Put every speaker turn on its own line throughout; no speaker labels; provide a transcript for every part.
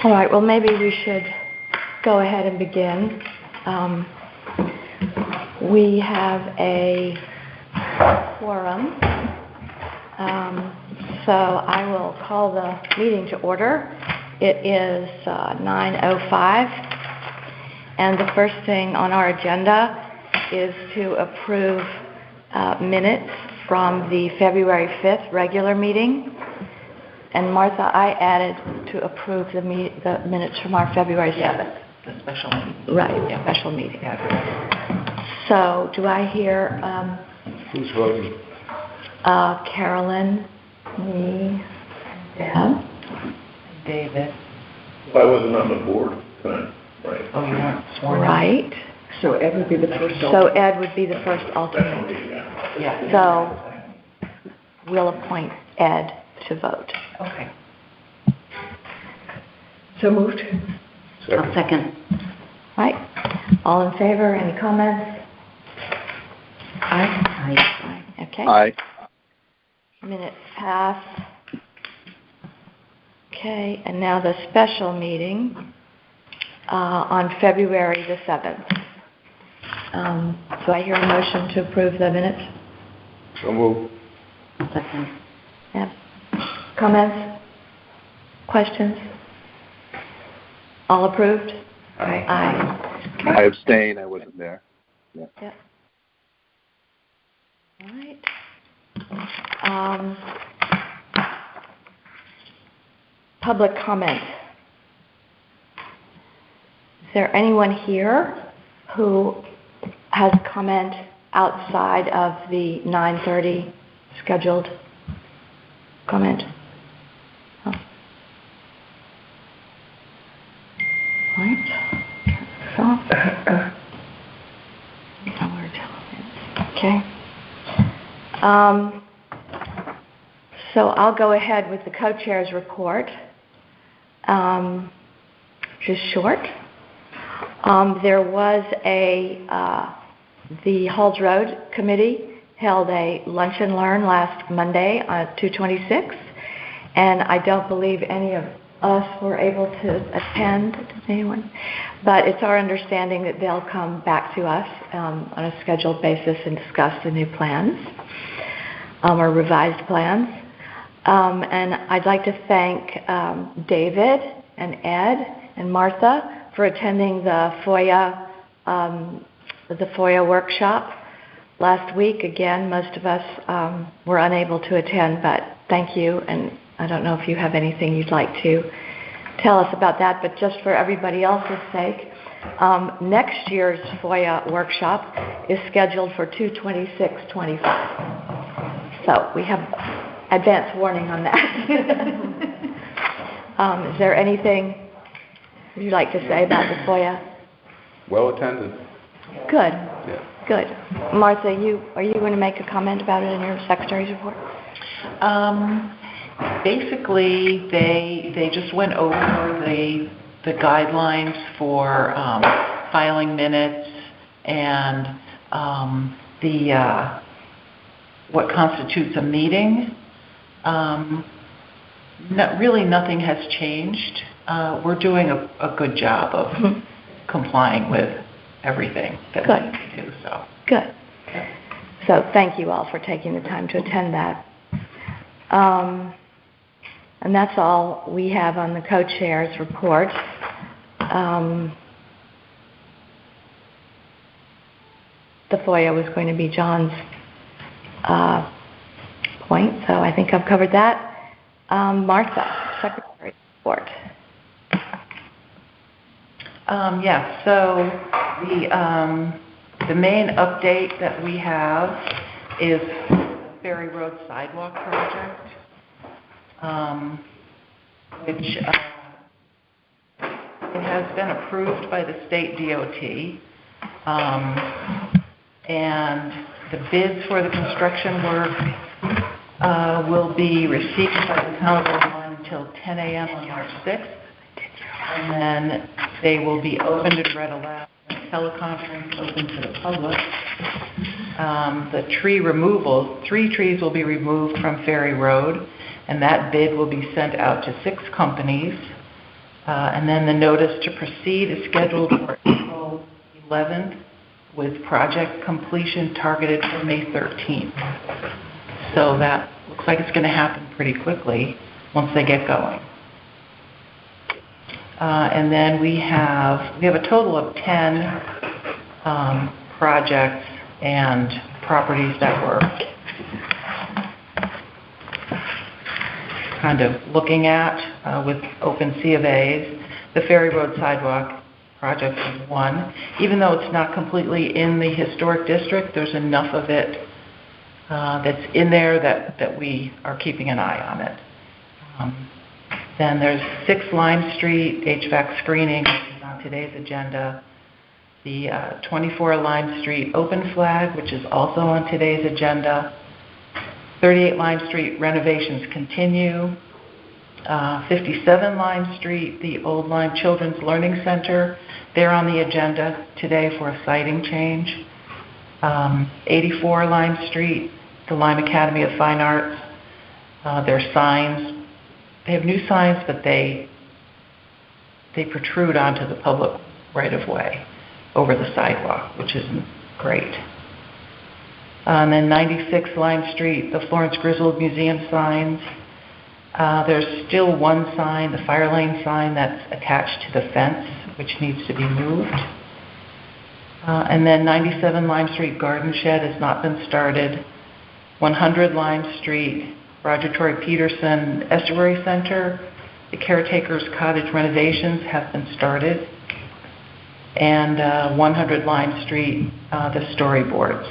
All right, well, maybe we should go ahead and begin. We have a quorum, so I will call the meeting to order. It is 9:05, and the first thing on our agenda is to approve minutes from the February 5th regular meeting. And Martha, I added to approve the minutes from our February 7th.
The special meeting.
Right, yeah. Special meeting.
Yeah.
So, do I hear...
Who's voting?
Carolyn, me, Deb.
David.
I wasn't on the board tonight, right?
Oh, you weren't sworn in?
Right.
So Ed would be the first alternate.
So Ed would be the first alternate.
Yeah.
So, we'll appoint Ed to vote.
Okay.
So moved.
I'll second. Right. All in favor? Any comments? Aye. Aye. Okay.
Aye.
Minutes pass. Okay, and now the special meeting on February the 7th. Do I hear a motion to approve the minutes?
So move.
Second. Yeah. Comments? Questions? All approved?
Aye.
Aye.
I abstain. I wasn't there. Yeah.
Yep. All right. Public comment. Is there anyone here who has comment outside of the 9:30 scheduled comment? Oh. All right. Okay. So I'll go ahead with the co-chair's report, just short. There was the Halls Road Committee held a lunch and learn last Monday on 2/26, and I don't believe any of us were able to attend, anyone, but it's our understanding that they'll come back to us on a scheduled basis and discuss the new plans, or revised plans. And I'd like to thank David and Ed and Martha for attending the FOIA workshop last week. Again, most of us were unable to attend, but thank you. And I don't know if you have anything you'd like to tell us about that, but just for everybody else's sake, next year's FOIA workshop is scheduled for 2/26/25. So we have advance warning on that. Is there anything you'd like to say about the FOIA?
Well attended.
Good.
Yeah.
Good. Martha, are you going to make a comment about it in your secretary's report?
Basically, they just went over the guidelines for filing minutes and what constitutes a meeting. Really nothing has changed. We're doing a good job of complying with everything that we need to do. So.
Good. So thank you all for taking the time to attend that. And that's all we have on the co-chair's report. The FOIA was going to be John's point, so I think I've covered that. Martha, secretary's report.
Yeah, so the main update that we have is the Ferry Road Sidewalk Project, which it has been approved by the state DOT, and the bids for the construction work will be received by the town of Omaha until 10 a.m. on March 6th, and then they will be opened and read aloud, teleconference open to the public. The tree removal, 3 trees will be removed from Ferry Road, and that bid will be sent out to 6 companies. And then the notice to proceed is scheduled for April 11th with project completion targeted for May 13th. So that looks like it's going to happen pretty quickly once they get going. And then we have a total of 10 projects and properties that we're kind of looking at with open C of A's. The Ferry Road Sidewalk project is one. Even though it's not completely in the historic district, there's enough of it that's in there that we are keeping an eye on it. Then there's 6 Lime Street HVAC screening, which is on today's agenda. The 24 Lime Street Open Flag, which is also on today's agenda. 38 Lime Street renovations continue. 57 Lime Street, the Old Lyme Children's Learning Center, they're on the agenda today for a siting change. 84 Lime Street, the Lyme Academy of Fine Arts, their signs. They have new signs, but they protrude onto the public right-of-way over the sidewalk, which isn't great. And then 96 Lime Street, the Florence Griswold Museum signs. There's still one sign, the fire lane sign, that's attached to the fence, which needs to be moved. And then 97 Lime Street Garden Shed has not been started. 100 Lime Street, Roger Troy Peterson Estuary Center, the Caretaker's Cottage renovations have been started. And 100 Lime Street, the storyboards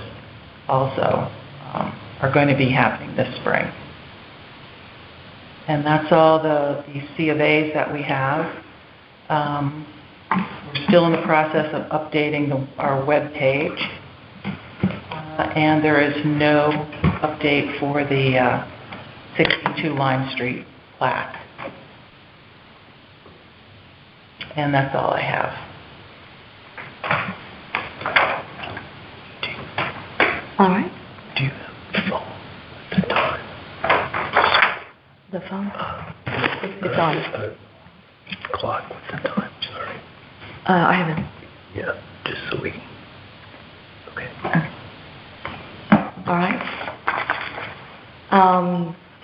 also are going to be happening this spring. And that's all the C of A's that we have. We're still in the process of updating our web page. And there is no update for the 62 Lime Street plaque. And that's all I have.
All right.
Do you have the phone at the time?
The phone? It's on.
Clock with the time, sorry.
I haven't.
Yeah, just so we... Okay.
All right.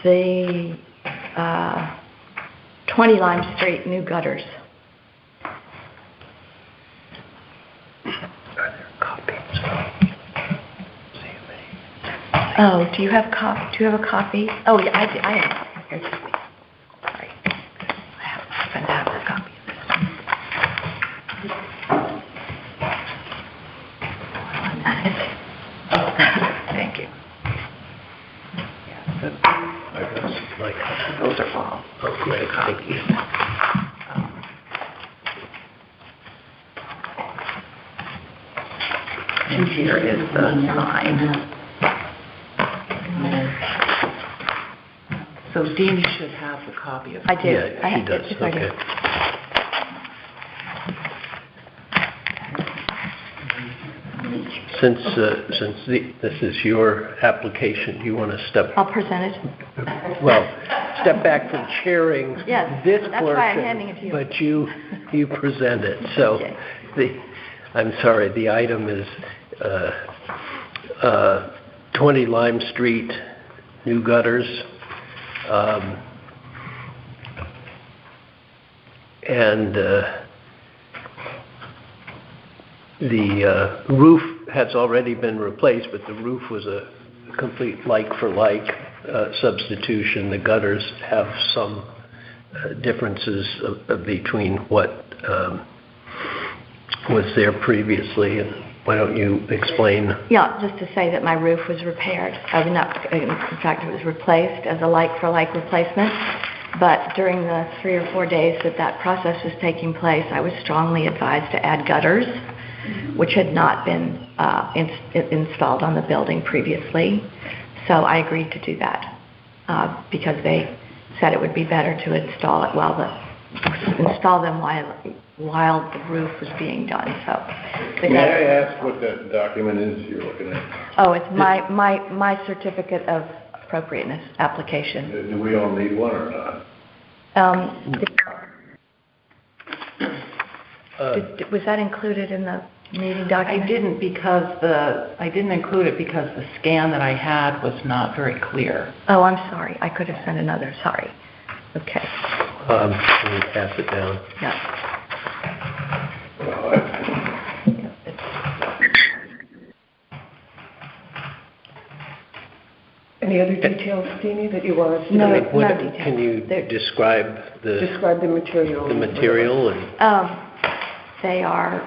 The 20 Lime Street, new gutters.
Are there copies?
Oh, do you have a copy? Oh, yeah, I have. Here's a copy. Sorry. I happen to have a copy of this.
Thank you. Those are all.
Oh, great, thank you.
And here is the sign. So Dean should have the copy of it.
I do.
Yeah, she does,
Yes, I do.
okay. Since this is your application, you want to step...
I'll present it.
Well, step back from chairing
Yes,
this portion.
that's why I'm handing it to you.
But you present it. So,
Okay.
I'm sorry, the item is 20 Lime Street, new gutters. And the roof has already been replaced, but the roof was a complete like-for-like substitution. The gutters have some differences between what was there previously. And why don't you explain?
Yeah, just to say that my roof was repaired. In fact, it was replaced as a like-for-like replacement. But during the 3 or 4 days that process was taking place, I was strongly advised to add gutters, which had not been installed on the building previously. So I agreed to do that because they said it would be better to install them while the roof was being done. So
May I ask what that document is you're looking at?
Oh, it's my certificate of appropriateness application.
Do we all need one or not?
Was that included in the meeting document?
I didn't include it because the scan that I had was not very clear.
Oh, I'm sorry. I could have sent another. Sorry. Okay.
Let me pass it down.
Yeah.
Any other details, Deanie, that you want us to
No.
Can
details.
you describe the
describe the material?
and
They are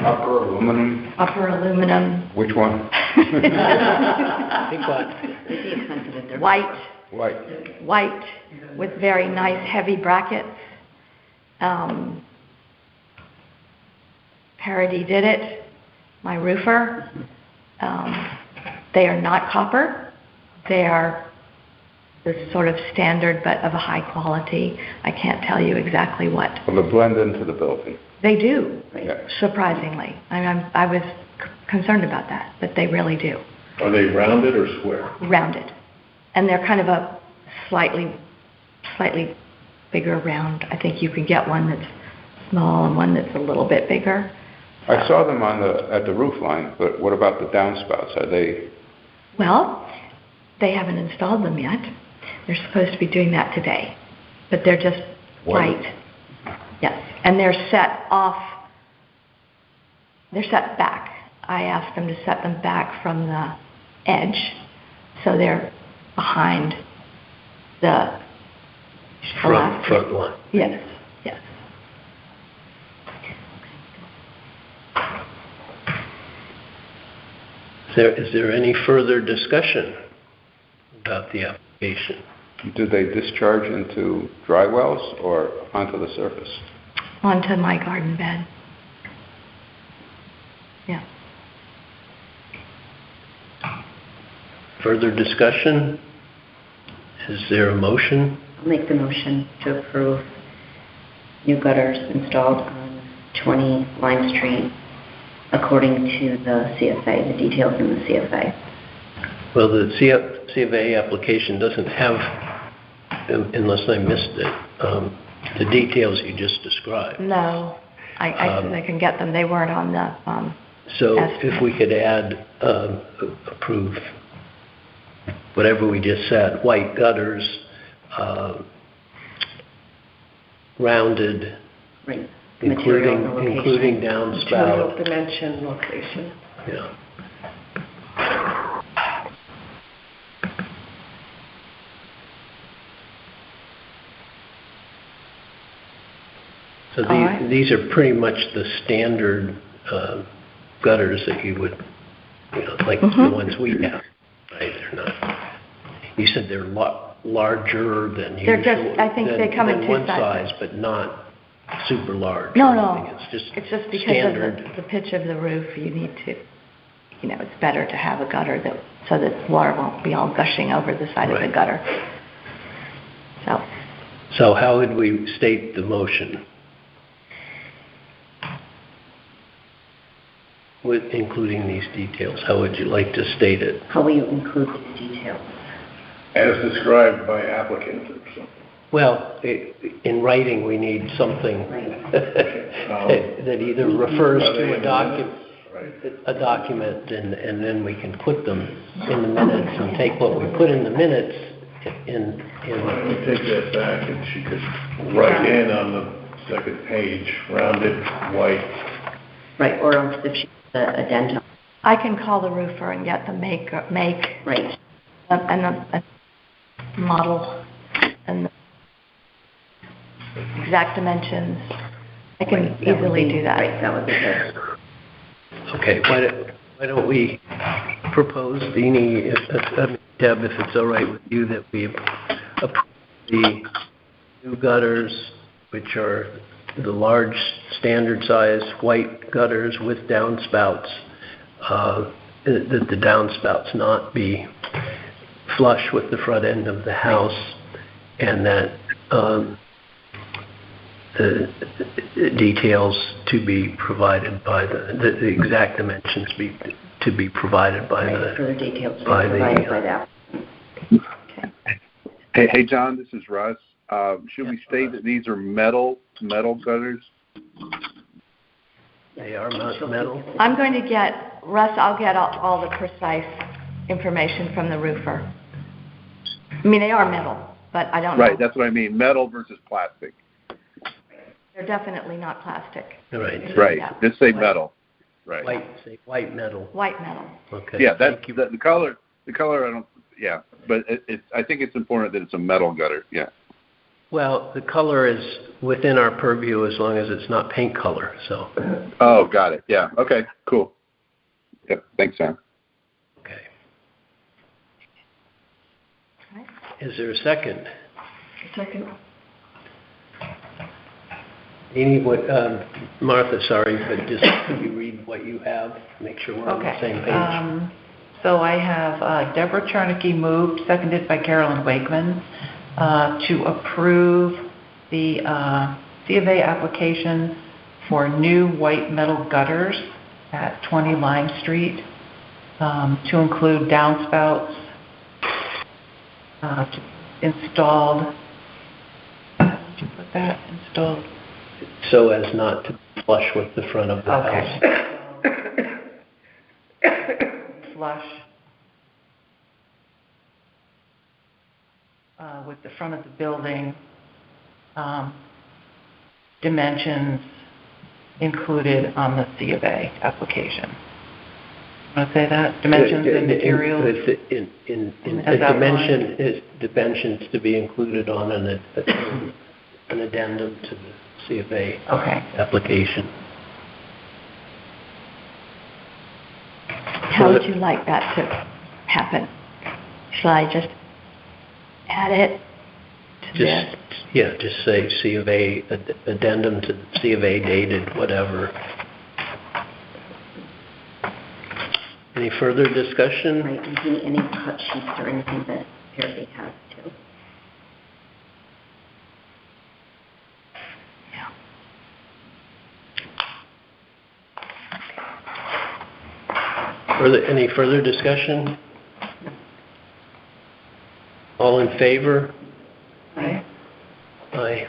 Upper aluminum,
upper aluminum,
which one?
I think what,
white with very nice heavy brackets. Parody did it, my roofer. They are not copper. They are the sort of standard, but of a high quality. I can't tell you exactly what.
Well, they blend into the building.
They do,
Yeah.
surprisingly. I was concerned about that, but they really do.
Are they rounded or square?
Rounded. And they're kind of a slightly bigger round. I think you could get one that's small and one that's a little bit bigger.
I saw them at the roof line, but what about the downspouts? Are they?
Well, they haven't installed them yet. They're supposed to be doing that today, but they're just white. Yes, and they're set back. I asked them to set them back from the edge, so they're behind the
front one?
Yes, yes.
Is there any further discussion about the application?
Do they discharge into dry wells or onto the surface?
Onto my garden bed. Yeah.
Further discussion? Is there a motion?
I'll make the motion to approve new gutters installed on 20 Lime Street according to the CFA, the details in the CFA.
Well, the CFA application doesn't have, unless I missed it, the details you just described.
No, I can get them. They weren't on the
So
estimate.
if we could add, approve whatever we just said, white gutters, rounded,
Right. Material and location.
including
Material,
downspout.
dimension, location.
Yeah. So
All right.
these are pretty much the standard gutters that you would, like the ones we have, right? They're not. You said they're larger than usual.
They're just, I think they come in
than
two
one
sizes.
size, but not super large.
No,
or
no.
anything.
It's just because
standard.
of the pitch of the roof. You need to, it's better to have a gutter so that water won't be all gushing over the side of the
Right.
gutter.
So how would we state the motion? With including these details, how would you like to state it?
How will you include these details?
As described by applicant or something.
Well, in writing, we need something
Right.
that either refers to
Right.
a document, and then we can put them in the minutes and take what we put in the minutes in.
Why don't we take that back and she could write in on the second page, rounded, white.
Right, or else if she addendum.
I can call the roofer and get the make
Right.
and a model and the exact dimensions. I can
Right, that would
easily
be-
do that.
Right, that would be good.
Okay, why don't we propose, Deanie, Deb, if it's all right with you, that we approve the new gutters, which are the large standard size white gutters with downspouts, that the downspouts not be flush with the front end of the house, and that the details to be provided by the exact dimensions to be provided by
Right, further details
by
provided by that.
Hey, John, this is Russ. should we state that these are metal gutters?
They are metal?
I'm going to get, Russ, I'll get all the precise information from the roofer. I mean, they are metal, but I don't know.
Right, that's what I mean, metal versus plastic.
They're definitely not plastic.
Right.
Right,
Yeah.
just say metal. Right.
White metal.
White metal.
Okay.
Yeah, that's,
Thank you.
the color, I don't, yeah, but I think it's important that it's a metal gutter, yeah.
Well, the color is within our purview as long as it's not paint color, so.
Oh, got it, yeah, okay, cool. Yep, thanks, Sam.
Okay.
Right.
Is there a second?
Second.
Martha, sorry, but just can you read what you have? Make sure we're on the same page.
So I have Deborah Charnicky moved, seconded by Carolyn Wakeman, to approve the C of A application for new white metal gutters at 20 Lime Street, to include downspouts installed. Did you put that? Installed.
So as not to flush with the front of the house.
Flush with the front of the building, dimensions included on the C of A application. Want to say that? Dimensions and materials?
Dimensions to be included on an addendum to the C of A application.
How would you like that to happen? Shall I just add it to this?
Yeah, just say C of A, addendum to C of A dated, whatever. Any further discussion?
Right, and any cut sheets or anything that Harry has too.
Any further discussion? All in favor?
Aye.
Aye.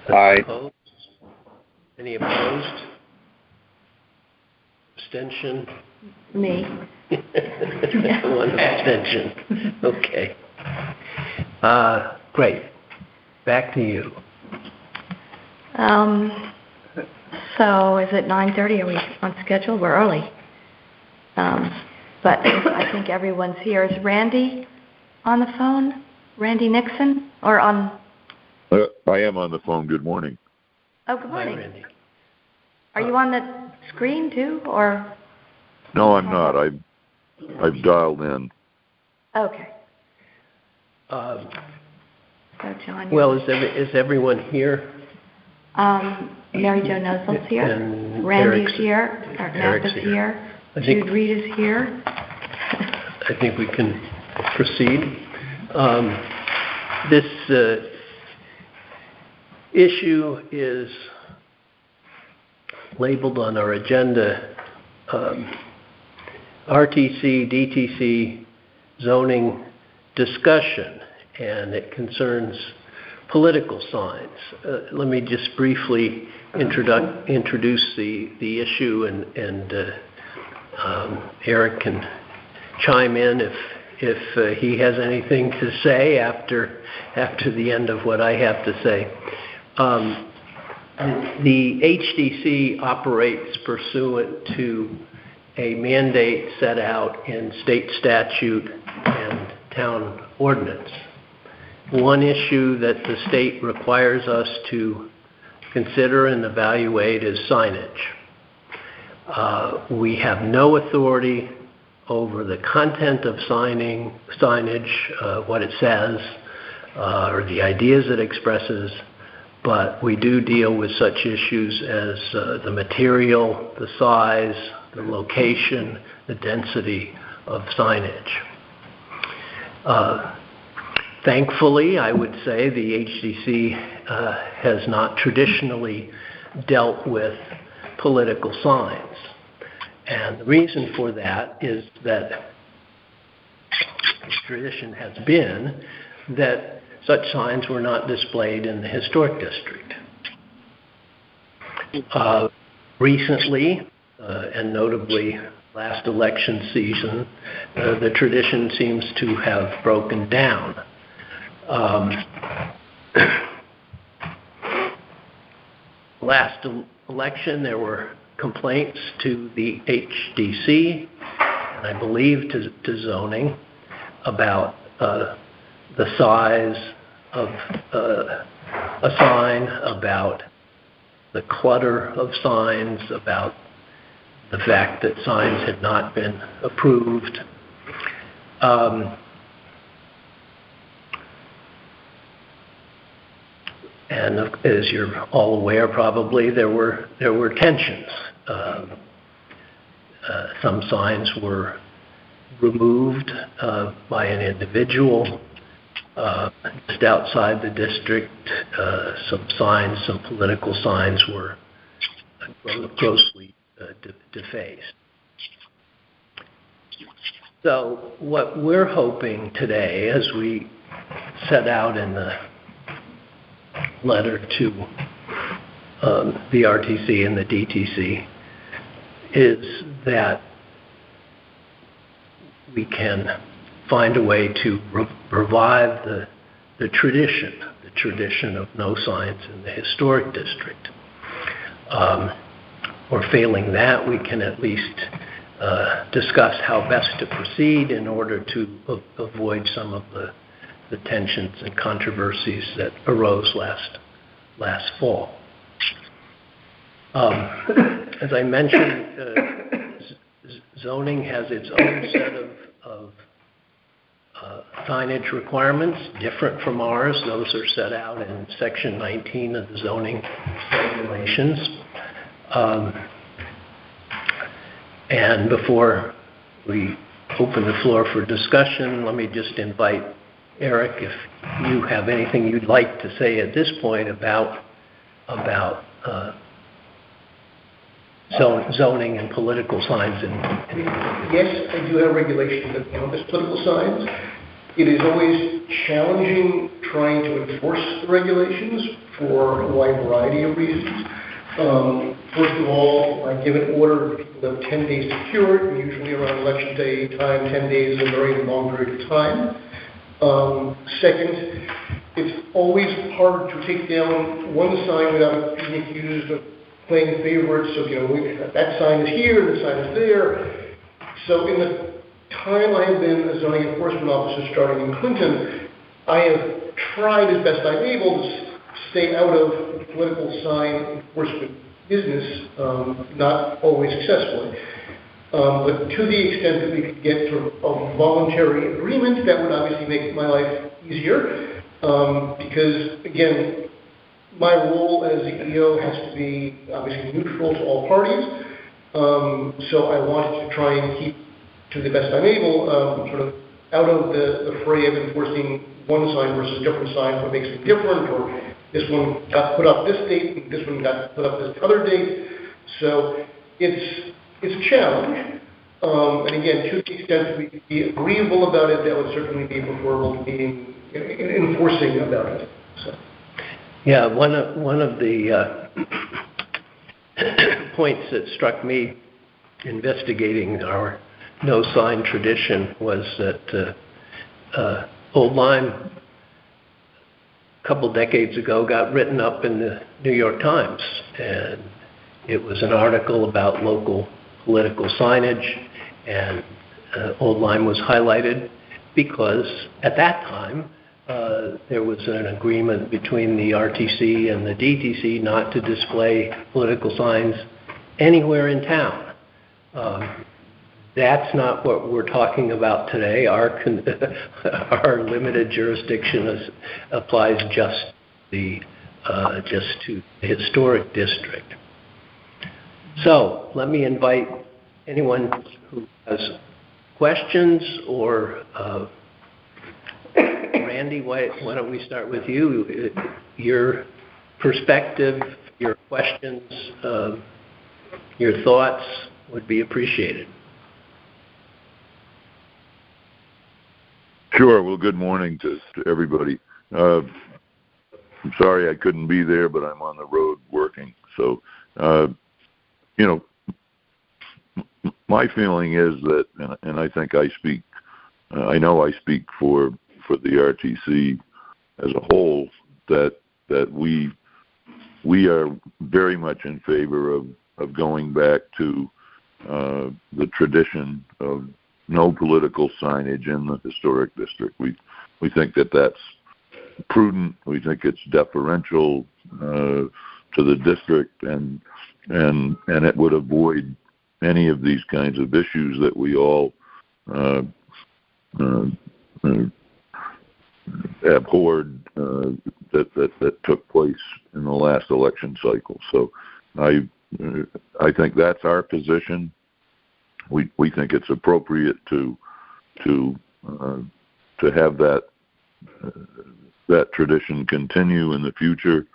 Aye.
Opposed? Any opposed? Abstention?
Me.
One abstention. Okay. Great. Back to you.
So is it 9:30? Are we on schedule? We're early. But I think everyone's here. Is Randy on the phone? Randy Nixon? Or on?
I am on the phone. Good morning.
Oh, good morning.
Hi, Randy.
Are you on the screen too, or?
No, I'm not. I've dialed in.
Okay. So John.
Well, is everyone here?
Mary Jo Nozell's here.
And
Randy's
Eric's-
here.
Eric's
Nap is here.
I think-
Jude Reed is here.
I think we can proceed. This issue is labeled on our agenda RTC, DTC zoning discussion, and it concerns political signs. Let me just briefly introduce the issue, and Eric can chime in if he has anything to say after the end of what I have to say. The HDC operates pursuant to a mandate set out in state statute and town ordinance. One issue that the state requires us to consider and evaluate is signage. We have no authority over the content of signage, what it says, or the ideas it expresses, but we do deal with such issues as the material, the size, the location, the density of signage. Thankfully, I would say the HDC has not traditionally dealt with political signs. And the reason for that is that the tradition has been that such signs were not displayed in the historic district. Recently, and notably last election season, the tradition seems to have broken down. Last election, there were complaints to the HDC, and I believe to zoning, about the size of a sign, about the clutter of signs, about the fact that signs had not been approved. And as you're all aware, probably, there were tensions. Some signs were removed by an individual just outside the district. Some political signs were grossly defaced. So what we're hoping today, as we set out in the letter to the RTC and the DTC, is that we can find a way to revive the tradition of no signs in the historic district. Or failing that, we can at least discuss how best to proceed in order to avoid some of the tensions and controversies that arose last fall. As I mentioned, zoning has its own set of signage requirements, different from ours. Those are set out in Section 19 of the zoning regulations. And before we open the floor for discussion, let me just invite Eric, if you have anything you'd like to say at this point about zoning and political signs.
Yes, I do have regulations that encompass political signs. It is always challenging trying to enforce the regulations for a wide variety of reasons. First of all, I give an order, people have 10 days to cure it, and usually around election day time, 10 days is a very long period of time. Second, it's always hard to take down one sign without being accused of playing favorites. So, that sign is here, and the sign is there. So in the time I have been a zoning enforcement officer starting in Clinton, I have tried as best I'm able to stay out of the political sign enforcement business, not always successfully. But to the extent that we could get to a voluntary agreement, that would obviously make my life easier. Because, again, my role as CEO has to be obviously neutral to all parties. So I wanted to try and keep, to the best I'm able, sort of out of the fray of enforcing one sign versus a different sign, what makes it different, or this one got put up this date, and this one got put up this other date. So it's a challenge. And again, to the extent that we could be agreeable about it, that would certainly be preferable to being enforcing about it. So.
Yeah, one of the points that struck me investigating our no sign tradition was that Old Lyme, a couple decades ago, got written up in the New York Times, and it was an article about local political signage, and Old Lyme was highlighted because at that time there was an agreement between the RTC and the DTC not to display political signs anywhere in town. That's not what we're talking about today. Our limited jurisdiction applies just to the historic district. So let me invite anyone who has questions, or Randy, why don't we start with you? Your perspective, your questions, your thoughts would be appreciated.
Sure. Well, good morning to everybody. I'm sorry I couldn't be there, but I'm on the road working. So, my feeling is that, and I think I speak, I know I speak for the RTC as a whole, that we are very much in favor of going back to the tradition of no political signage in the historic district. We think that that's prudent. We think it's deferential to the district, and it would avoid any of these kinds of issues that we all abhorred that took place in the last election cycle. So I think that's our position. We think it's appropriate to have that tradition continue in the future,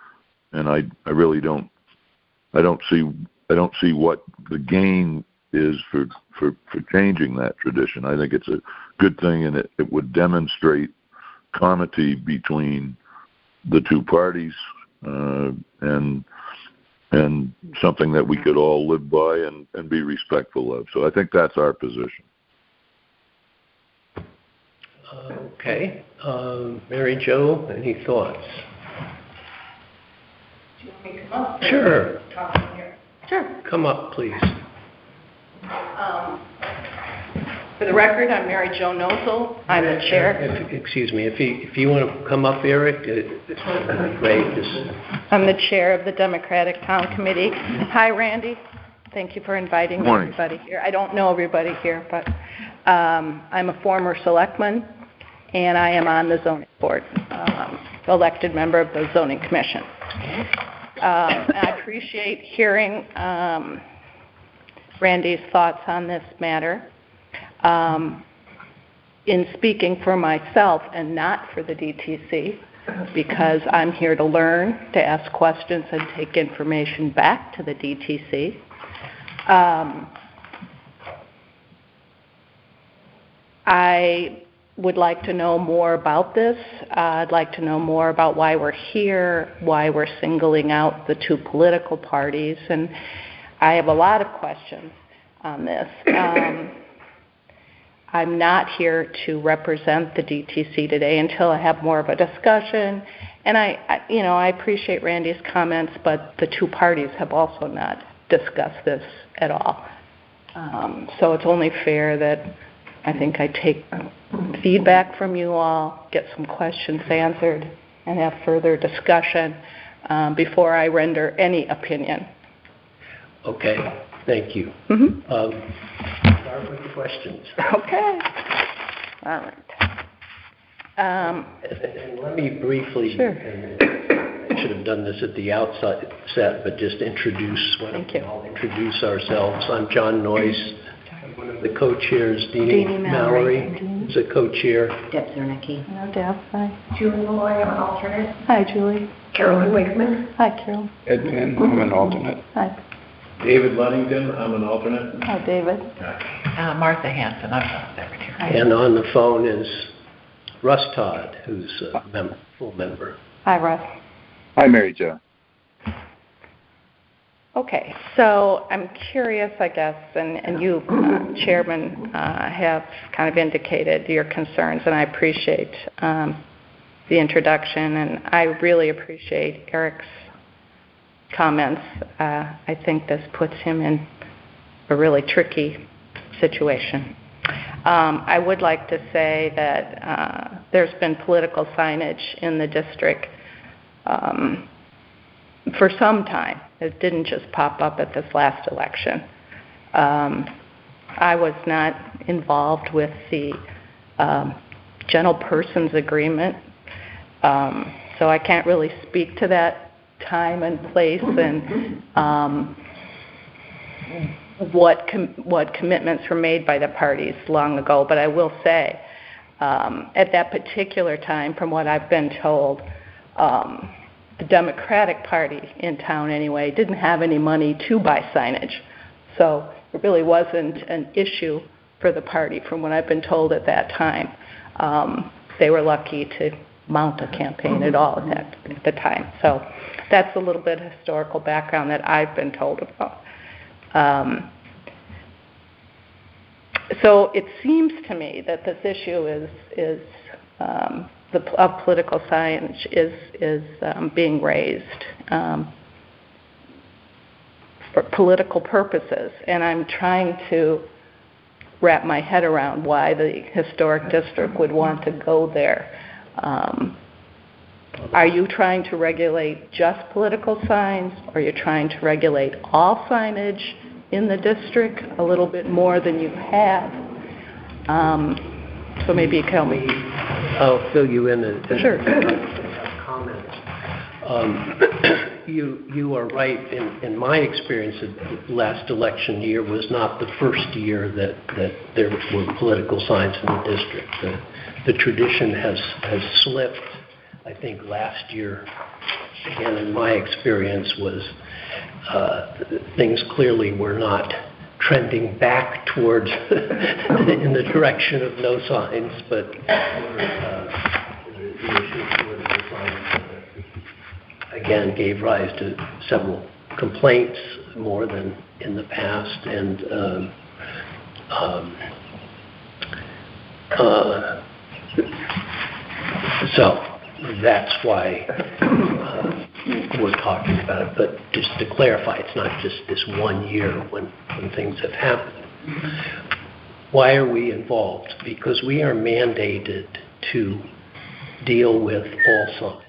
and I really don't see what the gain is for changing that tradition. I think it's a good thing, and it would demonstrate comity between the two parties, and something that we could all live by and be respectful of. So I think that's our position.
Okay. Mary Jo, any thoughts?
Do you want me to come up?
Sure.
Talk from here? Sure.
Come up, please.
For the record, I'm Mary Jo Nozel. I'm the chair.
Excuse me. If you want to come up, Eric, it's great.
I'm the chair of the Democratic Town Committee. Hi, Randy. Thank you for inviting everybody here. I don't know everybody here, but I'm a former selectman, and I am on the zoning board, elected member of the zoning commission. And I appreciate hearing Randy's thoughts on this matter. In speaking for myself and not for the DTC, because I'm here to learn, to ask questions, and take information back to the DTC. I would like to know more about this. I'd like to know more about why we're here, why we're singling out the two political parties, and I have a lot of questions on this. I'm not here to represent the DTC today until I have more of a discussion, and I appreciate Randy's comments, but the two parties have also not discussed this at all. So it's only fair that I think I take feedback from you all, get some questions answered, and have further discussion before I render any opinion.
Okay, thank you.
Mm-hmm.
Start with the questions.
Okay. All right.
And let me briefly,
Sure.
I should have done this at the outset, but just introduce ourselves. I'm John Noyce. I'm one of the co-chairs. Deanie Mallory is a co-chair.
Deb Zernicki.
Hello, Deb. Hi.
Julie Malloy, I'm an alternate.
Hi, Julie.
Carolyn Wakeman.
Hi, Carol.
Ed Mann, I'm an alternate.
Hi.
David Luddington, I'm an alternate.
Hi, David.
Martha Hanson, I'm the secretary.
And on the phone is Russ Todd, who's a full member.
Hi, Russ.
Hi, Mary Jo.
Okay, so I'm curious, I guess, and you, Chairman, have kind of indicated your concerns, and I appreciate the introduction, and I really appreciate Eric's comments. I think this puts him in a really tricky situation. I would like to say that there's been political signage in the district for some time. It didn't just pop up at this last election. I was not involved with the general persons agreement, so I can't really speak to that time and place and what commitments were made by the parties long ago. But I will say, at that particular time, from what I've been told, the Democratic Party in town anyway didn't have any money to buy signage. So it really wasn't an issue for the party from what I've been told at that time. They were lucky to
mount a campaign at all at the time. So that's a little bit of historical background that I've been told about. So it seems to me that this issue of political science is being raised for political purposes, and I'm trying to wrap my head around why the historic district would want to go there. Are you trying to regulate just political signs, or are you trying to regulate all signage in the district a little bit more than you have? So maybe you can tell me.
I'll fill you in.
Sure.
Comments. You are right. In my experience, the last election year was not the first year that there were political signs in the district. The tradition has slipped. I think last year, again, in my experience, was things clearly were not trending back towards in the direction of no signs, but the issue of political signs again gave rise to several complaints, more than in the past, and so that's why we're talking about it. But just to clarify, it's not just this one year when things have happened. Why are we involved? Because we are mandated to deal with all signs.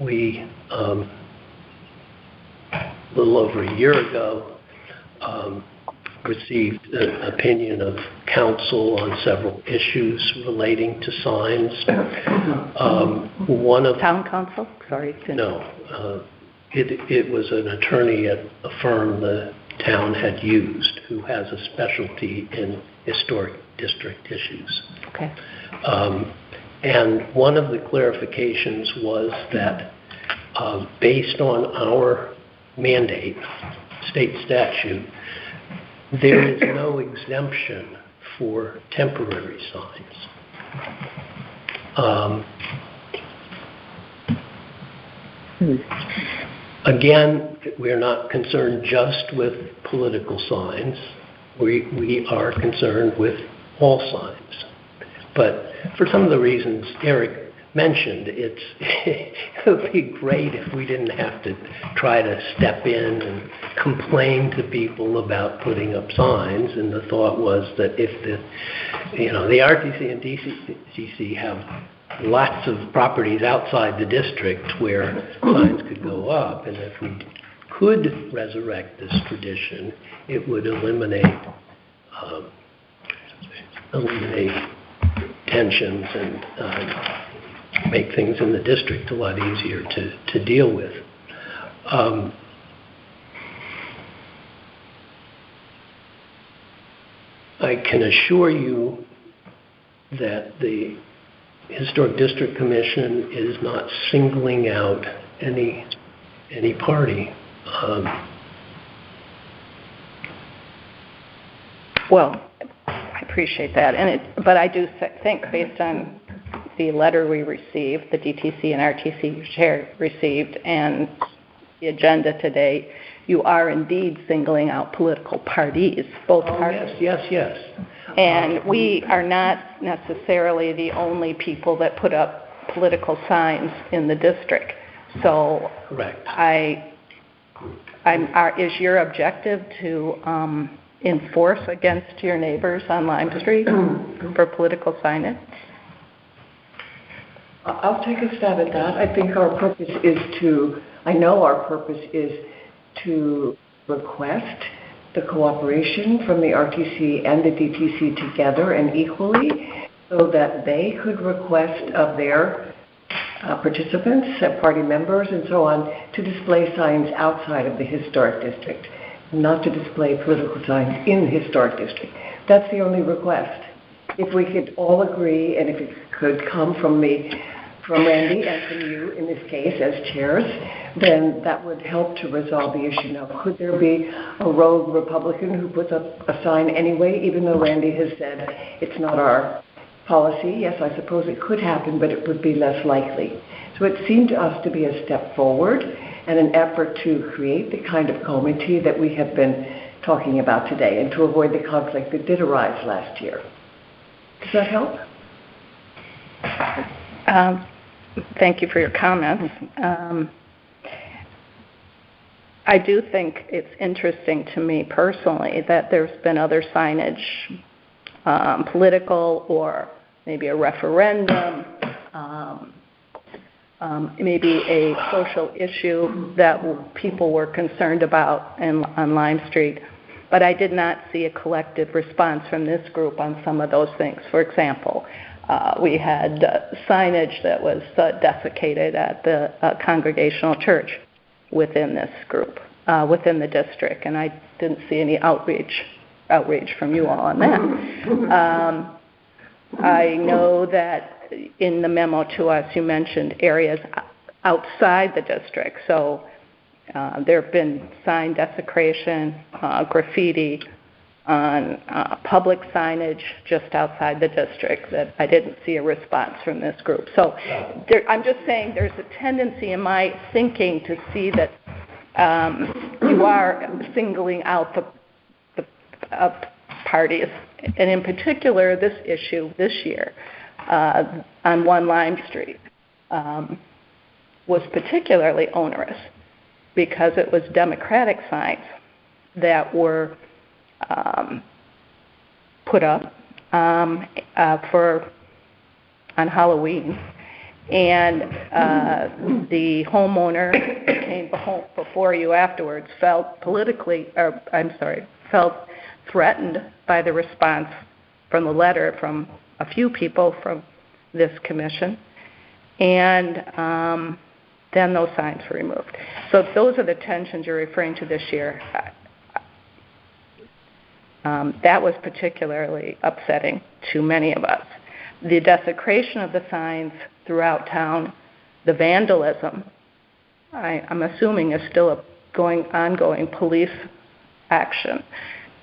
We, a little over a year ago, received an opinion of council on several issues relating to signs. One of
Town council? Sorry.
No. It was an attorney at a firm the town had used who has a specialty in historic district issues.
Okay.
And one of the clarifications was that based on our mandate, state statute, there is no exemption for temporary signs. Again, we're not concerned just with political signs. We are concerned with all signs. But for some of the reasons Eric mentioned, it would be great if we didn't have to try to step in and complain to people about putting up signs. And the thought was that if the RTC and DCC have lots of properties outside the district where signs could go up, and if we could resurrect this tradition, it would eliminate tensions and make things in the district a lot easier to deal with. I can assure you that the Historic District Commission is not singling out any party.
Well, I appreciate that, but I do think, based on the letter we received, the DTC and RTC chair received, and the agenda today, you are indeed singling out political parties, both parties.
Yes.
And we are not necessarily the only people that put up political signs in the district. So,
correct.
Is your objective to enforce against your neighbors on Lime Street for political signage?
I'll take a stab at that. I think our purpose is to request the cooperation from the RTC and the DTC together and equally, so that they could request of their participants, party members, and so on, to display signs outside of the historic district, not to display political signs in the historic district. That's the only request. If we could all agree, and if it could come from Randy and from you in this case as chairs, then that would help to resolve the issue. Now, could there be a rogue Republican who puts up a sign anyway, even though Randy has said it's not our policy, yes, I suppose it could happen, but it would be less likely. So it seemed to us to be a step forward and an effort to create the kind of comity that we have been talking about today and to avoid the conflict that did arise last year. Does that help?
Thank you for your comments. I do think it's interesting to me personally that there's been other signage, political or maybe a referendum, maybe a social issue that people were concerned about on Lime Street. But I did not see a collective response from this group on some of those things. For example, we had signage that was desiccated at the Congregational Church within this group, within the district, and I didn't see any outrage from you all on that. I know that in the memo to us you mentioned areas outside the district, so there have been sign desecration, graffiti on public signage just outside the district that I didn't see a response from this group. So I'm just saying there's a tendency in my thinking to see that you are singling out the parties, and in particular this issue this year on 1 Lime Street was particularly onerous because it was Democratic signs that were put up on Halloween, and the homeowner that came before you afterwards felt threatened by the response from the letter from a few people from this commission, and then those signs were removed. So those are the tensions you're referring to this year. That was particularly upsetting to many of us. The desecration of the signs throughout town, the vandalism, I'm assuming is still ongoing police action,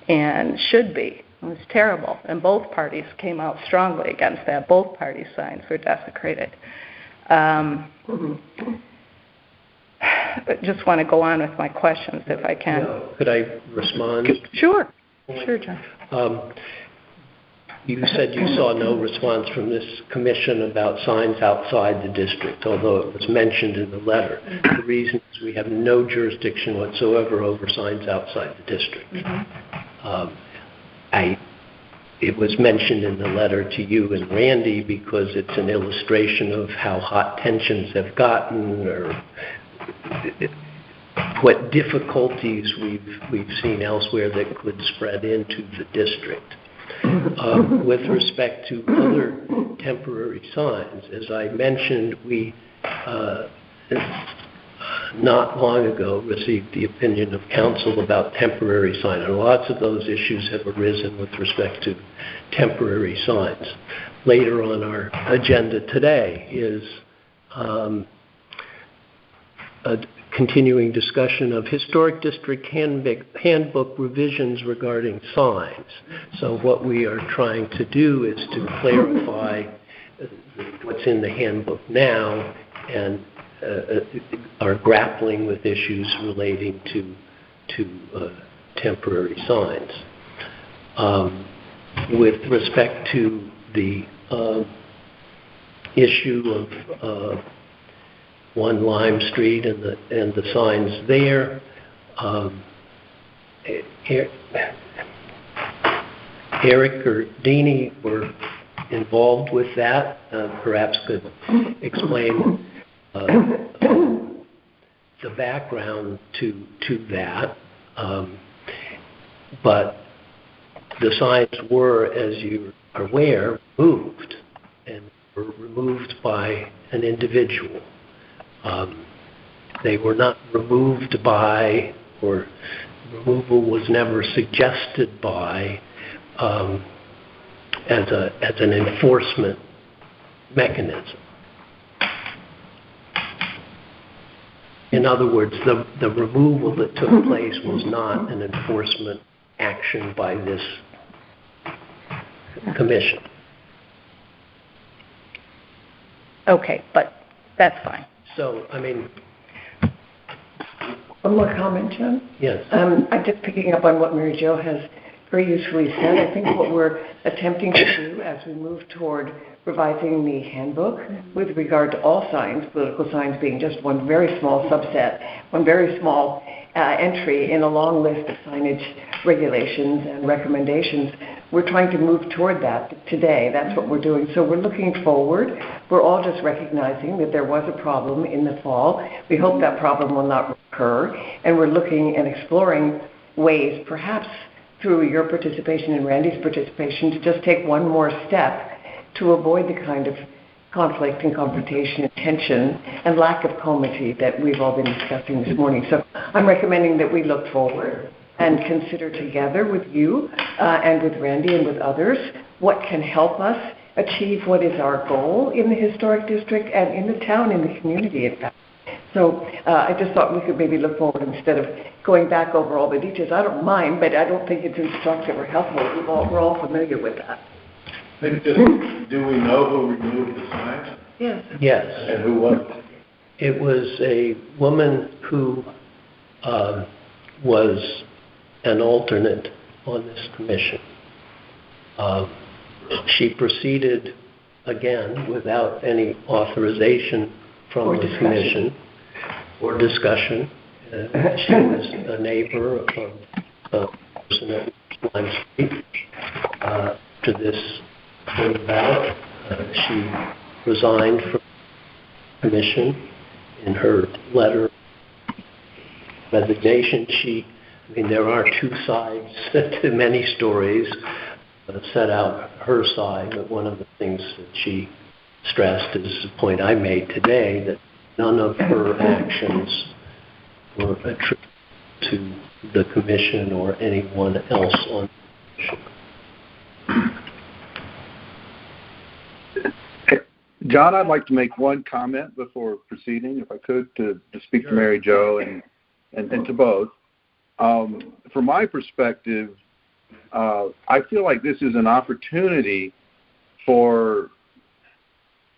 and should be. It was terrible, and both parties came out strongly against that. Both parties' signs were desecrated. But just want to go on with my questions if I can.
Could I respond?
Sure, John.
You said you saw no response from this commission about signs outside the district, although it was mentioned in the letter. The reason is we have no jurisdiction whatsoever over signs outside the district. It was mentioned in the letter to you and Randy because it's an illustration of how hot tensions have gotten, or what difficulties we've seen elsewhere that could spread into the district. With respect to other temporary signs, as I mentioned, we not long ago received the opinion of council about temporary signs, and lots of those issues have arisen with respect to temporary signs. Later on our agenda today is a continuing discussion of historic district handbook revisions regarding signs. So what we are trying to do is to clarify what's in the handbook now, and are grappling with issues relating to temporary signs. With respect to the issue of 1 Lime Street and the signs there, Eric or Deanie were involved with that. Perhaps could explain the background to that. But the signs were, as you are aware, moved, and were removed by an individual. They were not removed by, or removal was never suggested by, as an enforcement mechanism. In other words, the removal that took place was not an enforcement action by this commission.
Okay, but that's fine.
So, I mean,
One more comment, John?
yes.
I'm just picking up on what Mary Jo has very usefully said. I think what we're attempting to do as we move toward revising the handbook with regard to all signs, political signs being just one very small subset, one very small entry in a long list of signage regulations and recommendations, we're trying to move toward that today. That's what we're doing. So we're looking forward. We're all just recognizing that there was a problem in the fall. We hope that problem will not recur. And we're looking and exploring ways, perhaps through your participation and Randy's participation, to just take one more step to avoid the kind of conflict and confrontation and tension and lack of comity that we've all been discussing this morning. So I'm recommending that we look forward and consider together with you and with Randy and with others what can help us achieve what is our goal in the historic district and in the town, in the community, in fact. So I just thought we could maybe look forward instead of going back over all the details. I don't mind, but I don't think it's instructive or helpful. We're all familiar with that.
Maybe just, do we know who removed the signs?
Yes.
Yes.
And who was it?
It was a woman who was an alternate on this commission. She proceeded again without any authorization from the commission or discussion. She was a neighbor of a person at Lime Street. After this came about, she resigned from the commission. In her letter of resignation, there are two sides to many stories. Set out her side, but one of the things that she stressed is the point I made today, that none of her actions were attributed to the commission or anyone else on the commission.
John, I'd like to make one comment before proceeding, if I could, to speak to Mary Jo and to both. From my perspective, I feel like this is an opportunity for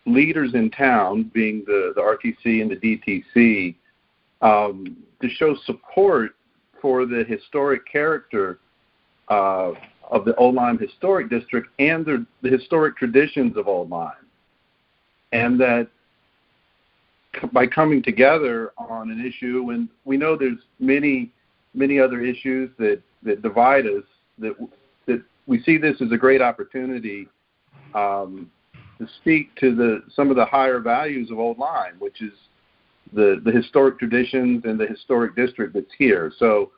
leaders in town, being the RTC and the DTC, to show support for the historic character of the Old Lyme Historic District and the historic traditions of Old Lyme. And that by coming together on an issue, and we know there's many other issues that divide us, that we see this as a great opportunity to speak to some of the higher values of Old Lyme, which is the historic traditions and the historic district that's here. So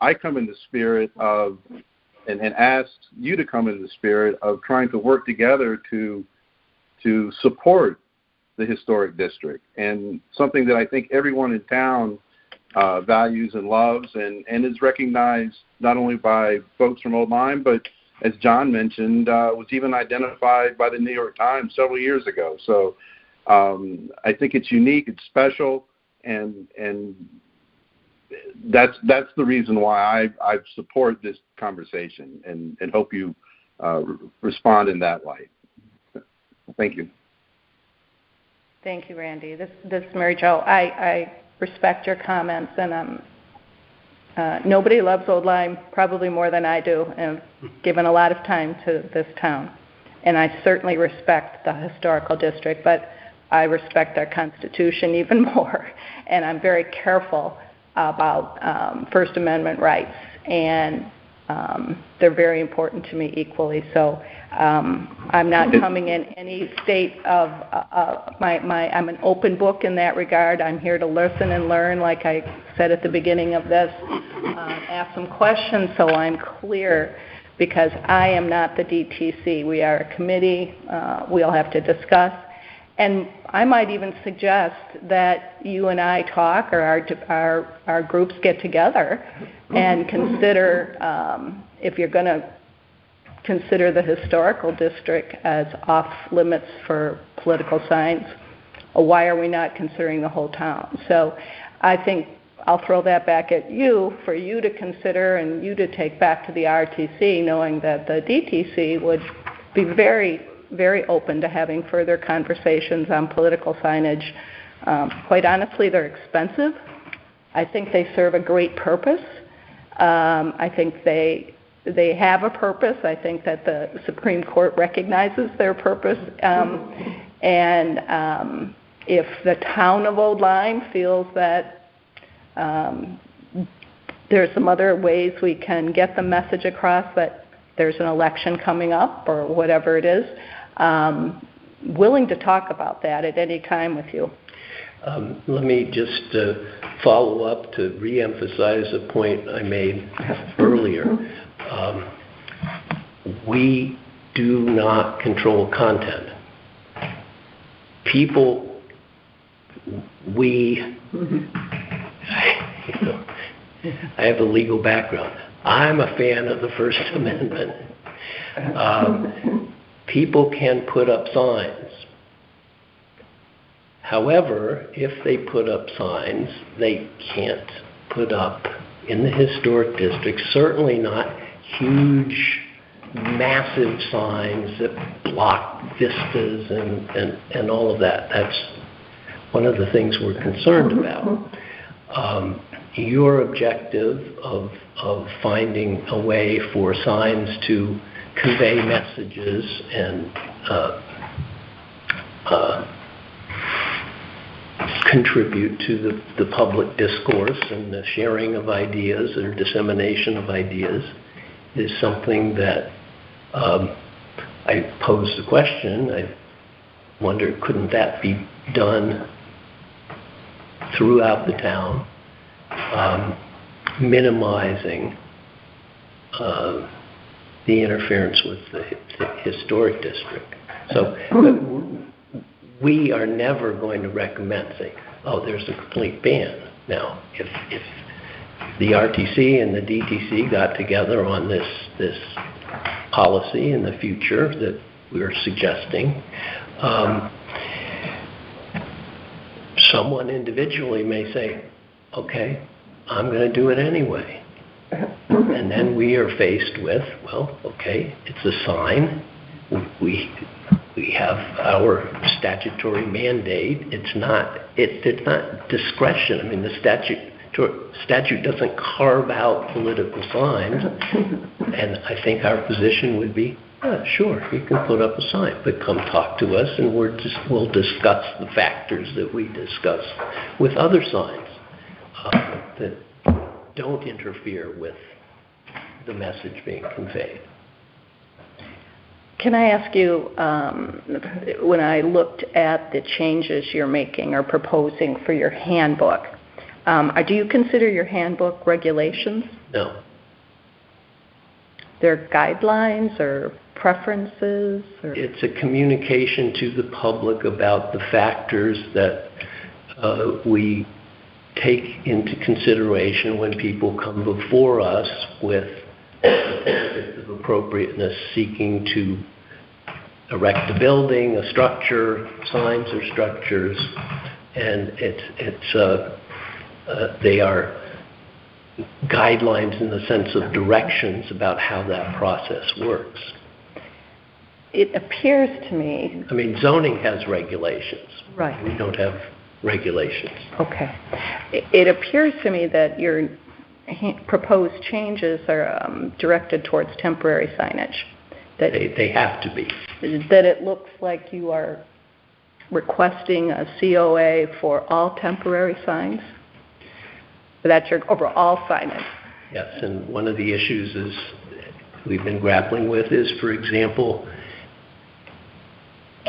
I come in the spirit of, and ask you to come in the spirit of trying to work together to support the historic district, and something that I think everyone in town values and loves, and is recognized not only by folks from Old Lyme, but as John mentioned, was even identified by the New York Times several years ago. So I think it's unique, it's special, and that's the reason why I support this conversation and hope you respond in that light. Thank you.
Thank you, Randy. This is Mary Jo. I respect your comments, and nobody loves Old Lyme probably more than I do, and I've given a lot of time to this town. And I certainly respect the historical district, but I respect our Constitution even more. And I'm very careful about First Amendment rights, and they're very important to me equally. So I'm not coming in any state of I'm an open book in that regard. I'm here to listen and learn, like I said at the beginning of this, ask some questions so I'm clear, because I am not the DTC. We are a committee. We'll have to discuss. And I might even suggest that you and I talk, or our groups get together and consider, if you're going to consider the historical district as off limits for political signs, why are we not considering the whole town? So I think I'll throw that back at you for you to consider and you to take back to the RTC, knowing that the DTC would be very very open to having further conversations on political signage. Quite honestly, they're expensive. I think they serve a great purpose. I think they have a purpose. I think that the Supreme Court recognizes their purpose. And if the town of Old Lyme feels that there's some other ways we can get the message across that there's an election coming up or whatever it is, willing to talk about that at any time with you.
Let me just follow up to reemphasize a point I made earlier. We do not control content. People, I have a legal background. I'm a fan of the First Amendment. People can put up signs. However, if they put up signs, they can't put up in the historic district, certainly not huge, massive signs that block vistas and all of that. That's one of the things we're concerned about. Your objective of finding a way for signs to convey messages and contribute to the public discourse and the sharing of ideas or dissemination of ideas is something that I pose the question. I wonder, couldn't that be done throughout the town, minimizing the interference with the historic district? So we are never going to recommend, say, oh, there's a complete ban. Now, if the RTC and the DTC got together on this policy in the future that we're suggesting, someone individually may say, okay, I'm going to do it anyway. And then we are faced with, well, okay, it's a sign. We have our statutory mandate. It's not discretion. I mean, the statute doesn't carve out political signs. And I think our position would be, sure, you can put up a sign, but come talk to us and we'll discuss the factors that we discuss with other signs that don't interfere with the message being conveyed.
Can I ask you, when I looked at the changes you're making or proposing for your handbook, do you consider your handbook regulations?
No.
They're guidelines or preferences? Or?
It's a communication to the public about the factors that we take into consideration when people come before us with of appropriateness, seeking to erect a building, a structure, signs or structures, and they are guidelines in the sense of directions about how that process works.
It appears to me...
I mean, zoning has regulations.
Right.
We don't have regulations.
Okay. It appears to me that your proposed changes are directed towards temporary signage. That
they have to be.
That it looks like you are requesting a COA for all temporary signs? That's your overall signage?
Yes, and one of the issues is we've been grappling with is, for example,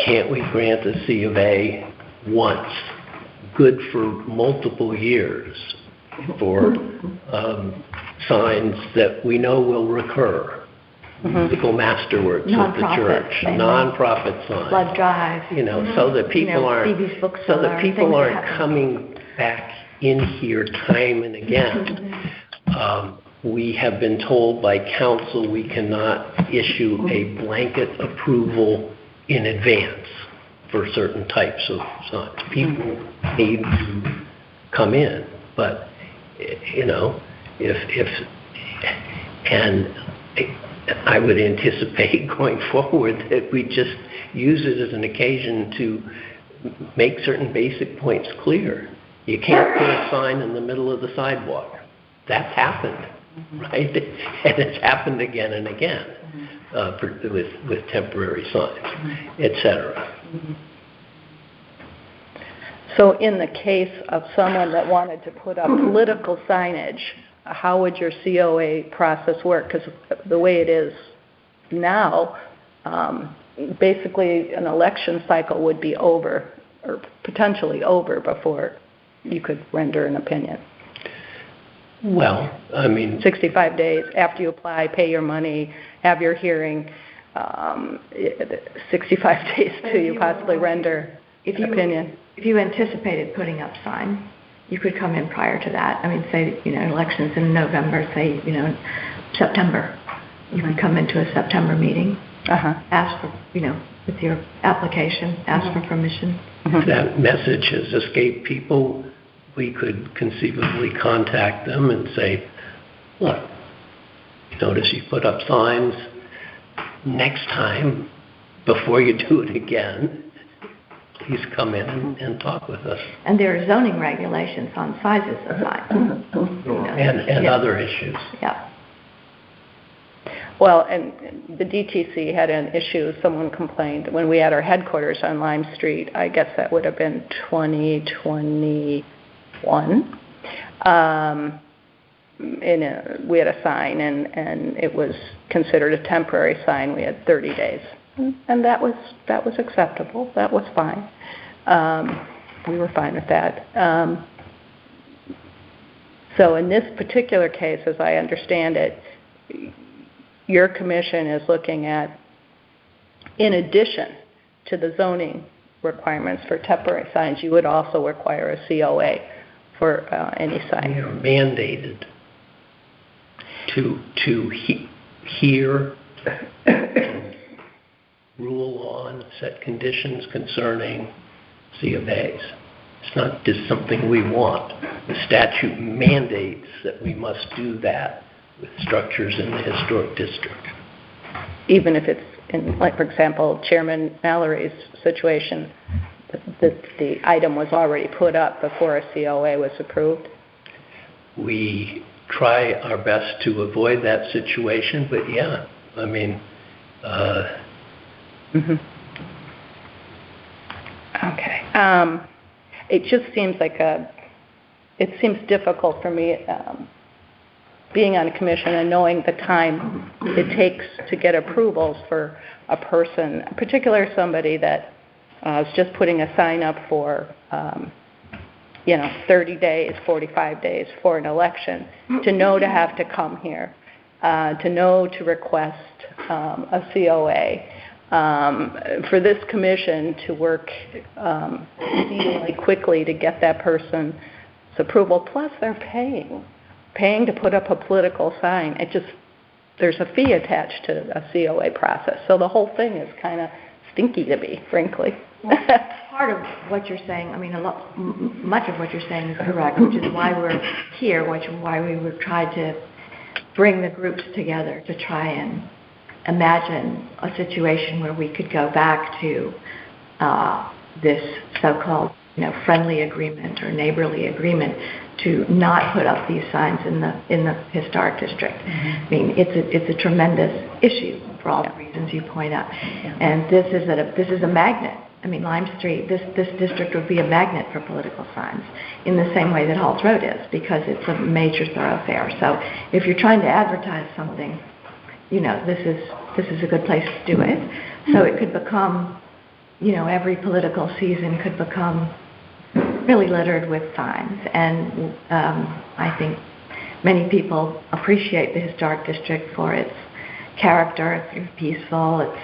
can't we grant a C of A once, good for multiple years, for signs that we know will recur, musical masterworks of the church, non-profit signs,
blood drive,
so that people aren't coming back in here time and again. We have been told by council we cannot issue a blanket approval in advance for certain types of signs. People need to come in, but I would anticipate going forward that we just use it as an occasion to make certain basic points clear. You can't put a sign in the middle of the sidewalk. That's happened, right? And it's happened again and again with temporary signs, etc.
So in the case of someone that wanted to put up political signage, how would your COA process work? Because the way it is now, basically an election cycle would be over, or potentially over, before you could render an opinion.
Well, I mean...
65 days after you apply, pay your money, have your hearing, 65 days till you possibly render opinion.
If you anticipated putting up signs, you could come in prior to that. I mean, say, elections in November, say, September. You could come into a September meeting, ask for, with your application, ask for permission.
If that message has escaped people, we could conceivably contact them and say, look, notice you put up signs. Next time, before you do it again, please come in and talk with us.
And there are zoning regulations on sizes of signs.
And other issues.
Yeah.
Well, and the DTC had an issue. Someone complained when we had our headquarters on Lime Street. I guess that would have been 2021. We had a sign, and it was considered a temporary sign. We had 30 days, and that was acceptable. That was fine. We were fine with that. So in this particular case, as I understand it, your commission is looking at, in addition to the zoning requirements for temporary signs, you would also require a COA for any sign.
We are mandated to hear, rule on, set conditions concerning C of A's. It's not just something we want. The statute mandates that we must do that with structures in the historic district.
Even if it's in, like, for example, Chairman Mallory's situation, the item was already put up before a COA was approved?
We try our best to avoid that situation, but yeah, I mean...
Okay. It just seems like it seems difficult for me, being on a commission and knowing the time it takes to get approvals for a person, particularly somebody that is just putting a sign up for, 30 days, 45 days for an election, to know to have to come here, to know to request a COA. For this commission to work exceedingly quickly to get that person's approval, plus they're paying to put up a political sign. There's a fee attached to a COA process. So the whole thing is kind of stinky to me, frankly.
Part of what you're saying, I mean, much of what you're saying is correct, which is why we're here, why we were trying to bring the groups together to try and imagine a situation where we could go back to this so-called, friendly agreement or neighborly agreement to not put up these signs in the historic district. I mean, it's a tremendous issue for all the reasons you point out, and this is a magnet. I mean, Lime Street, this district would be a magnet for political signs in the same way that Halls Road is, because it's a major thoroughfare. So if you're trying to advertise something, this is a good place to do it. So it could become, every political season could become really littered with signs. And I think many people appreciate the historic district for its character. It's peaceful, it's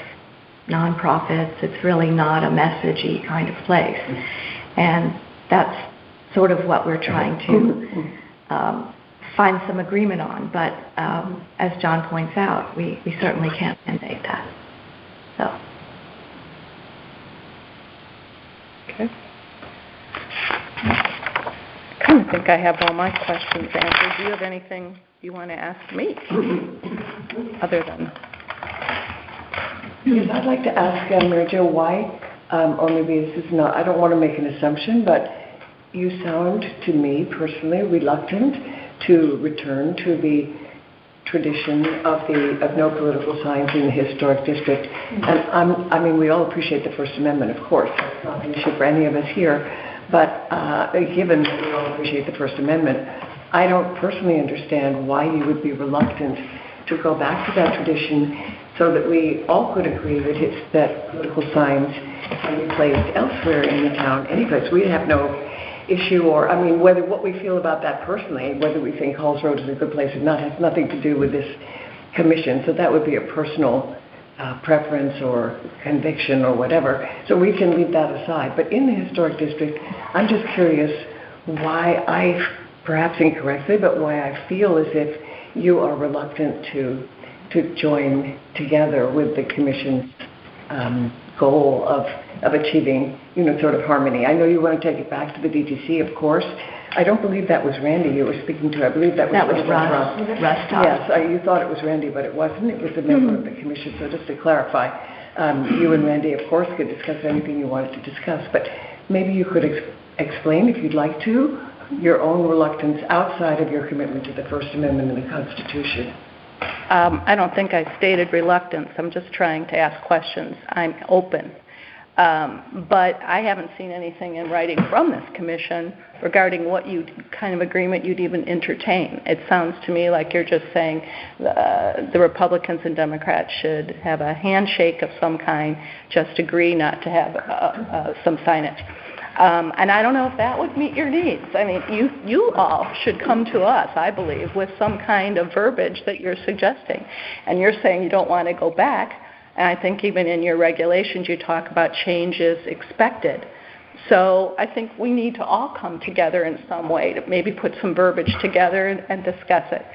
nonprofits, it's really not a messagey kind of place. And that's sort of what we're trying to find some agreement on. But as John points out, we certainly can't mandate that. So.
Okay. I kind of think I have all my questions answered. Do you have anything you want to ask me other than
Yes, I'd like to ask Mary Jo why, or maybe this is not, I don't want to make an assumption, but you sound to me personally reluctant to return to the tradition of no political signs in the historic district. And I mean, we all appreciate the First Amendment, of course. That's not an issue for any of us here. But given that we all appreciate the First Amendment, I don't personally understand why you would be reluctant to go back to that tradition so that we all could agree that political signs can be placed elsewhere in the town, any place. We have no issue, or I mean, what we feel about that personally, whether we think Halls Road is a good place or not, has nothing to do with this commission. So that would be a personal preference or conviction or whatever. So we can leave that aside. But in the historic district, I'm just curious why perhaps incorrectly, but why I feel as if you are reluctant to join together with the commission's goal of achieving, sort of harmony. I know you want to take it back to the DTC, of course. I don't believe that was Randy you were speaking to. I believe that was
Russ.
Yes, you thought it was Randy, but it wasn't. It was a member of the commission. So just to clarify, you and Randy, of course, could discuss anything you wanted to discuss, but maybe you could explain, if you'd like to, your own reluctance outside of your commitment to the First Amendment and the Constitution.
I don't think I stated reluctance. I'm just trying to ask questions. I'm open. But I haven't seen anything in writing from this commission regarding what kind of agreement you'd even entertain. It sounds to me like you're just saying the Republicans and Democrats should have a handshake of some kind, just agree not to have some signage. And I don't know if that would meet your needs. I mean, you all should come to us, I believe, with some kind of verbiage that you're suggesting. And you're saying you don't want to go back. And I think even in your regulations you talk about changes expected. So I think we need to all come together in some way to maybe put some verbiage together and discuss it.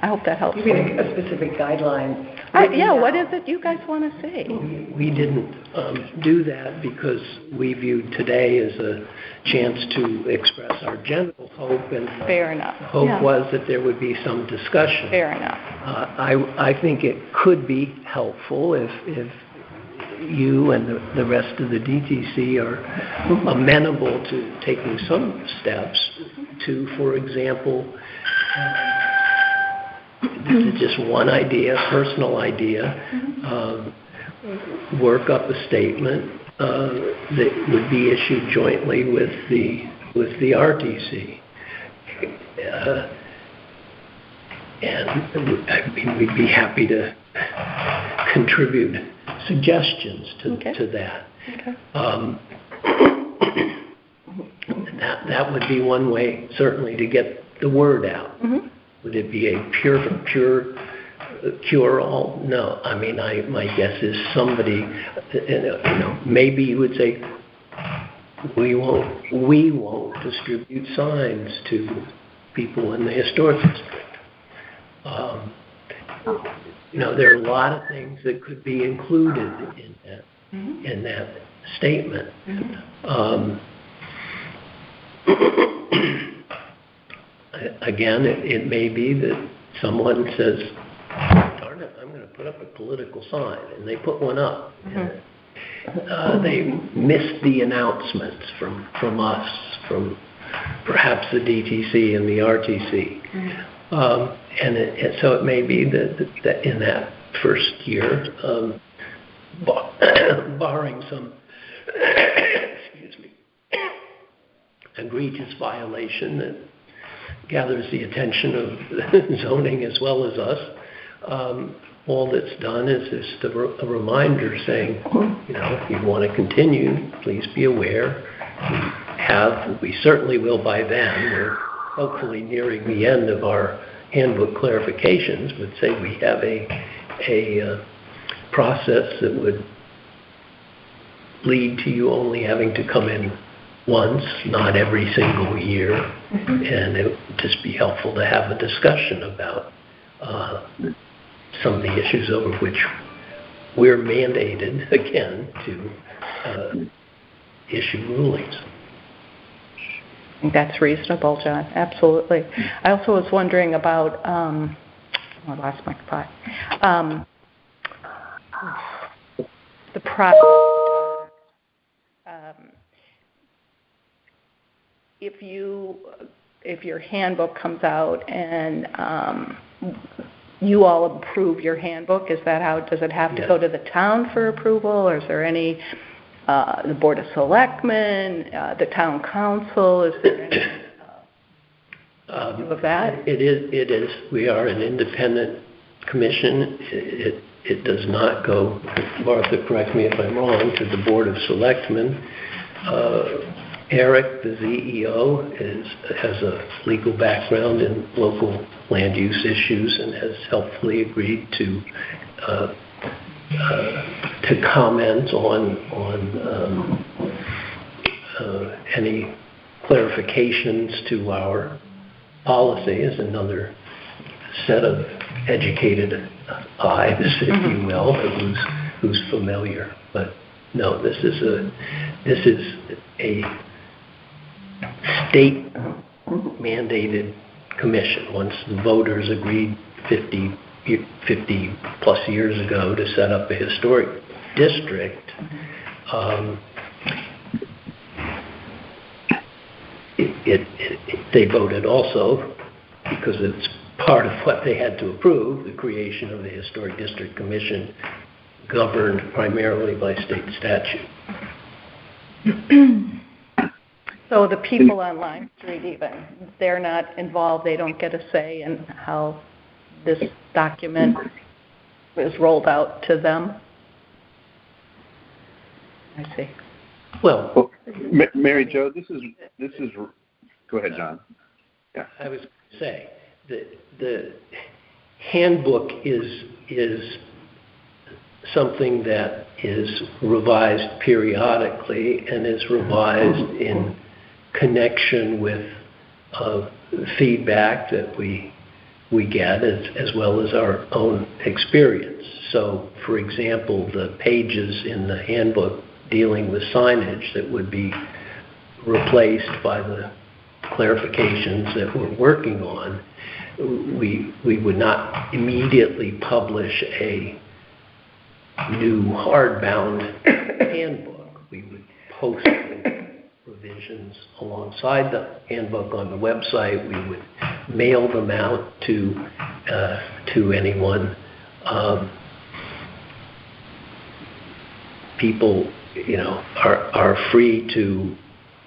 I hope that helps.
You mean a specific guideline?
Yeah, what is it you guys want to see?
We didn't do that because we viewed today as a chance to express our general hope, and
fair enough.
Hope was that there would be some discussion.
Fair enough.
I think it could be helpful if you and the rest of the DTC are amenable to taking some steps to, for example, this is just one idea, personal idea, work up a statement that would be issued jointly with the RTC. And I mean, we'd be happy to contribute suggestions to that.
Okay.
That would be one way, certainly, to get the word out. Mm-hmm. Would it be a pure cure-all? No. I mean, my guess is somebody, maybe you would say, we won't distribute signs to people in the historic district. There are a lot of things that could be included in that statement. Again, it may be that someone says, darn it, I'm going to put up a political sign, and they put one up. Mm-hmm. They missed the announcements from us, from perhaps the DTC and the RTC. Mm-hmm. And so it may be that in that first year, barring some egregious violation that gathers the attention of zoning as well as us, all that's done is just a reminder saying, if you want to continue, please be aware. We certainly will by then. We're hopefully nearing the end of our handbook clarifications, but say we have a process that would lead to you only having to come in once, not every single year, and it would just be helpful to have a discussion about some of the issues over which we're mandated, again, to issue rulings.
I think that's reasonable, John. Absolutely. I also was wondering about, I lost my thought. the process, if your handbook comes out and you all approve your handbook, is that how, does it have to go to the town for approval, or is there any, the Board of Selectmen, the Town Council, is there any of that?
It is. We are an independent commission. It does not go, Martha, correct me if I'm wrong, to the Board of Selectmen. Eric, the CEO, has a legal background in local land use issues and has helpfully agreed to comment on any clarifications to our policy as another set of educated eyes, if you will, who's familiar. But no, this is a state-mandated commission. Once the voters agreed 50 plus years ago to set up a historic district, they voted also, because it's part of what they had to approve, the creation of the Historic District Commission, governed primarily by state statute.
So the people on Lime Street even, they're not involved, they don't get a say in how this document is rolled out to them? I see.
Well,
Mary Jo, this is. Go ahead, John. Yeah.
I was going to say that the handbook is something that is revised periodically and is revised in connection with feedback that we get, as well as our own experience. So, for example, the pages in the handbook dealing with signage that would be replaced by the clarifications that we're working on, we would not immediately publish a new hardbound handbook. We would post revisions alongside the handbook on the website. We would mail them out to anyone. People, are free to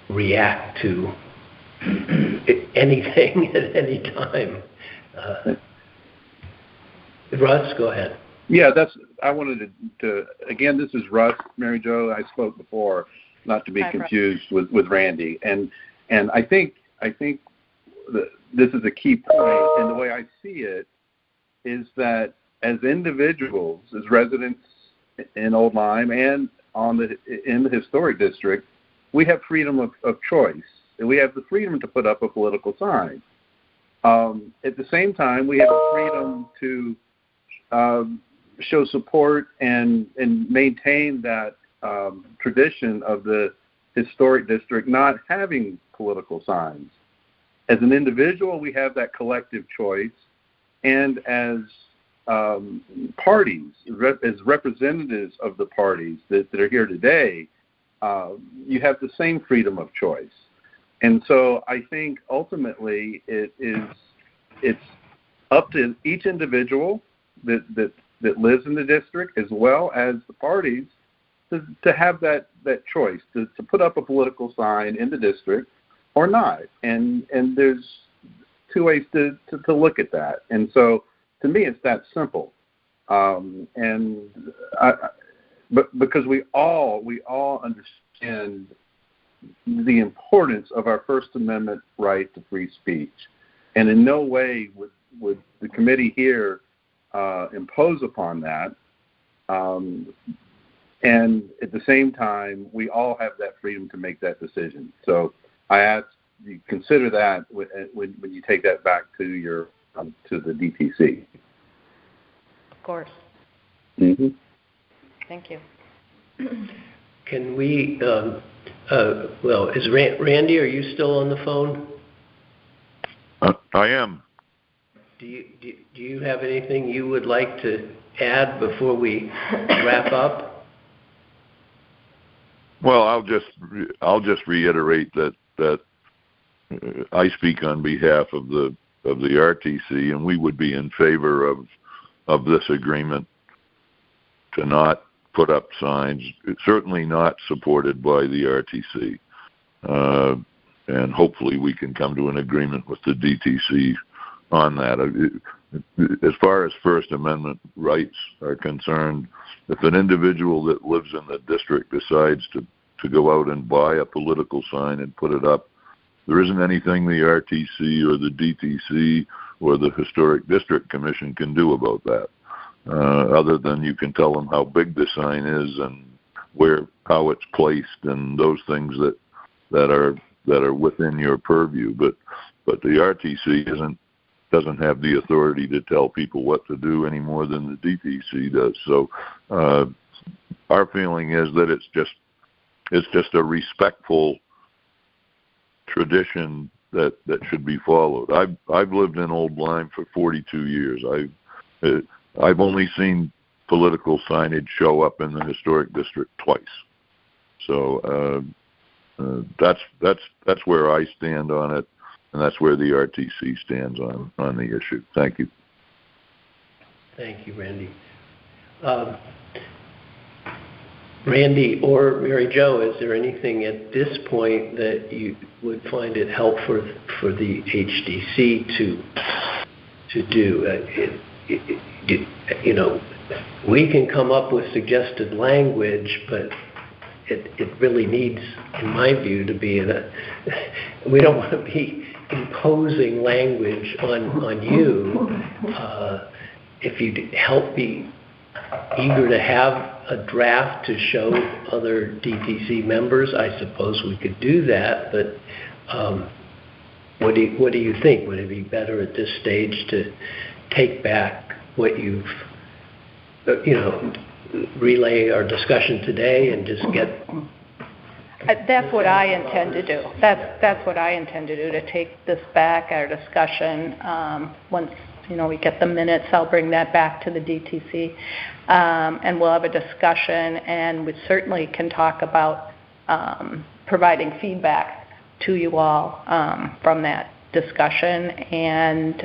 react to anything at any time. Russ, go ahead.
Yeah, I wanted to again, this is Russ, Mary Jo. I spoke before, not to be confused with Randy. And I think this is a key point, and the way I see it is that as individuals, as residents in Old Lyme and in the historic district, we have freedom of choice, and we have the freedom to put up a political sign. At the same time, we have the freedom to show support and maintain that tradition of the historic district not having political signs. As an individual, we have that collective choice, and as parties, as representatives of the parties that are here today, you have the same freedom of choice. And so I think ultimately it's up to each individual that lives in the district, as well as the parties, to have that choice to put up a political sign in the district or not. And there's two ways to look at that. And so to me, it's that simple. But because we all understand the importance of our First Amendment right to free speech, and in no way would the committee here impose upon that. And at the same time, we all have that freedom to make that decision. So I ask you consider that when you take that back to your to the DTC.
Of course.
Mm-hmm.
Thank you.
Can we? Well, is Randy? Are you still on the phone?
I am.
Do you have anything you would like to add before we wrap up?
Well, I'll just reiterate that I speak on behalf of the RTC, and we would be in favor of this agreement to not put up signs. It's certainly not supported by the RTC, and hopefully we can come to an agreement with the DTC on that. As far as First Amendment rights are concerned, if an individual that lives in the district decides to go out and buy a political sign and put it up, there isn't anything the RTC or the DTC or the Historic District Commission can do about that, other than you can tell them how big the sign is and how it's placed and those things that are within your purview. But the RTC doesn't have the authority to tell people what to do any more than the DTC does. So our feeling is that it's just a respectful tradition that should be followed. I've lived in Old Lyme for 42 years. I've only seen political signage show up in the historic district twice. So that's where I stand on it. And that's where the RTC stands on the issue. Thank you.
Thank you, Randy. Randy or Mary Jo, is there anything at this point that you would find it helpful for the HDC to do? We can come up with suggested language, but it really needs, in my view, to be we don't want to be imposing language on you. If you'd help be eager to have a draft to show other DTC members, I suppose we could do that. But what do you think? Would it be better at this stage to take back what you've, relay our discussion today and just get?
That's what I intend to do. That's what I intend to do, to take this back, our discussion. Once, we get the minutes, I'll bring that back to the DTC, and we'll have a discussion, and we certainly can talk about providing feedback to you all from that discussion, and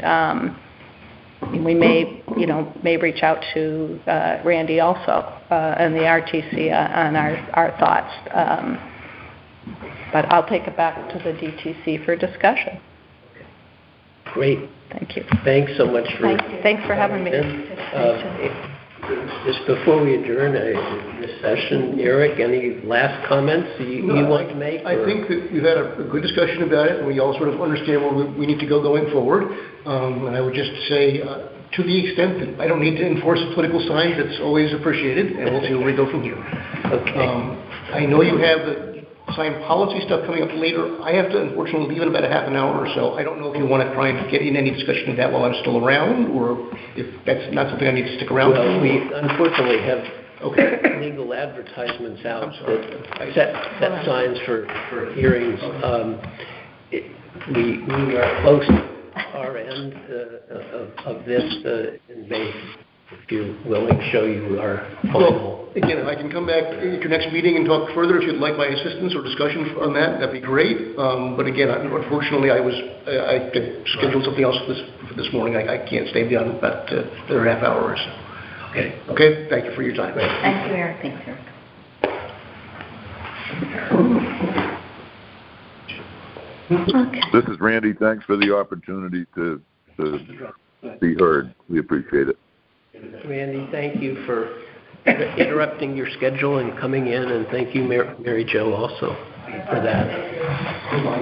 we may reach out to Randy also and the RTC on our thoughts. But I'll take it back to the DTC for discussion.
Great.
Thank you.
Thanks so much for
Thanks for having me.
Just before we adjourn this session, Eric, any last comments you want to make?
I think that we've had a good discussion about it, and we all sort of understand where we need to go going forward. And I would just say, to the extent that I don't need to enforce political signs, that's always appreciated, and we'll see where we go from here.
Okay.
I know you have the sign policy stuff coming up later. I have to unfortunately leave in about a half an hour or so. I don't know if you want to try and get in any discussion of that while I'm still around, or if that's not something I need to stick around for.
Well, we unfortunately have legal advertisements out that set signs for hearings. We are close to our end of this, and may, if you're willing, show you our final.
Well, again, if I can come back at your next meeting and talk further, if you'd like my assistance or discussion on that, that'd be great. But again, unfortunately, I scheduled something else for this morning. I can't stay beyond about another half hour or so.
Okay.
Okay. Thank you for your time.
Thank you, Eric. Thanks, Eric.
Okay.
This is Randy. Thanks for the opportunity to be heard. We appreciate it.
Randy, thank you for interrupting your schedule and coming in, and thank you, Mary Jo, also for that. Why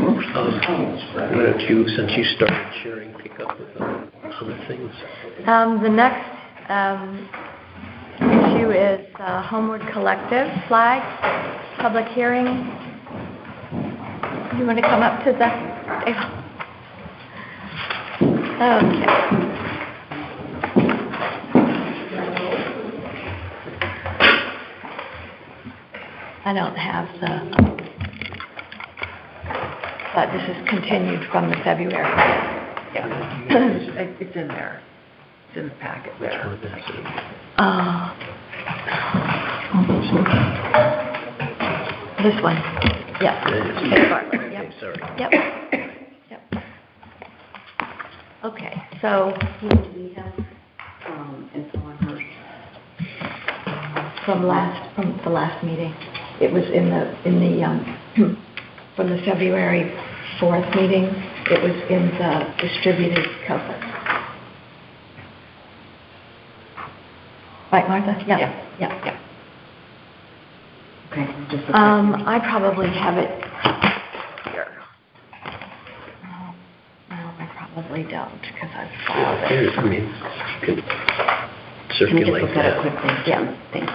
don't you, since you started sharing, pick up with other things?
The next issue is Homeward Collective flag, public hearing. You want to come up to the table? Okay. I don't have but this is continued from the February.
Yeah, it's in there. It's in the packet there.
this one. Yep. It's Bartlett.
Okay,
Yep.
sorry.
Yep. Yep. Okay, so
Do we have info on her?
from the last meeting, it was in the from the February 4th meeting, it was in the distributed COFA. Right, Martha? Yeah.
Okay, just
I probably have it here. No, I probably don't, because I've filed it.
Here's, I mean, you can
Can we just
circulate
look at it
that.
quickly?
Yeah.
Thanks.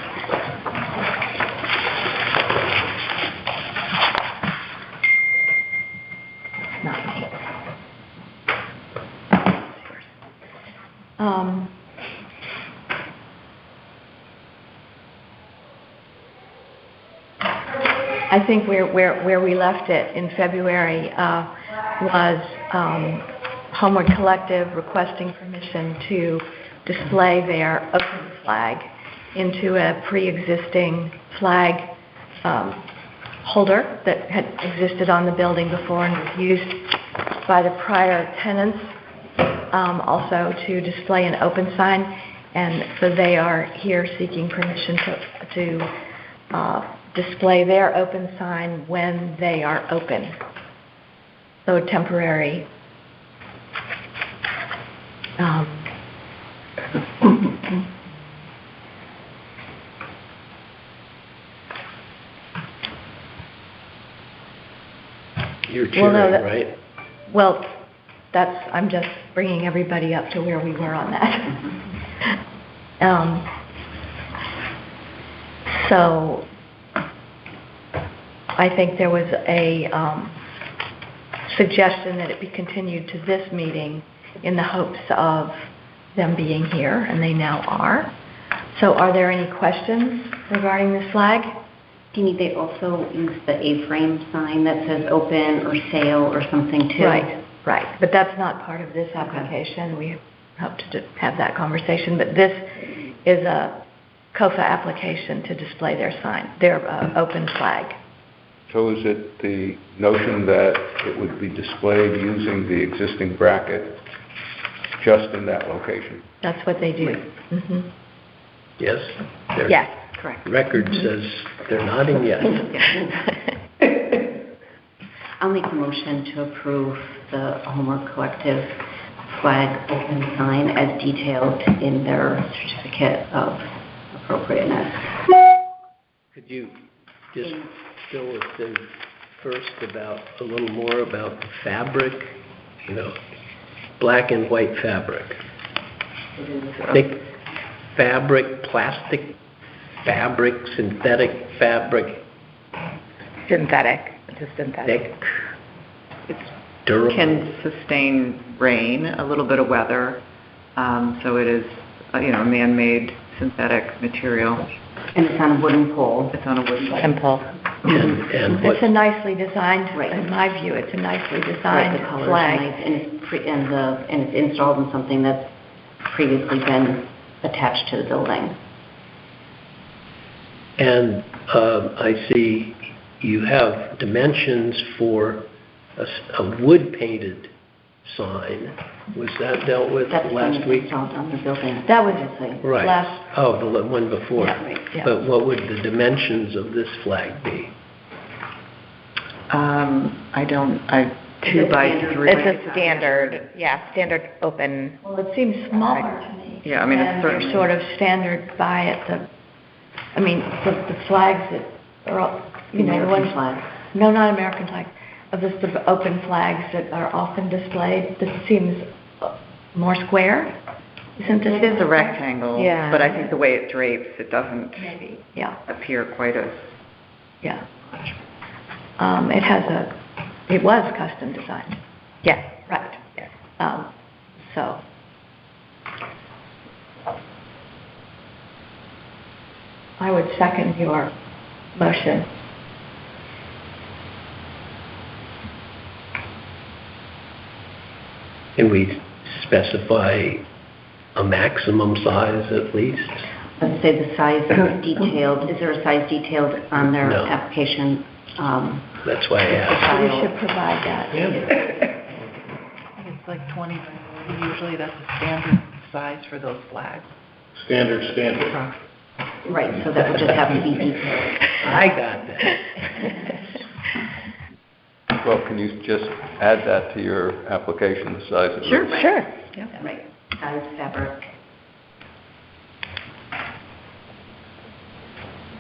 Not me. I think where we left it in February was Homeward Collective requesting permission to display their open flag into a pre-existing flag holder that had existed on the building before and was used by the prior tenants also to display an open sign, and so they are here seeking permission to display their open sign when they are open. So a temporary
You're
Well, no,
cheering, right?
well, I'm just bringing everybody up to where we were on that. So I think there was a suggestion that it be continued to this meeting in the hopes of them being here, and they now are. So are there any questions regarding this flag?
Do you need they also use the A-frame sign that says open or sale or something too?
Right. But that's not part of this application. We hope to have that conversation. But this is a COFA application to display their sign, their open flag.
So is it the notion that it would be displayed using the existing bracket just in that location?
That's what they do. Mm-hmm.
Yes? Their
Yes, correct.
Record says they're nodding yes.
I'll make a motion to approve the Homework Collective flag open sign as detailed in their certificate of appropriateness.
Could you just fill us in first about a little more about the fabric, black and white fabric? Thick fabric, plastic fabric, synthetic fabric?
Synthetic. It's a synthetic.
Thick,
It's
durable?
can sustain rain, a little bit of weather. So it is, a man-made synthetic material.
And it's on a wooden pole.
It's on a wooden pole.
And what,
It's a nicely designed,
Right.
in my view, it's a nicely
Right,
designed
the colors
flag.
are nice, and it's installed in something that's previously been attached to the building.
and I see you have dimensions for a wood-painted sign. Was that dealt with
That's
last week?
installed on the building.
That was
previously.
Right.
last,
Oh, the one before.
Yeah, right, yeah.
But what would the dimensions of this flag be?
I don't, 2 by 3.
It's a standard open.
well, it seems smaller to me.
Yeah, I mean, it's
than
certainly-
your sort of standard the flags that are, all the
American
ones,
flag.
no, not American flag, of the sort of open flags that are often displayed. This seems more square, isn't this?
It is a rectangle,
Yeah.
but I think the way it drapes, it doesn't
Maybe, yeah,
appear quite as...
yeah. It was custom designed.
Yes.
Right.
Yes.
So. I would second your motion.
Can we specify a maximum size at least?
Let's say the size is detailed. Is there a size detailed on their
No.
application?
That's why I asked.
We should provide that.
I think it's like 20 by 40. Usually that's a standard size for those flags.
Standard.
Right, so that would just have to be detailed.
I got that.
Well, can you just add that to your application, the size of it?
Sure.
Yeah.
Right, size, fabric.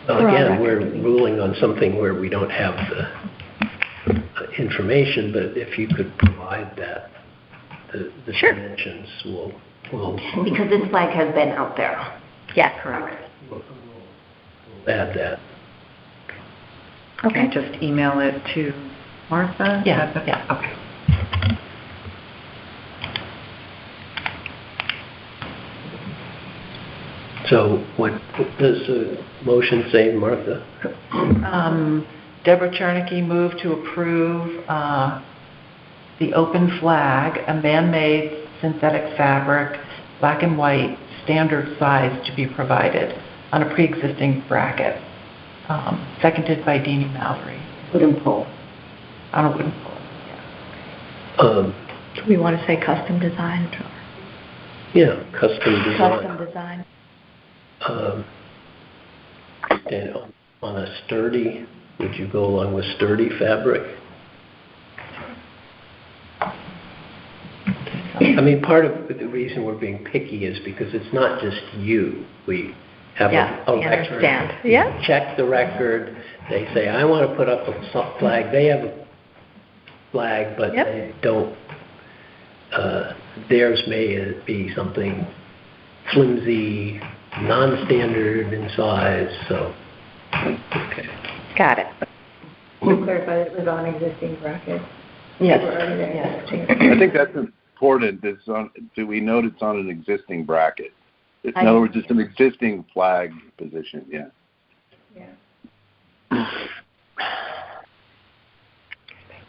Well, again, we're ruling on something where we don't have the information, but if you could provide that, the dimensions, we'll
Because this flag has been out there.
Yes.
Correct.
add that.
Okay, just email it to Martha?
Yeah.
Okay.
So what does the motion say, Martha?
Deborah Chernicki moved to approve the open flag, a man-made synthetic fabric, black and white, standard size to be provided on a pre-existing bracket. Seconded by Deanie Mallory.
Wooden pole.
On a wooden pole.
Do we want to say custom design?
Yeah, custom design.
Custom design.
And on a sturdy, would you go along with sturdy fabric? I mean, part of the reason we're being picky is because it's not just you. We have a record.
Understand. Yeah.
Check the record. They say, I want to put up a flag. They have a flag, but they don't. Theirs may be something flimsy, non-standard in size, so, okay.
Got it.
To clarify, it was on existing bracket?
Yes.
I think that's important. Do we note it's on an existing bracket? In other words, it's an existing flag position, yeah.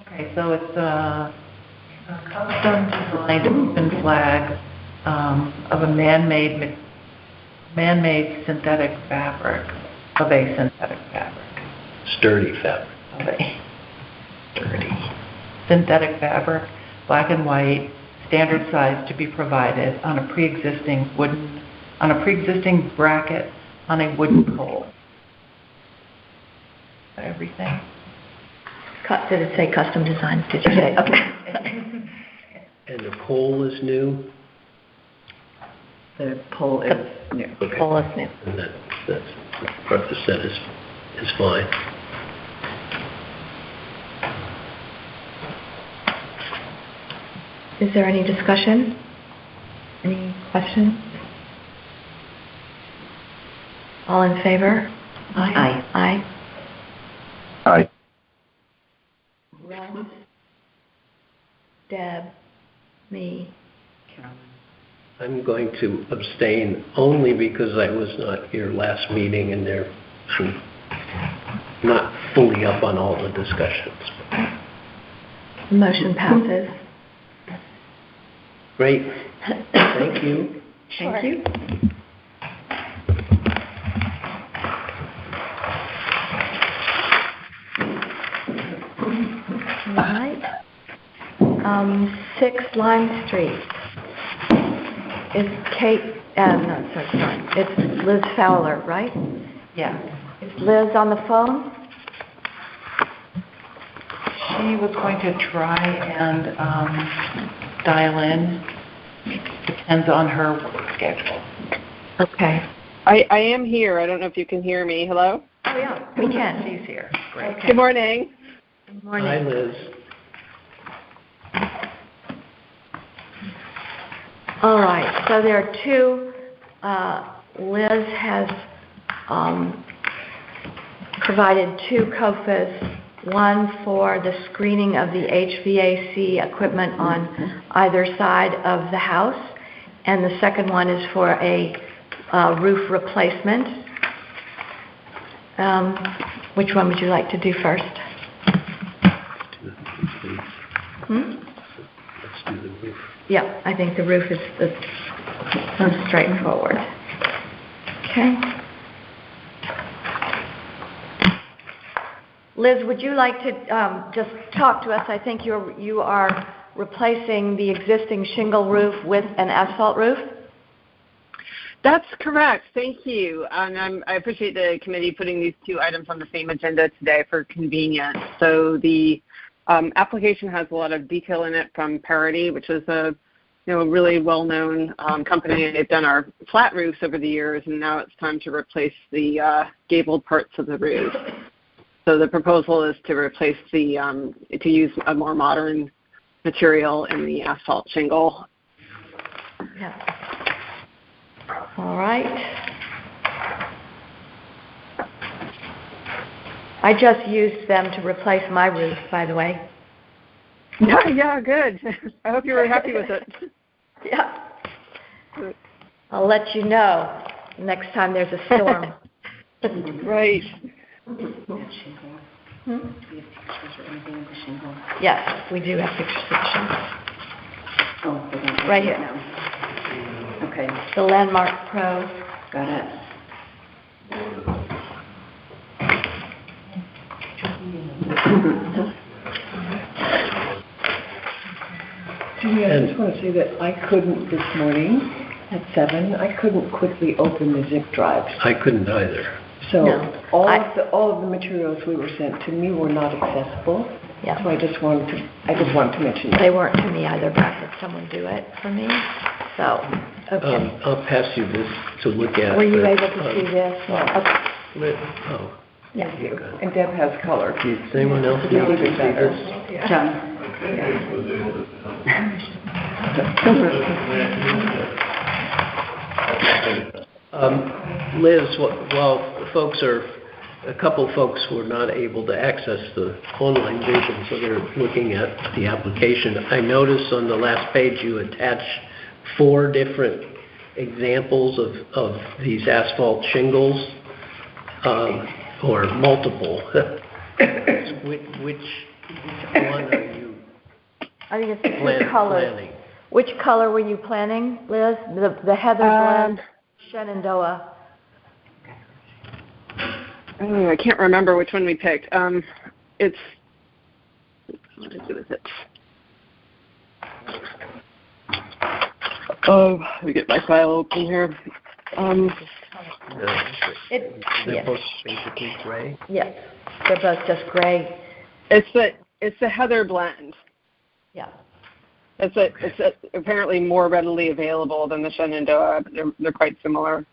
Okay, so it's a custom designed open flag of a man-made synthetic fabric,
Sturdy fabric.
Sturdy. Synthetic fabric, black and white, standard size to be provided on a pre-existing bracket on a wooden pole. Is that everything?
Did it say custom design? Did you say? Okay.
And the pole is new?
The pole is new.
Okay.
Pole is new.
And that's Martha said is fine.
Is there any discussion? Any questions? All in favor?
Aye.
Aye.
Aye.
Russ, Deb, me.
I'm going to abstain only because I was not here last meeting and I'm not fully up on all the discussions.
The motion passes.
Great. Thank you.
Thank you. All right. 6 Lime Street. Is Kate, no, sorry. It's Liz Fowler, right?
Yeah.
Is Liz on the phone?
She was going to try and dial in. Depends on her work schedule.
Okay.
I am here. I don't know if you can hear me. Hello?
Oh, yeah, we can.
She's here. Great.
Okay.
Good morning.
Good morning.
Hi, Liz.
All right, so there are 2. Liz has provided 2 COFAs, one for the screening of the HVAC equipment on either side of the house, and the second one is for a roof replacement. Which one would you like to do first?
Let's do the roof.
Yeah, I think the roof is the most straightforward. Okay. Liz, would you like to just talk to us? I think you are replacing the existing shingle roof with an asphalt roof?
That's correct. Thank you. And I appreciate the committee putting these two items on the same agenda today for convenience. So the application has a lot of detail in it from Parity, which is a really well-known company, and they've done our flat roofs over the years, and now it's time to replace the gabled parts of the roof. So the proposal is to replace to use a more modern material in the asphalt shingle.
Yeah. All right. I just used them to replace my roof, by the way.
Yeah, good. I hope you were happy with it.
Yeah. I'll let you know next time there's a storm.
Right.
Yes, we do have pictures of the shingle.
Oh,
right here.
No. Okay.
The Landmark Pro.
Got it.
Judy, I just want to say that I couldn't this morning at 7, I couldn't quickly open the zip drives.
I couldn't either.
So
No.
all of the materials we were sent to me were not accessible.
Yeah.
So I just wanted to mention that.
They weren't to me either, but I had someone do it for me. So, okay.
I'll pass you this to look at.
Were you
but,
able to see this? Okay.
Oh,
Thank you. And Deb has color.
does anyone else need to see this?
John.
Liz, while a couple folks were not able to access the online vision, so they're looking at the application. I noticed on the last page you attach 4 different examples of these asphalt shingles, or multiple. Which one are you
I think it's the two colors.
planning?
Which color were you planning, Liz? The Heather blend, Shenandoah.
I can't remember which one we picked. It's, what is it? Oh, let me get my file open here.
They're both basically gray.
Yes, they're both just gray.
It's the Heather blend.
Yeah.
It's apparently more readily available than the Shenandoah. They're quite similar.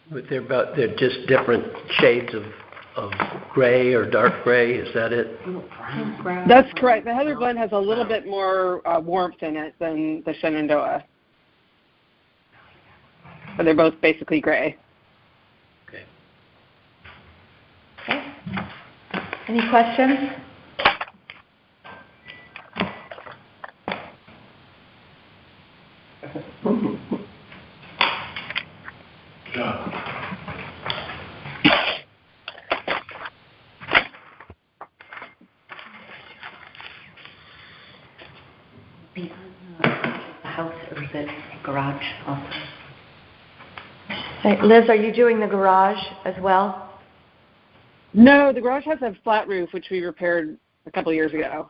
But they're just different shades of gray or dark gray. Is that it?
That's correct. The Heather blend has a little bit more warmth in it than the Shenandoah. But they're both basically gray.
Okay.
Okay. Any questions?
The house, or is it garage also?
Hey, Liz, are you doing the garage as well?
No, the garage has a flat roof, which we repaired a couple of years ago.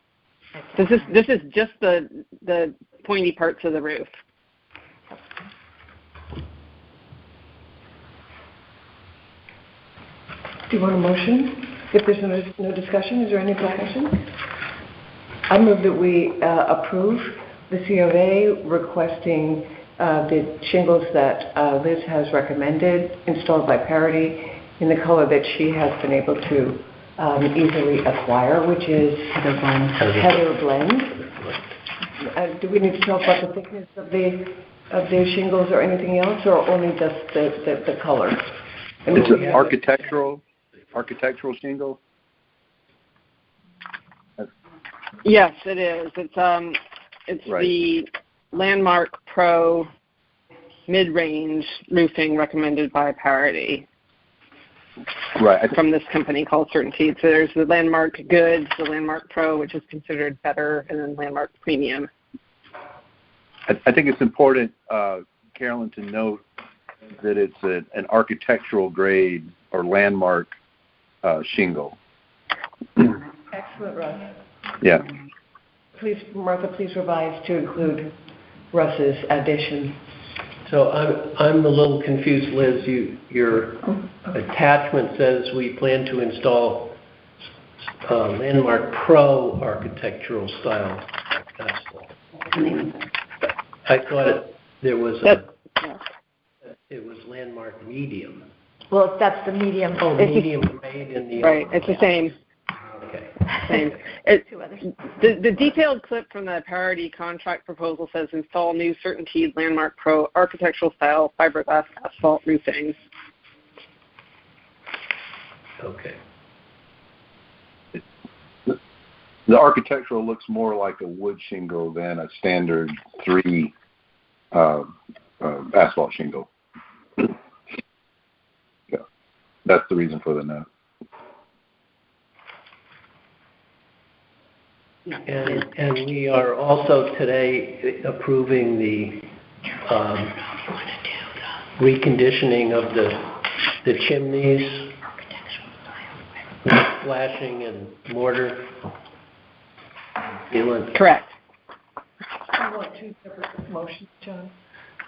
This is just the pointy parts of the roof.
Do you want a motion? If there's no discussion, is there any discussion? I move that we approve the COA requesting the shingles that Liz has recommended installed by Parity in the color that she has been able to easily acquire, which is Heather blend. Do we need to talk about the thickness of the shingles or anything else, or only just the color?
It's an architectural shingle?
Yes, it is. It's
right.
The Landmark Pro mid-range roofing recommended by Parity.
Right.
From this company called Certainty. So there's the Landmark Goods, the Landmark Pro, which is considered better, and then Landmark Premium.
I think it's important, Carolyn, to note that it's an architectural grade or landmark shingle.
Excellent, Russ.
Yeah.
Please, Martha, please revise to include Russ's addition.
So I'm a little confused, Liz. Your attachment says we plan to install Landmark Pro architectural style asphalt. I thought it was Landmark Medium.
Well, that's the medium.
Oh, medium grade in the...
Right, it's the same.
Okay.
Same. The detailed clip from the parity contract proposal says install new CertainTeed Landmark Pro architectural style fiberglass asphalt roofing.
Okay.
The architectural looks more like a wood shingle than a standard 3 asphalt shingle. Yeah, that's the reason for the note.
And we are also today approving the reconditioning of the chimneys, flashing and mortar sealant.
Correct.
Do you want two separate motions, John?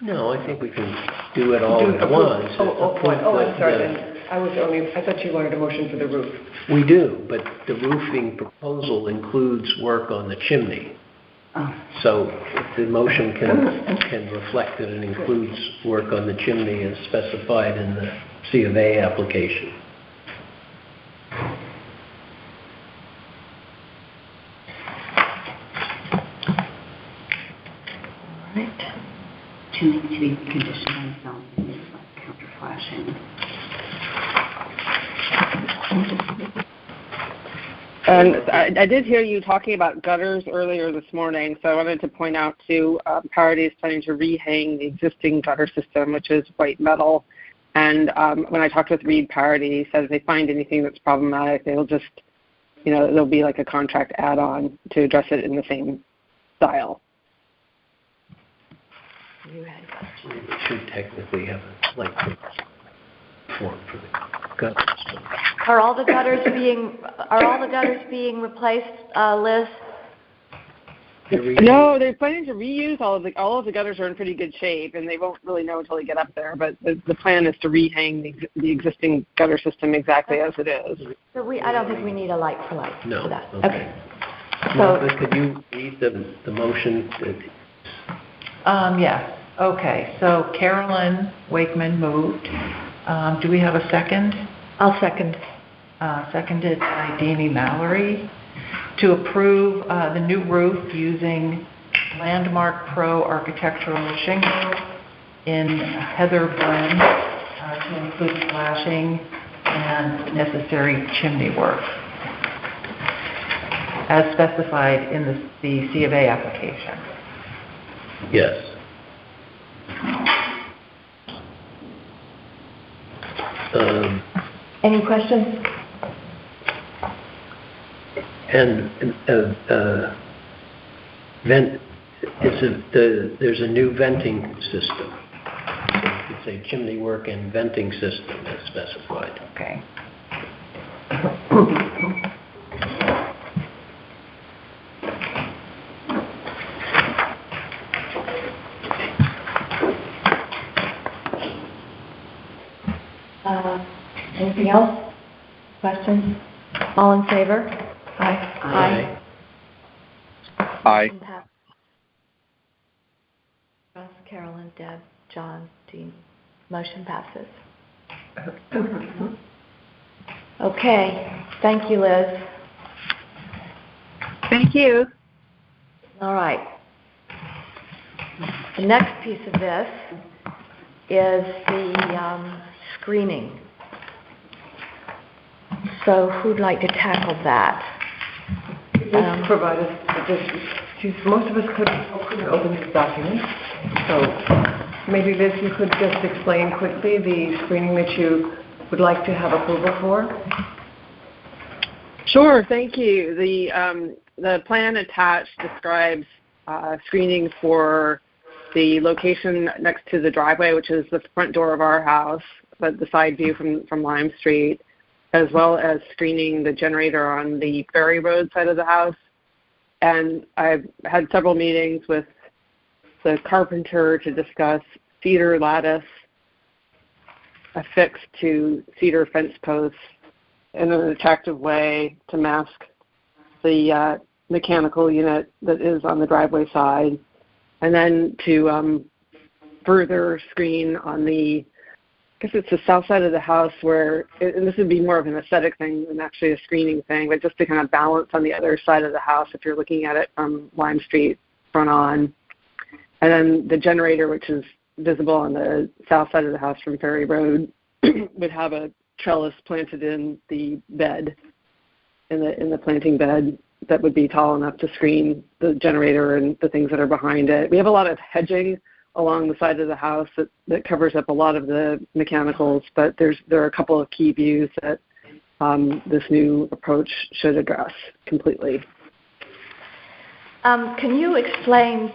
No, I think we can do it all at once.
I'm sorry. Then I thought you wanted a motion for the roof.
We do, but the roofing proposal includes work on the chimney. So the motion can reflect that it includes work on the chimney as specified in the C of A application.
All right. Chimney to be conditioned on film is like counter flashing.
And I did hear you talking about gutters earlier this morning, so I wanted to point out too, Parity is planning to rehang the existing gutter system, which is white metal. And when I talked with Reed Parity, he said if they find anything that's problematic, they'll just, there'll be like a contract add-on to address it in the same style.
We should technically have a like form for the gutters.
Are all the gutters being replaced, Liz?
No, they're planning to reuse all of the gutters are in pretty good shape, and they won't really know until they get up there. But the plan is to rehang the existing gutter system exactly as it is.
So I don't think we need a like for like for that. Okay.
Martha, could you read the motion?
Yes. Okay. So Carolyn Wakeman moved. Do we have a second?
I'll second.
Seconded by Damie Mallory, to approve the new roof using Landmark Pro architectural shingle in Heather blend to include flashing and necessary chimney work, as specified in the C of A application.
Yes.
Any questions?
And there's a new venting system. So it's a chimney work and venting system as specified.
Okay.
Anything else? Questions? All in favor? Aye.
Aye.
Russ, Carolyn, Deb, John, Dean. Motion passes. Okay. Thank you, Liz.
Thank you.
All right. The next piece of this is the screening. So who'd like to tackle that?
Just provide us, most of us couldn't open this document, so maybe Liz, you could just explain quickly the screening that you would like to have approval for?
Sure, thank you. The plan attached describes screening for the location next to the driveway, which is the front door of our house, but the side view from Lime Street, as well as screening the generator on the Ferry Road side of the house. And I've had several meetings with the carpenter to discuss cedar lattice affixed to cedar fence posts in an attractive way to mask the mechanical unit that is on the driveway side, and then to further screen on the, I guess it's the south side of the house where, and this would be more of an aesthetic thing than actually a screening thing, but just to kind of balance on the other side of the house if you're looking at it from Lime Street front on. And then the generator, which is visible on the south side of the house from Ferry Road, would have a trellis planted in the bed, in the planting bed, that would be tall enough to screen the generator and the things that are behind it. We have a lot of hedging along the side of the house that covers up a lot of the mechanicals, but there are a couple of key views that this new approach should address completely.
Can you explain,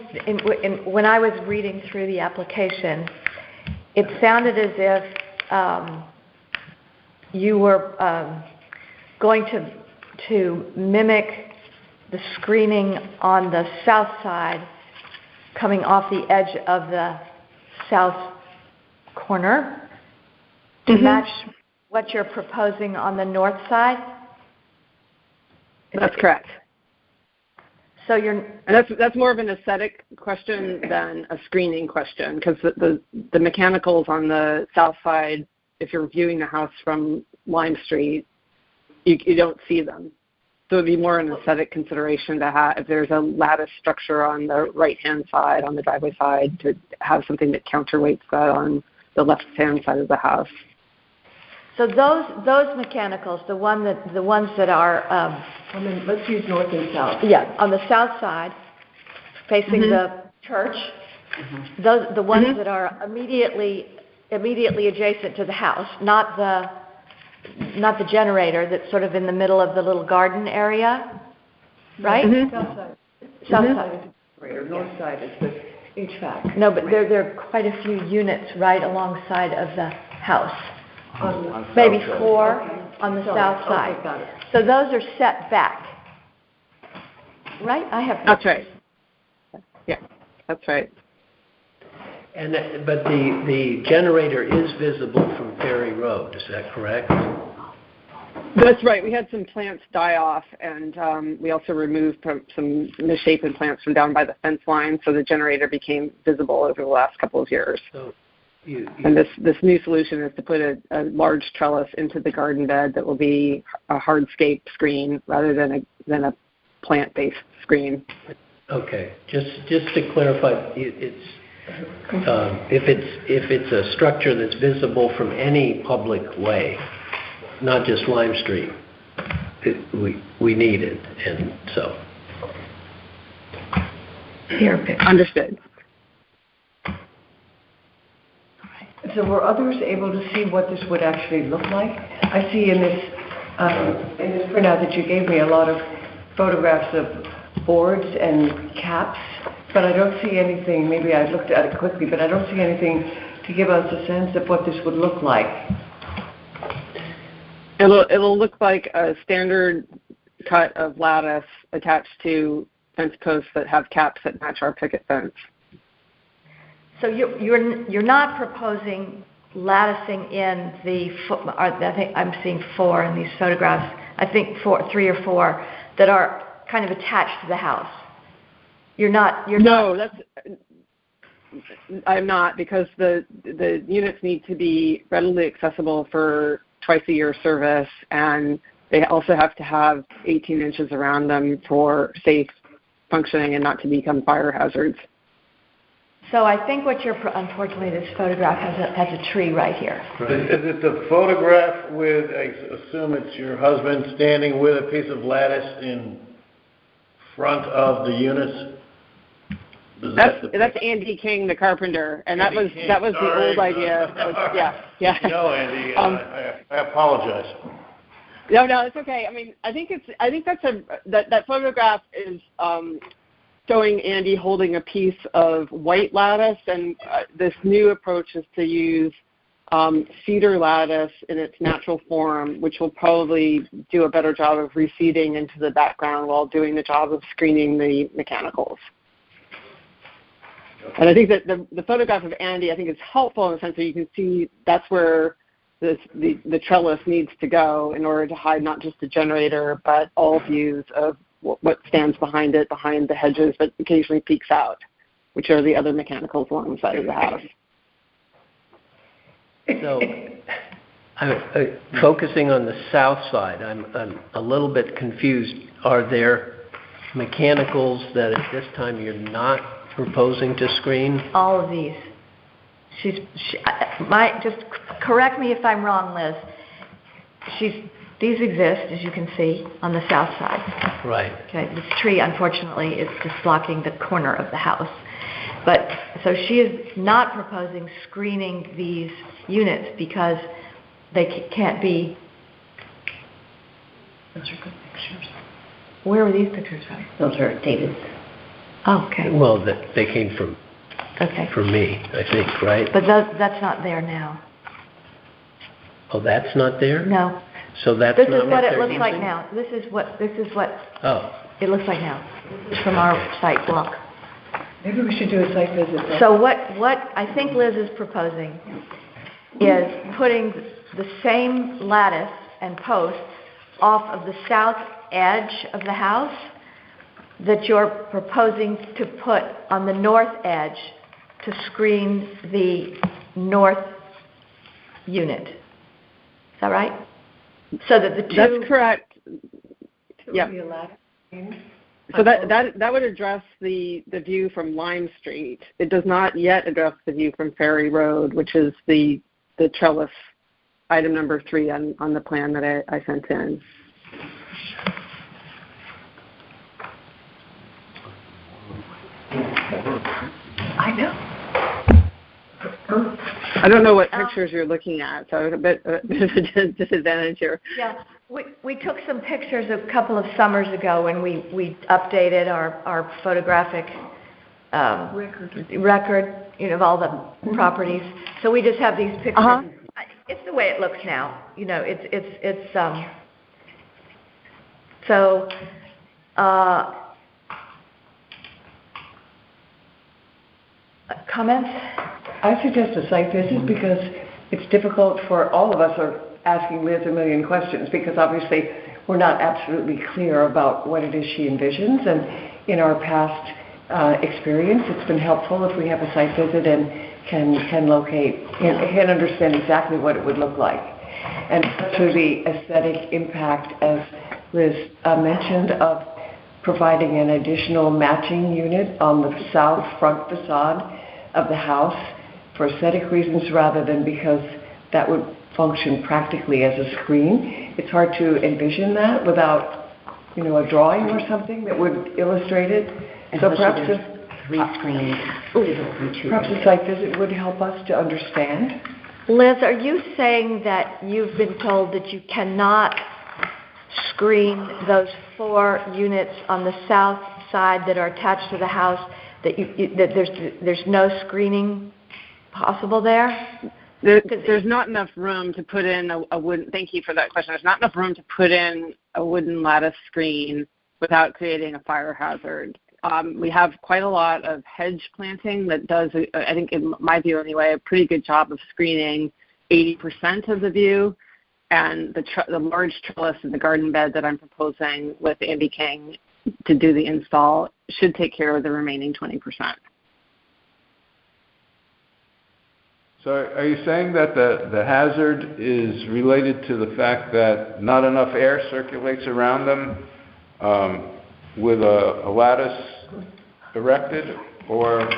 when I was reading through the application, it sounded as if you were going to mimic the screening on the south side coming off the edge of the south corner to match what you're proposing on the north side?
That's correct.
So and
that's more of an aesthetic question than a screening question, because the mechanicals on the south side, if you're viewing the house from Lime Street, you don't see them. So it would be more an aesthetic consideration to have, if there's a lattice structure on the right-hand side, on the driveway side, to have something that counterweights that on the left-hand side of the house.
So those mechanicals, the ones that are,
let's use north and south.
Yeah, on the south side, facing the church. The ones that are immediately adjacent to the house, not the generator that's sort of in the middle of the little garden area, right?
South side.
South side is
the generator. North side is the HVAC.
No, but there are quite a few units right alongside of the house. Maybe 4 on the south side.
Okay, got it.
So those are set back, right?
That's right. Yeah, that's right.
But the generator is visible from Ferry Road, is that correct?
That's right. We had some plants die off, and we also removed some misshapen plants from down by the fence line, so the generator became visible over the last couple of years.
So
and this new solution is to put a large trellis into the garden bed that will be a hardscape screen rather than a plant-based screen.
Okay, just to clarify, if it's a structure that's visible from any public way, not just Lime Street, we need it, and so.
Understood.
So were others able to see what this would actually look like? I see in this printout that you gave me a lot of photographs of boards and caps, but I don't see anything. Maybe I looked at it quickly, but I don't see anything to give us a sense of what this would look like.
It'll look like a standard cut of lattice attached to fence posts that have caps that match our picket fence. So
you're not proposing latticing in I think I'm seeing 4 in these photographs. I think 3 or 4 that are kind of attached to the house.
I'm not, because the units need to be readily accessible for twice-a-year service, and they also have to have 18 inches around them for safe functioning and not to become fire hazards.
So I think unfortunately, this photograph has a tree right here.
Right. Is it the photograph with, I assume it's your husband standing with a piece of lattice in front of the units?
That's Andy King, the carpenter, and that was the old idea. Yeah.
No, Andy, I apologize.
No, it's okay. I mean, I think that photograph is showing Andy holding a piece of white lattice, and this new approach is to use cedar lattice in its natural form, which will probably do a better job of receding into the background while doing the job of screening the mechanicals. And I think that the photograph of Andy, I think, is helpful in the sense that you can see that's where the trellis needs to go in order to hide not just the generator, but all views of what stands behind it, behind the hedges, but occasionally peeks out, which are the other mechanicals along the side of the house.
So, focusing on the south side, I'm a little bit confused. Are there mechanicals that at this time you're not proposing to screen?
All of these. Just correct me if I'm wrong, Liz. These exist, as you can see, on the south side.
Right.
Okay. This tree, unfortunately, is just blocking the corner of the house. But so she is not proposing screening these units because they can't be.
Those are good pictures.
Where were these pictures from?
Those are David's.
Oh, okay.
Well, they came from me, I think, right?
But that's not there now.
Oh, that's not there?
No.
So that's
this
not
is what it looks
using?
like now. This is what
Oh.
it looks like now. This is from our site block.
Maybe we should do a site visit.
So what I think Liz is proposing is putting the same lattice and posts off of the south edge of the house that you're proposing to put on the north edge to screen the north unit. Is that right? So that the two...
That's correct. Yep. So that would address the view from Lime Street. It does not yet address the view from Ferry Road, which is the trellis item number 3 on the plan that I sent in.
I know.
I don't know what pictures you're looking at, so I'm a bit of a disadvantage here.
Yeah, we took some pictures a couple of summers ago when we updated our photographic record, of all the properties. So we just have these pictures.
Uh-huh.
It's the way it looks now. It's so. Comments?
I suggest a site visit because it's difficult for all of us are asking Liz a million questions because obviously we're not absolutely clear about what it is she envisions. And in our past experience, it's been helpful if we have a site visit and can locate and can understand exactly what it would look like. And especially the aesthetic impact, as Liz mentioned, of providing an additional matching unit on the south front facade of the house for aesthetic reasons rather than because that would function practically as a screen. It's hard to envision that without, a drawing or something that would illustrate it.
And
so perhaps
a
site visit would help us to understand.
Liz, are you saying that you've been told that you cannot screen those 4 units on the south side that are attached to the house, that there's no screening possible there?
There's not enough room to put in a wooden, thank you for that question. There's not enough room to put in a wooden lattice screen without creating a fire hazard. We have quite a lot of hedge planting that does, I think in my view anyway, a pretty good job of screening 80% of the view. And the large trellis in the garden bed that I'm proposing with Andy King to do the install should take care of the remaining 20%.
So are you saying that the hazard is related to the fact that not enough air circulates around them with a lattice erected, or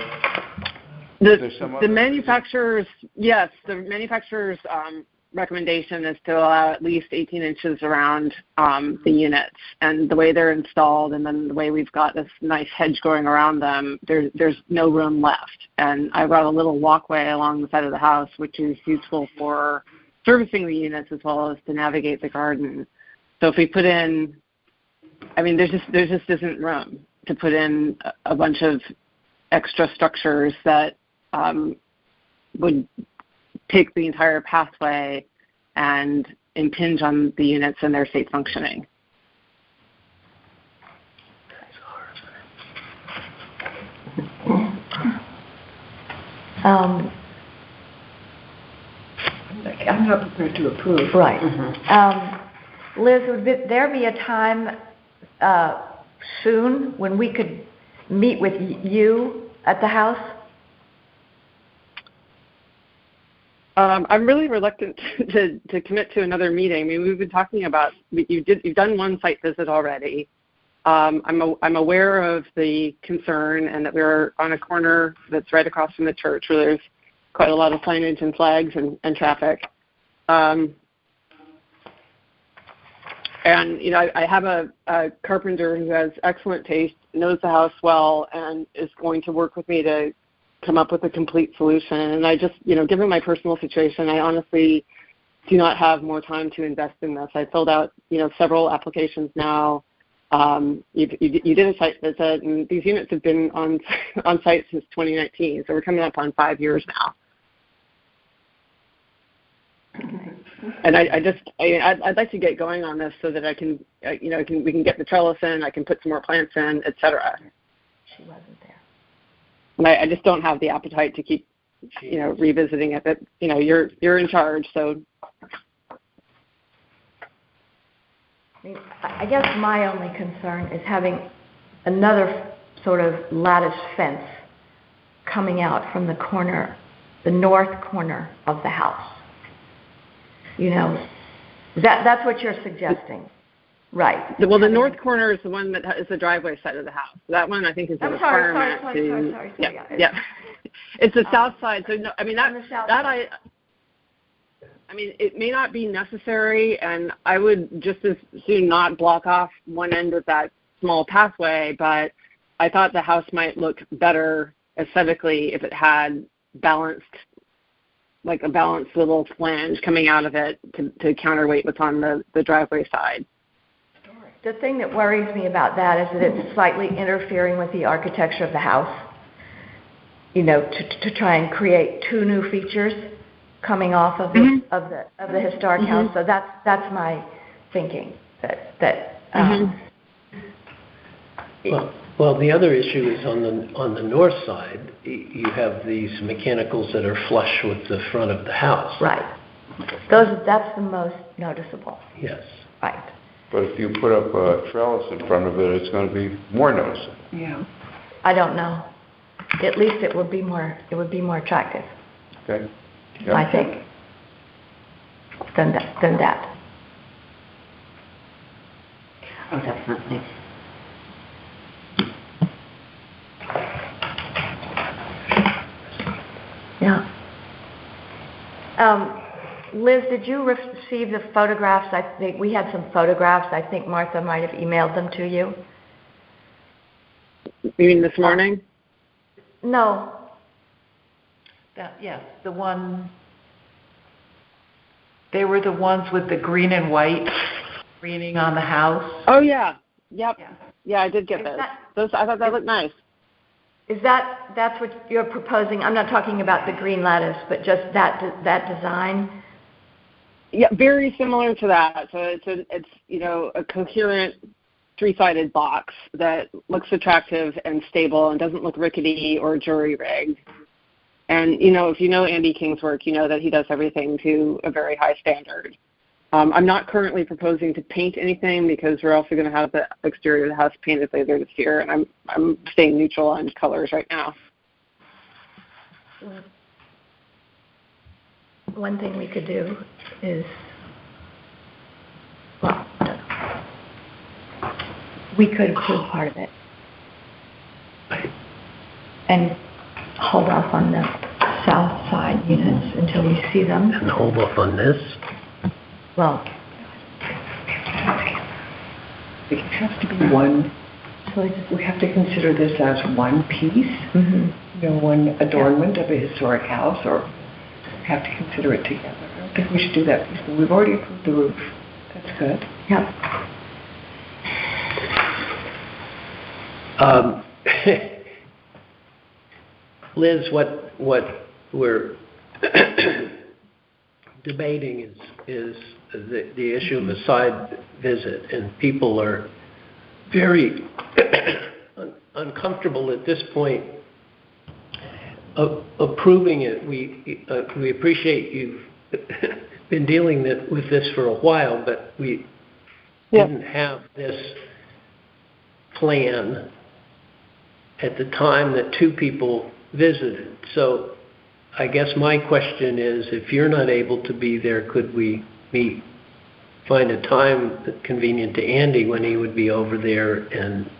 the manufacturer's recommendation is to allow at least 18 inches around the units, and the way they're installed and then the way we've got this nice hedge going around them, there's no room left. And I brought a little walkway along the side of the house, which is useful for servicing the units as well as to navigate the garden. So if we put in, there just isn't room to put in a bunch of extra structures that would take the entire pathway and impinge on the units and their safe functioning.
I'm not prepared to approve.
Right. Liz, would there be a time soon when we could meet with you at the house?
I'm really reluctant to commit to another meeting. I mean, we've been talking about you've done one site visit already. I'm aware of the concern and that we're on a corner that's right across from the church where there's quite a lot of signage and flags and traffic. And I have a carpenter who has excellent taste, knows the house well, and is going to work with me to come up with a complete solution. And I just, given my personal situation, I honestly do not have more time to invest in this. I filled out, several applications now. You did a site visit, and these units have been on site since 2019, so we're coming up on 5 years now. And I'd like to get going on this so that I can, we can get the trellis in, I can put some more plants in, et cetera.
She wasn't there.
And I just don't have the appetite to keep, revisiting it. But you're in charge, so.
I guess my only concern is having another sort of lattice fence coming out from the corner, the north corner of the house. That's what you're suggesting, right?
Well, the north corner is the one that is the driveway side of the house. That one, I think, is a requirement.
Sorry.
Yeah. It's the south side. So, no, I mean, it may not be necessary, and I would just as soon not block off one end of that small pathway, but I thought the house might look better aesthetically if it had a balanced little flange coming out of it to counterweight what's on the driveway side.
The thing that worries me about that is that it's slightly interfering with the architecture of the house, to try and create two new features coming off of the historic house. So that's my thinking.
Well, the other issue is on the north side. You have these mechanicals that are flush with the front of the house.
Right. That's the most noticeable.
Yes.
Right.
But if you put up a trellis in front of it, it's going to be more noticeable.
Yeah.
I don't know. At least it would be more attractive.
Okay. Yep.
I think, than that.
Oh, definitely.
Yeah. Liz, did you receive the photographs? I think we had some photographs. I think Martha might have emailed them to you.
You mean this morning?
No.
Yes, they were the ones with the green and white screening on the house.
Oh, yeah. Yep. Yeah, I did get those. I thought that looked nice.
That's what you're proposing? I'm not talking about the green lattice, but just that design?
Yeah, very similar to that. So it's a coherent three-sided box that looks attractive and stable and doesn't look rickety or jury-rigged. And, if you know Andy King's work, you know that he does everything to a very high standard. I'm not currently proposing to paint anything because we're also going to have the exterior of the house painted later this year, and I'm staying neutral on colors right now.
One thing we could do is, we could approve part of it and hold off on the south side units until we see them.
And hold off on this?
Well,
it has to be one. So we have to consider this as one piece, one adornment of a historic house, or have to consider it together. I don't think we should do that piece. We've already approved the roof. That's good.
Yep.
Liz, what we're debating is the issue of a side visit, and people are very uncomfortable at this point approving it. We appreciate you've been dealing with this for a while, but we didn't have this plan at the time that two people visited. So I guess my question is, if you're not able to be there, could we find a time convenient to Andy when he would be over there and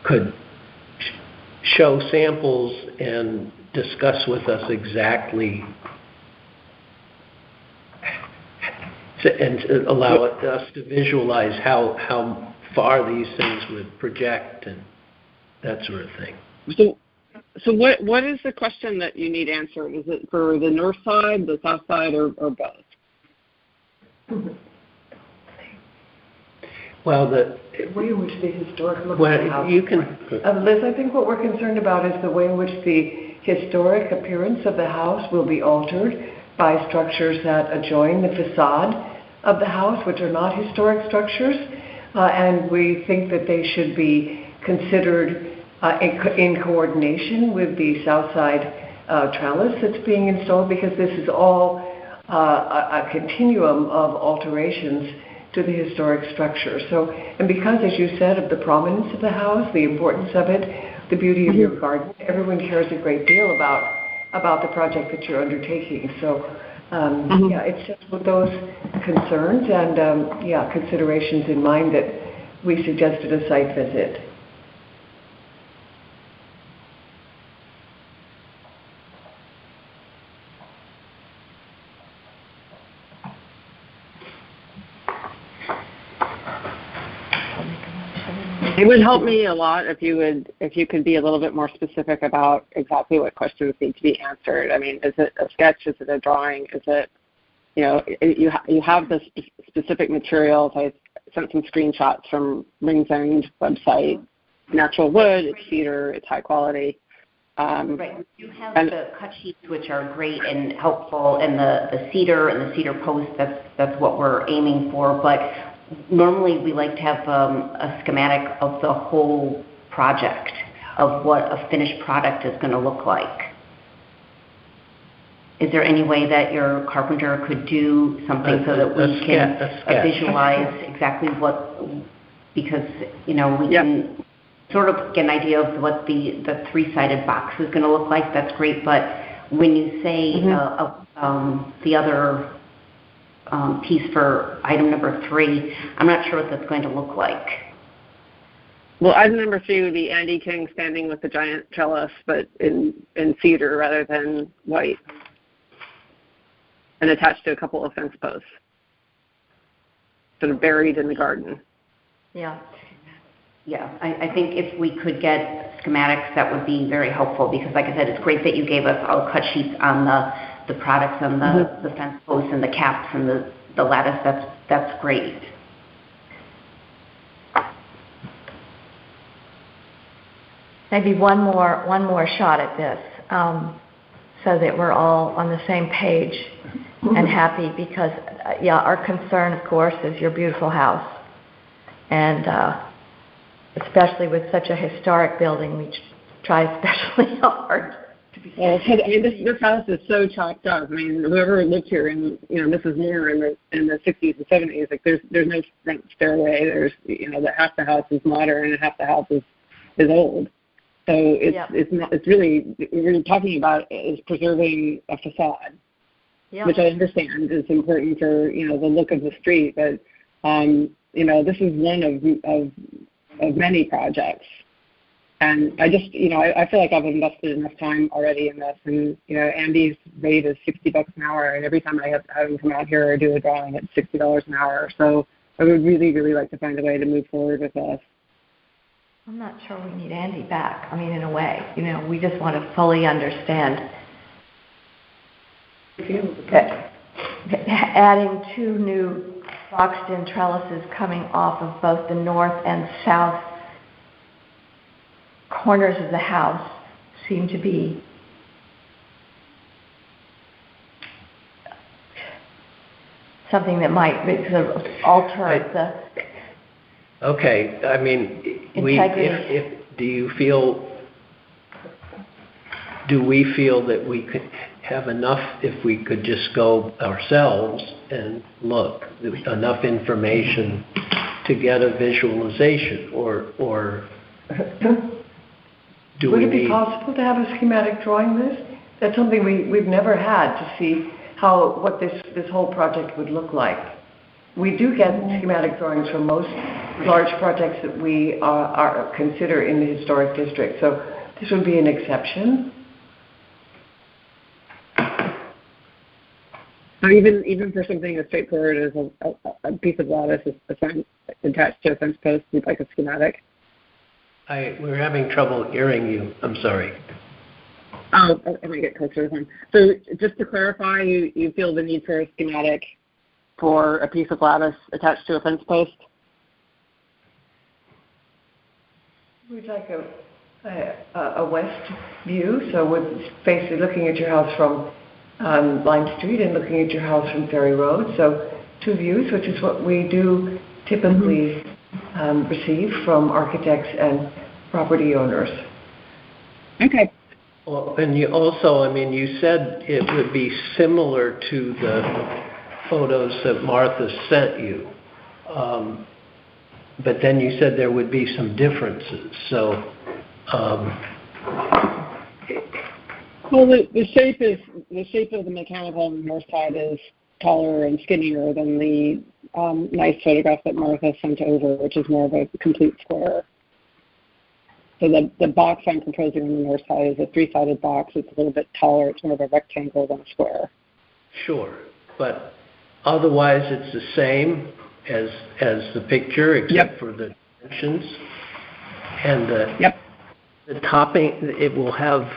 could show samples and discuss with us exactly and allow us to visualize how far these things would project and that sort of thing.
So what is the question that you need answered? Is it for the north side, the south side, or both?
Well, the
way in which the historic look
well,
of the house.
you can.
Liz, I think what we're concerned about is the way in which the historic appearance of the house will be altered by structures that adjoin the facade of the house, which are not historic structures, and we think that they should be considered in coordination with the south side trellis that's being installed, because this is all a continuum of alterations to the historic structure. So, and because, as you said, of the prominence of the house, the importance of it, the beauty of your garden, everyone cares a great deal about the project that you're undertaking. So, yeah, it's just with those concerns and, considerations in mind that we suggested a site visit.
It would help me a lot if you could be a little bit more specific about exactly what questions need to be answered. I mean, is it a sketch? Is it a drawing? Is it, you have the specific materials. I sent some screenshots from Rings End website. Natural wood, it's cedar, it's high quality.
Right. You have the cut sheets, which are great and helpful, and the cedar and the cedar post. That's what we're aiming for. But normally we like to have a schematic of the whole project, of what a finished product is going to look like. Is there any way that your carpenter could do something so that we can visualize exactly what, because, we can sort of get an idea of what the three-sided box is going to look like? That's great, but when you say the other piece for item number 3, I'm not sure what that's going to look like.
Well, item number 3 would be Andy King standing with the giant trellis, but in cedar rather than white, and attached to a couple of fence posts, sort of buried in the garden.
Yeah. Yeah, I think if we could get schematics, that would be very helpful, because, like I said, it's great that you gave us all cut sheets on the products and the fence posts and the caps and the lattice. That's great.
Maybe one more shot at this, so that we're all on the same page and happy, because our concern, of course, is your beautiful house, and especially with such a historic building, we try especially hard.
Well, I mean, this house is so chalked up. I mean, whoever lived here in, Mrs. Moore in the 60s and 70s, like there's no front stairway. There's, half the house is modern and half the house is old. So it's really, what we're talking about is preserving a facade, which I understand is important for, the look of the street. But, this is one of many projects. And I just, I feel like I've invested enough time already in this. And, Andy's rate is $60 an hour. And every time I have him come out here or do a drawing, it's $60 an hour. So I would really, really like to find a way to move forward with this.
I'm not sure we need Andy back. I mean, in a way, we just want to fully understand that adding 2 new boxed-in trellises coming off of both the north and south corners of the house seem to be something that might sort of alter the
Okay, I mean,
integrity.
do we feel that we could have enough if we could just go ourselves and look, enough information to get a visualization, or do
Would
we
it be
need...
possible to have a schematic drawing list? That's something we've never had, to see what this whole project would look like. We do get schematic drawings for most large projects that we consider in the historic district, so this would be an exception.
So even for something as straightforward as a piece of lattice attached to a fence post, we'd like a schematic.
We're having trouble hearing you. I'm sorry.
Oh, I might get closer to the phone. So just to clarify, you feel the need for a schematic for a piece of lattice attached to a fence post?
We'd like a west view, so with basically looking at your house from Lime Street and looking at your house from Ferry Road. So 2 views, which is what we do typically receive from architects and property owners.
Okay.
Well, and you also, I mean, you said it would be similar to the photos that Martha sent you. But then you said there would be some differences. So,
well, the shape of the mechanical on the north side is taller and skinnier than the nice photograph that Martha sent over, which is more of a complete square. So the box I'm proposing on the north side is a 3-sided box. It's a little bit taller. It's more of a rectangle than a square.
Sure, but otherwise it's the same as the picture, except for the dimensions. And the topping, it will have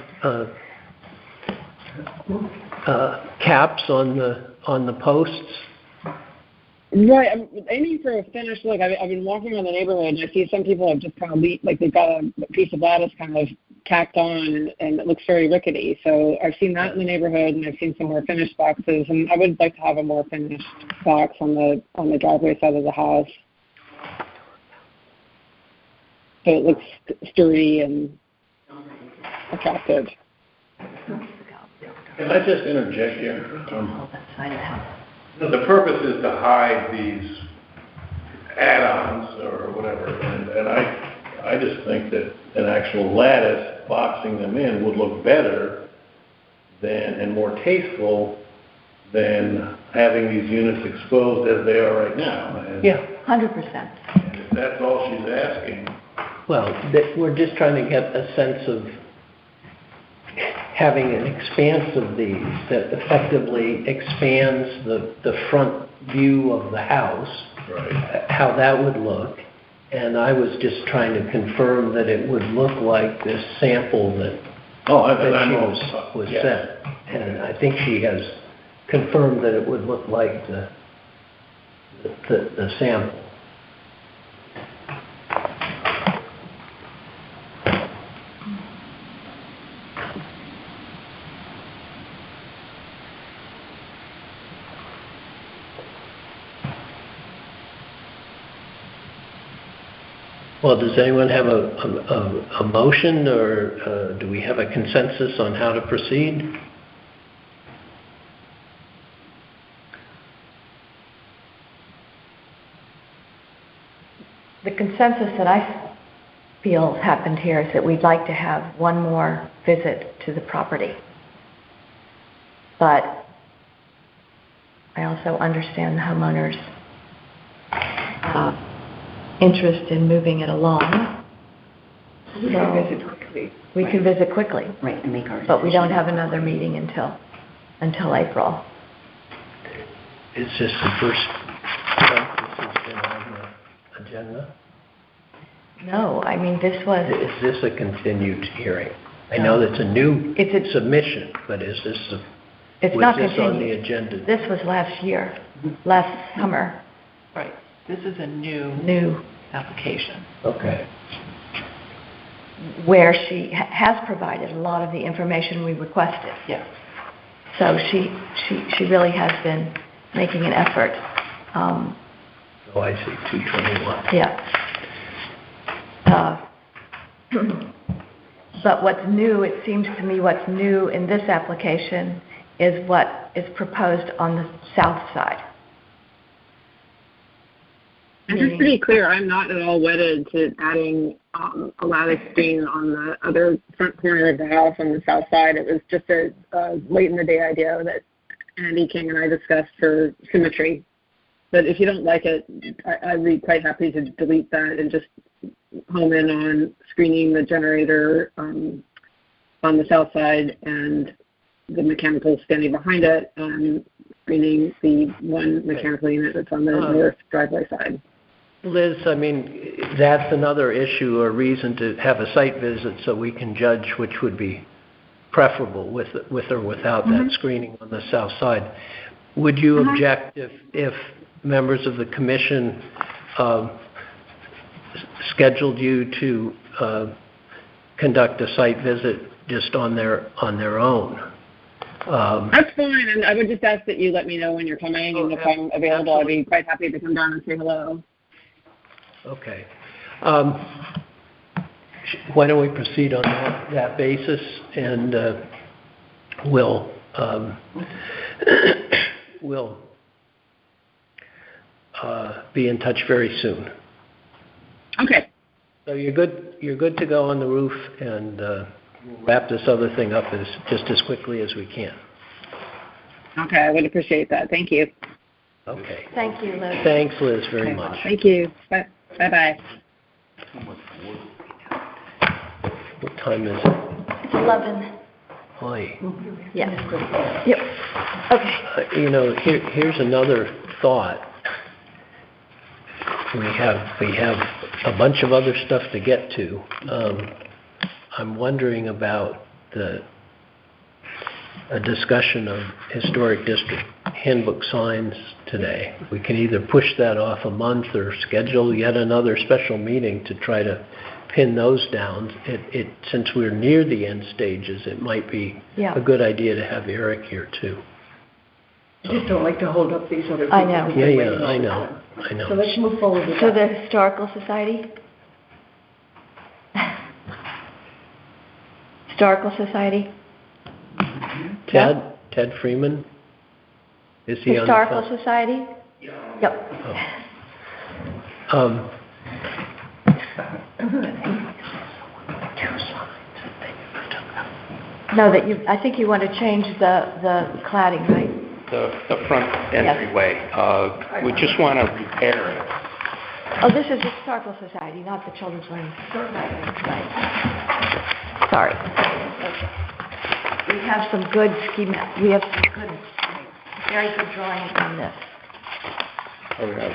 caps on the posts.
Right, I'm aiming for a finished look. I've been walking around the neighborhood, and I see some people have just kind of they've got a piece of lattice kind of tacked on, and it looks very rickety. So I've seen that in the neighborhood, and I've seen some more finished boxes, and I would like to have a more finished box on the driveway side of the house, so it looks sturdy and attractive.
Can I just interject here? The purpose is to hide these add-ons or whatever, and I just think that an actual lattice boxing them in would look better and more tasteful than having these units exposed as they are right now. And
100%.
if that's all she's asking.
Well, we're just trying to get a sense of having an expanse of these that effectively expands the front view of the house,
Right.
How that would look. And I was just trying to confirm that it would look like this sample that she was sent. And I think she has confirmed that it would look like the sample. Well, does anyone have a motion, or do we have a consensus on how to proceed?
The consensus that I feel happened here is that we'd like to have one more visit to the property. But I also understand the homeowners' interest in moving it along.
We can visit quickly.
We can visit quickly.
Right, and make our
But we don't
decision.
have another meeting until April.
Is this the first time this has been on the agenda?
No, I mean, this was...
Is this a continued hearing? I know that's a new submission, but is this on the agenda?
This was last year, last summer.
Right. This is a new application.
Okay.
Where she has provided a lot of the information we requested.
Yes.
So she really has been making an effort.
Oh, I see, 221.
Yeah. But what's new, it seems to me what's new in this application is what is proposed on the south side.
And just to be clear, I'm not at all wedded to adding a lattice screen on the other front corner of the house on the south side. It was just a late in the day idea that Andy King and I discussed for symmetry. But if you don't like it, I'd be quite happy to delete that and just home in on screening the generator on the south side and the mechanical standing behind it, and screening the one mechanical unit that's on the north driveway side.
Liz, I mean, that's another issue or reason to have a site visit so we can judge which would be preferable with or without that screening on the south side. Would you object if members of the commission scheduled you to conduct a site visit just on their own?
That's fine, and I would just ask that you let me know when you're coming, and if I'm available, I'd be quite happy to come down and say hello.
Okay. Why don't we proceed on that basis, and we'll be in touch very soon.
Okay.
So you're good to go on the roof, and we'll wrap this other thing up just as quickly as we can.
Okay, I would appreciate that. Thank you.
Okay.
Thank you, Liz.
Thanks, Liz, very much.
Thank you. Bye-bye.
What time is it?
It's 11.
Boy.
Yes. Yep. Okay.
Here's another thought. We have a bunch of other stuff to get to. I'm wondering about a discussion of historic district handbook signs today. We can either push that off a month or schedule yet another special meeting to try to pin those down. Since we're near the end stages, it might be a good idea to have Eric here too.
I just don't like to hold up these other people.
I know.
Yeah, I know.
So let's move forward with
So
that.
the Historical Society? Historical Society?
Ted Freeman? Is he
Historical
on the phone?
Society? Yep. No, I think you want to change the cladding, right?
The front entryway. We just want to repair it.
Oh, this is the Historical Society, not the Children's Learning Right. Sorry. Okay. We have some good very good drawings on this.
Oh, yeah.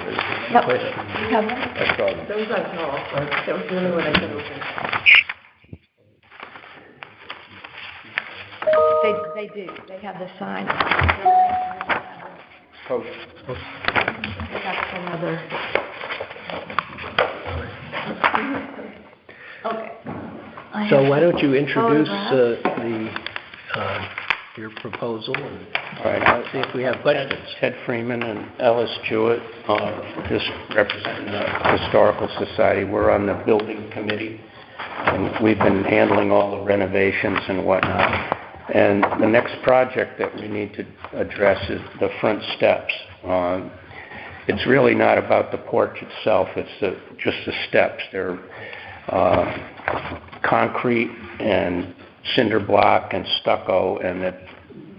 Yep. You have them?
I saw them.
Those I saw, but that was the only one I could open.
They do. They have the sign.
Oh.
That's another. Okay.
So why don't you introduce your proposal and see if we have questions.
Ted Freeman and Ellis Jewett, just representing the Historical Society. We're on the building committee, and we've been handling all the renovations and whatnot. And the next project that we need to address is the front steps. It's really not about the porch itself, it's just the steps. They're concrete and cinder block and stucco, and that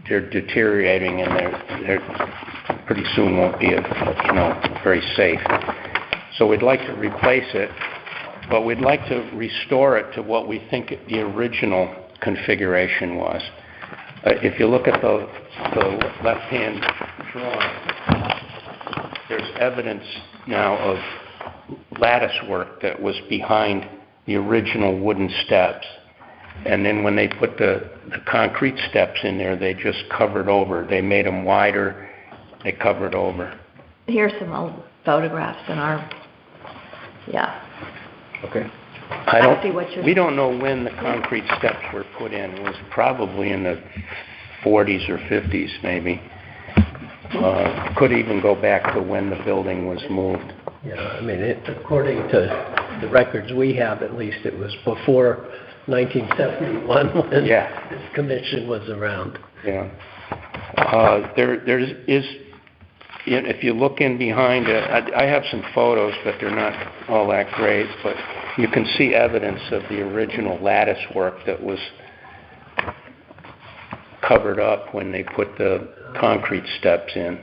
they're deteriorating, and they're pretty soon won't be very safe. So we'd like to replace it, but we'd like to restore it to what we think the original configuration was. If you look at the left-hand drawing, there's evidence now of lattice work that was behind the original wooden steps. And then when they put the concrete steps in there, they just covered over. They made them wider. They covered over.
Here's some old photographs in our,
Okay.
We don't know when the concrete steps were put in. It was probably in the 40s or 50s, maybe. Could even go back to when the building was moved.
Yeah, I mean, according to the records we have, at least, it was before 1971 when this commission was around.
Yeah. There is, if you look in behind it, I have some photos, but they're not all that great, but you can see evidence of the original lattice work that was covered up when they put the concrete steps in.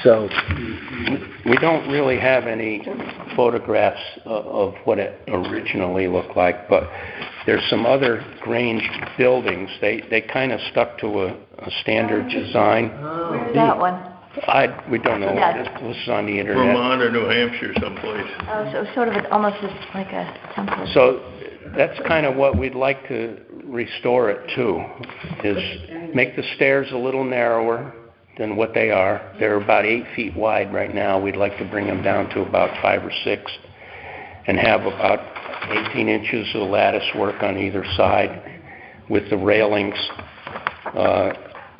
So
we don't really have any photographs of what it originally looked like, but there's some other Grange buildings. They kind of stuck to a standard design.
Where's that one?
We don't know.
Yes.
This is on the internet.
Vermont or New Hampshire someplace.
Oh, so sort of almost like a template.
So that's kind of what we'd like to restore it to, is make the stairs a little narrower than what they are. They're about 8 feet wide right now. We'd like to bring them down to about 5 or 6 and have about 18 inches of lattice work on either side with the railings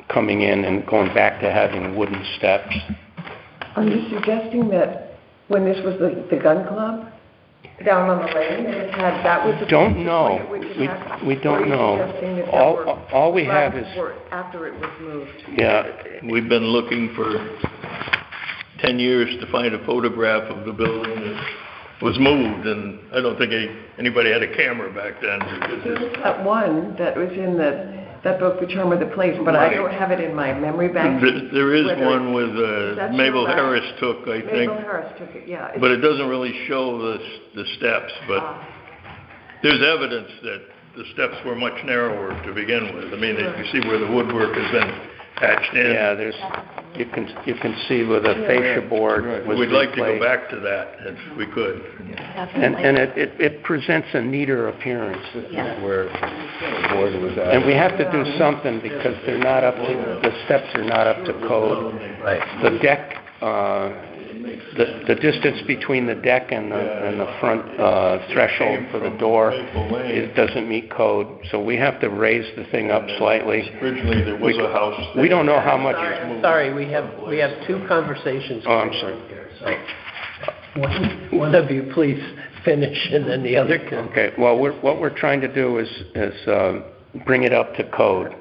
coming in and going back to having wooden steps.
Are you suggesting that when this was the gun club down on the lane, that was the...
Don't know. We don't know. All we have is...
After it was moved.
Yeah.
We've been looking for 10 years to find a photograph of the building that was moved, and I don't think anybody had a camera back then.
There was that one that was in that book, The Charm of the Place, but I don't have it in my memory bank.
There is one with Mabel Harris took, I think.
Mabel Harris took it, yeah.
But it doesn't really show the steps, but there's evidence that the steps were much narrower to begin with. I mean, you see where the woodwork has been patched in.
Yeah, you can see where the fascia board was
We'd like to go
replaced.
back to that if we could.
And it presents a neater appearance.
Where the board was at.
And we have to do something because they're not up to, the steps are not up to code.
Right.
The deck, the distance between the deck and the front threshold for the door, it doesn't meet code. So we have to raise the thing up slightly.
Originally, there was a house.
We don't know how much.
Sorry, we have 2 conversations.
Oh, I'm sorry.
So one of you please finish, and then the other can.
Okay. Well, what we're trying to do is bring it up to code.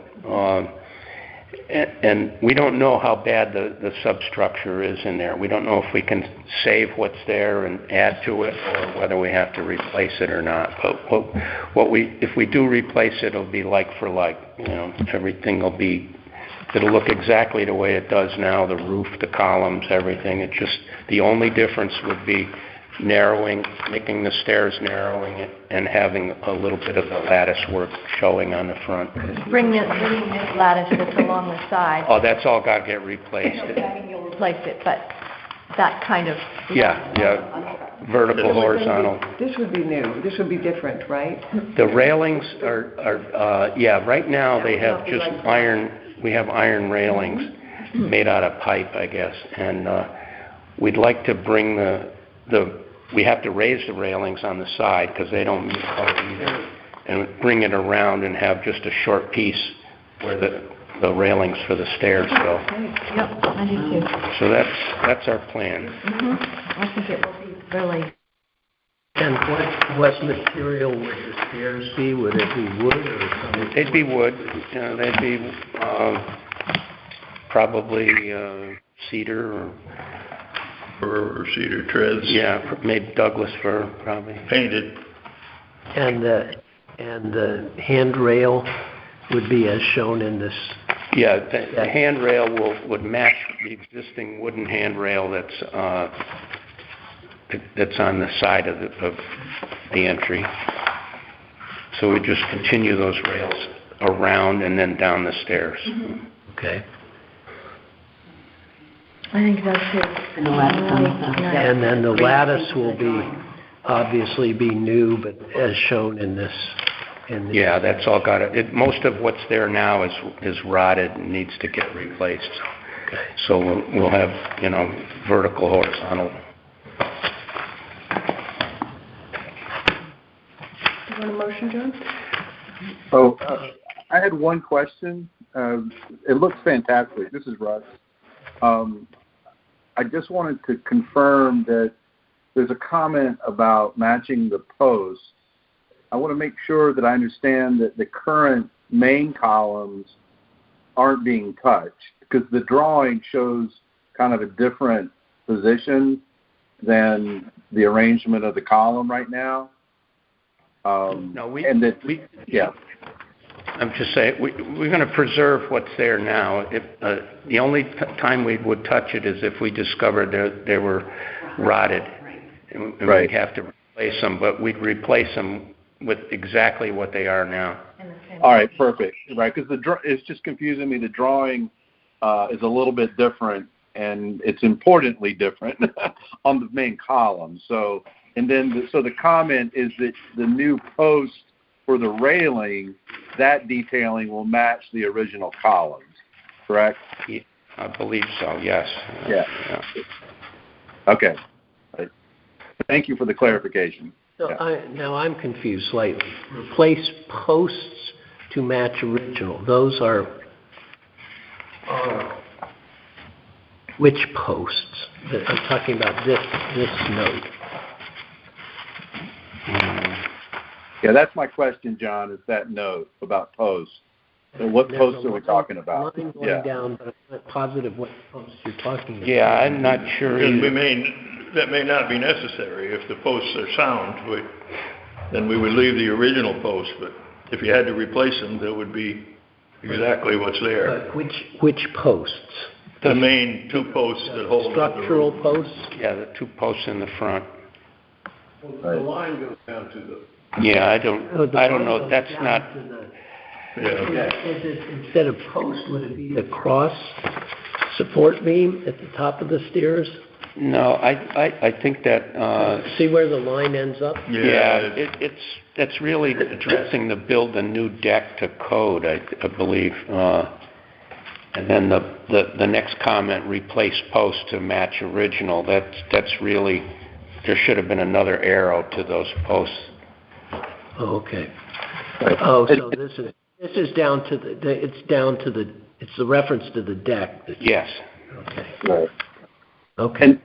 And we don't know how bad the substructure is in there. We don't know if we can save what's there and add to it, or whether we have to replace it or not. But if we do replace it, it'll be like for like. You know, everything it'll look exactly the way it does now. The roof, the columns, everything. It just, the only difference would be narrowing, making the stairs narrowing it, and having a little bit of the lattice work showing on the front.
Bring this lattice that's along the side.
Oh, that's all got to get replaced.
I mean, you'll replace it, but that kind of...
Yeah, vertical, horizontal.
This would be new. This would be different, right?
The railings are right now they have just iron, we have iron railings made out of pipe, I guess. And we'd like to bring we have to raise the railings on the side because they don't meet code either, and bring it around and have just a short piece where the railings for the stairs go.
Yep, I do too.
So that's our plan.
I think it will be really...
And what material would the stairs be? Would it be wood or something?
They'd be wood. They'd be probably cedar
or cedar treads.
Yeah, maybe Douglas fir, probably.
Painted.
And the handrail would be as shown in this.
Yeah, the handrail would match the existing wooden handrail that's on the side of the entry. So we just continue those rails around and then down the stairs.
Okay.
I think that's it.
And the lattice on the side.
And then the lattice will obviously be new, but as shown in this.
Yeah, that's all got it. Most of what's there now is rotted and needs to get replaced.
Okay.
So we'll have, vertical, horizontal.
You want a motion, John?
Oh, I had one question. It looks fantastic. This is Russ. I just wanted to confirm that there's a comment about matching the posts. I want to make sure that I understand that the current main columns aren't being touched, because the drawing shows kind of a different position than the arrangement of the column right now. Yeah.
I'm just saying, we're going to preserve what's there now. If the only time we would touch it is if we discovered they were rotted, and we'd have to replace them, but we'd replace them with exactly what they are now.
All right, perfect. Right, because it's just confusing me. The drawing is a little bit different, and it's importantly different on the main column. So the comment is that the new post for the railing, that detailing will match the original columns, correct?
Yeah, I believe so, yes.
Yeah. Okay. Right. Thank you for the clarification.
So now I'm confused slightly. Replace posts to match original. Those are which posts? I'm talking about this note.
Yeah, that's my question, John, is that note about posts. So what posts are we talking about?
Line going down, but I'm not positive what posts you're talking about.
Yeah, I'm not sure either.
That may not be necessary. If the posts are sound, then we would leave the original post, but if you had to replace them, that would be exactly what's there.
But which posts?
The main two posts that hold
structural posts?
Yeah, the two posts in the front.
Well, the line goes down to the...
Yeah, I don't know. That's not...
Instead of post, would it be the cross support beam at the top of the stairs?
No, I think that...
See where the line ends up?
Yeah, that's really addressing the build a new deck to code, I believe. And then the next comment, replace post to match original, that's really... There should have been another arrow to those posts.
Oh, okay. Oh, so this is down to it's the reference to the deck.
Yes.
Okay.
Right.
Okay.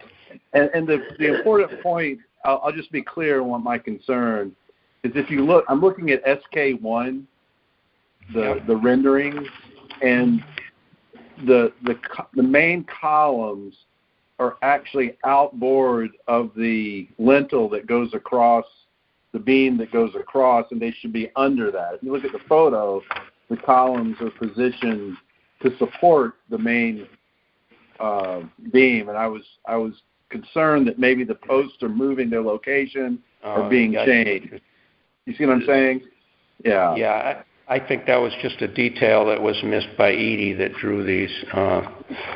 And the important point, I'll just be clear on what my concern is. If you look, I'm looking at SK1, the rendering, and the main columns are actually outboard of the lintel that goes across, the beam that goes across, and they should be under that. If you look at the photo, the columns are positioned to support the main beam, and I was concerned that maybe the posts are moving their location or being changed. You see what I'm saying? Yeah.
Yeah, I think that was just a detail that was missed by Edie that drew these.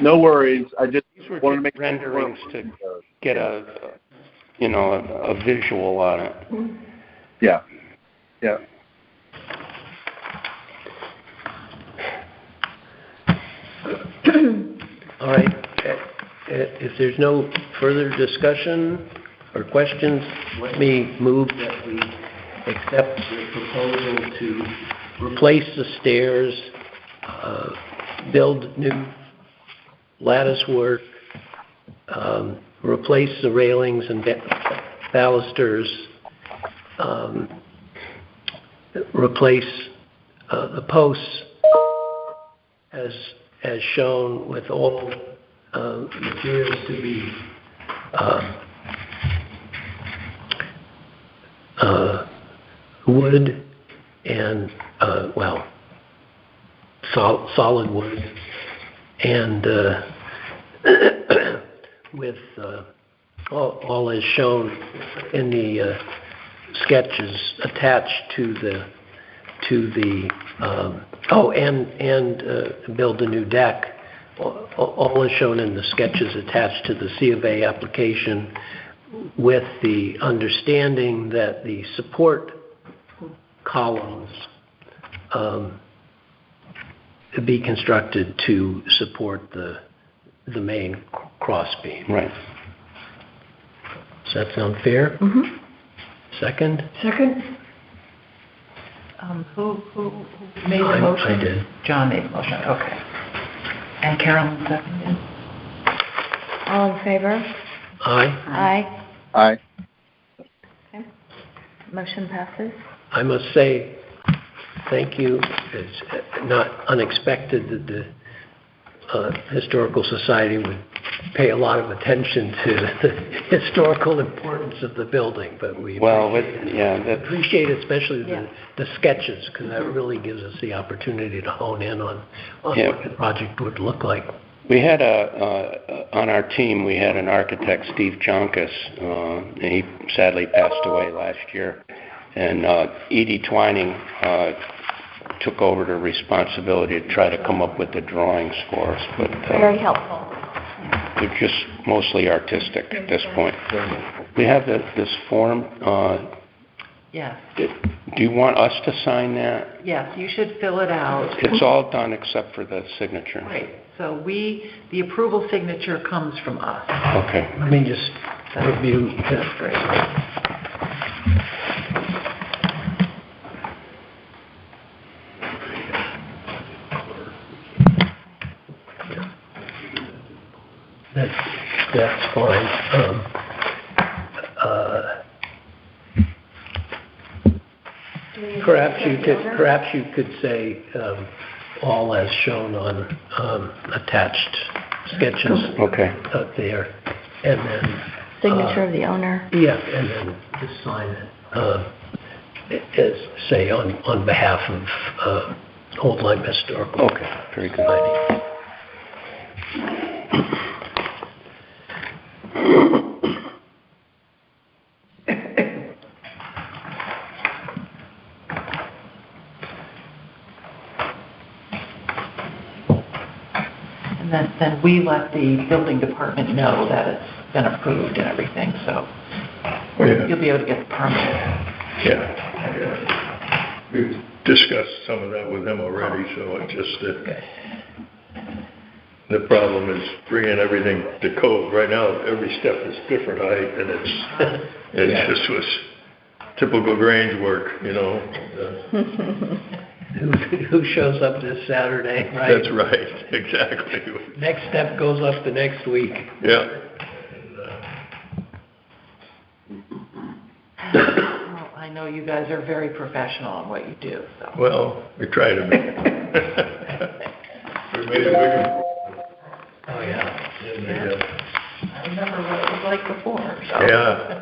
No worries. I just
wanted to make renderings to get a visual on it.
Yeah. Yeah.
All right. If there's no further discussion or questions, let me move that we accept the proposal to replace the stairs, build new lattice work, replace the railings and balusters, replace the posts as shown, with all materials to be wood and solid wood, and with all as shown in the sketches attached to the build a new deck. All is shown in the sketches attached to the C of A application, with the understanding that the support columns be constructed to support the main cross beam.
Right.
Does that sound fair?
Mm-hmm.
Second?
Second.
Who made the motion?
I did.
John made the motion, okay. And Carolyn seconded.
All in favor?
Aye.
Aye.
Aye.
Okay. Motion passes.
I must say, thank you. It's not unexpected that the Historical Society would pay a lot of attention to the historical importance of the building, but we appreciate especially the sketches, because that really gives us the opportunity to hone in on what the project would look like.
We had on our team, we had an architect, Steve Jonkus, and he sadly passed away last year. And Edie Twining took over the responsibility to try to come up with the drawings for us. But
very helpful.
They're just mostly artistic at this point. We have this form.
Yes.
Do you want us to sign that?
Yes, you should fill it out.
It's all done except for the signature.
Right. So the approval signature comes from us.
Okay.
Let me just review.
That's great.
That's fine. Perhaps you could say all as shown on attached sketches.
Okay.
Up there, and then
Signature of the owner.
Yeah, and then just sign it as say on behalf of Old Lyme Historical.
Okay. Very good.
And then we let the building department know that it's been approved and everything, so you'll be able to get the permit.
Yeah. We've discussed some of that with him already, so it's just that the problem is bringing everything to code. Right now, every step is different height, and it just was typical Grange work, you know.
Who shows up this Saturday, right?
That's right, exactly.
Next step goes up the next week.
Yeah.
Well, I know you guys are very professional in what you do, so.
Well, we try to be. We made it bigger.
Oh, yeah.
I remember what it was like before, so.
Yeah.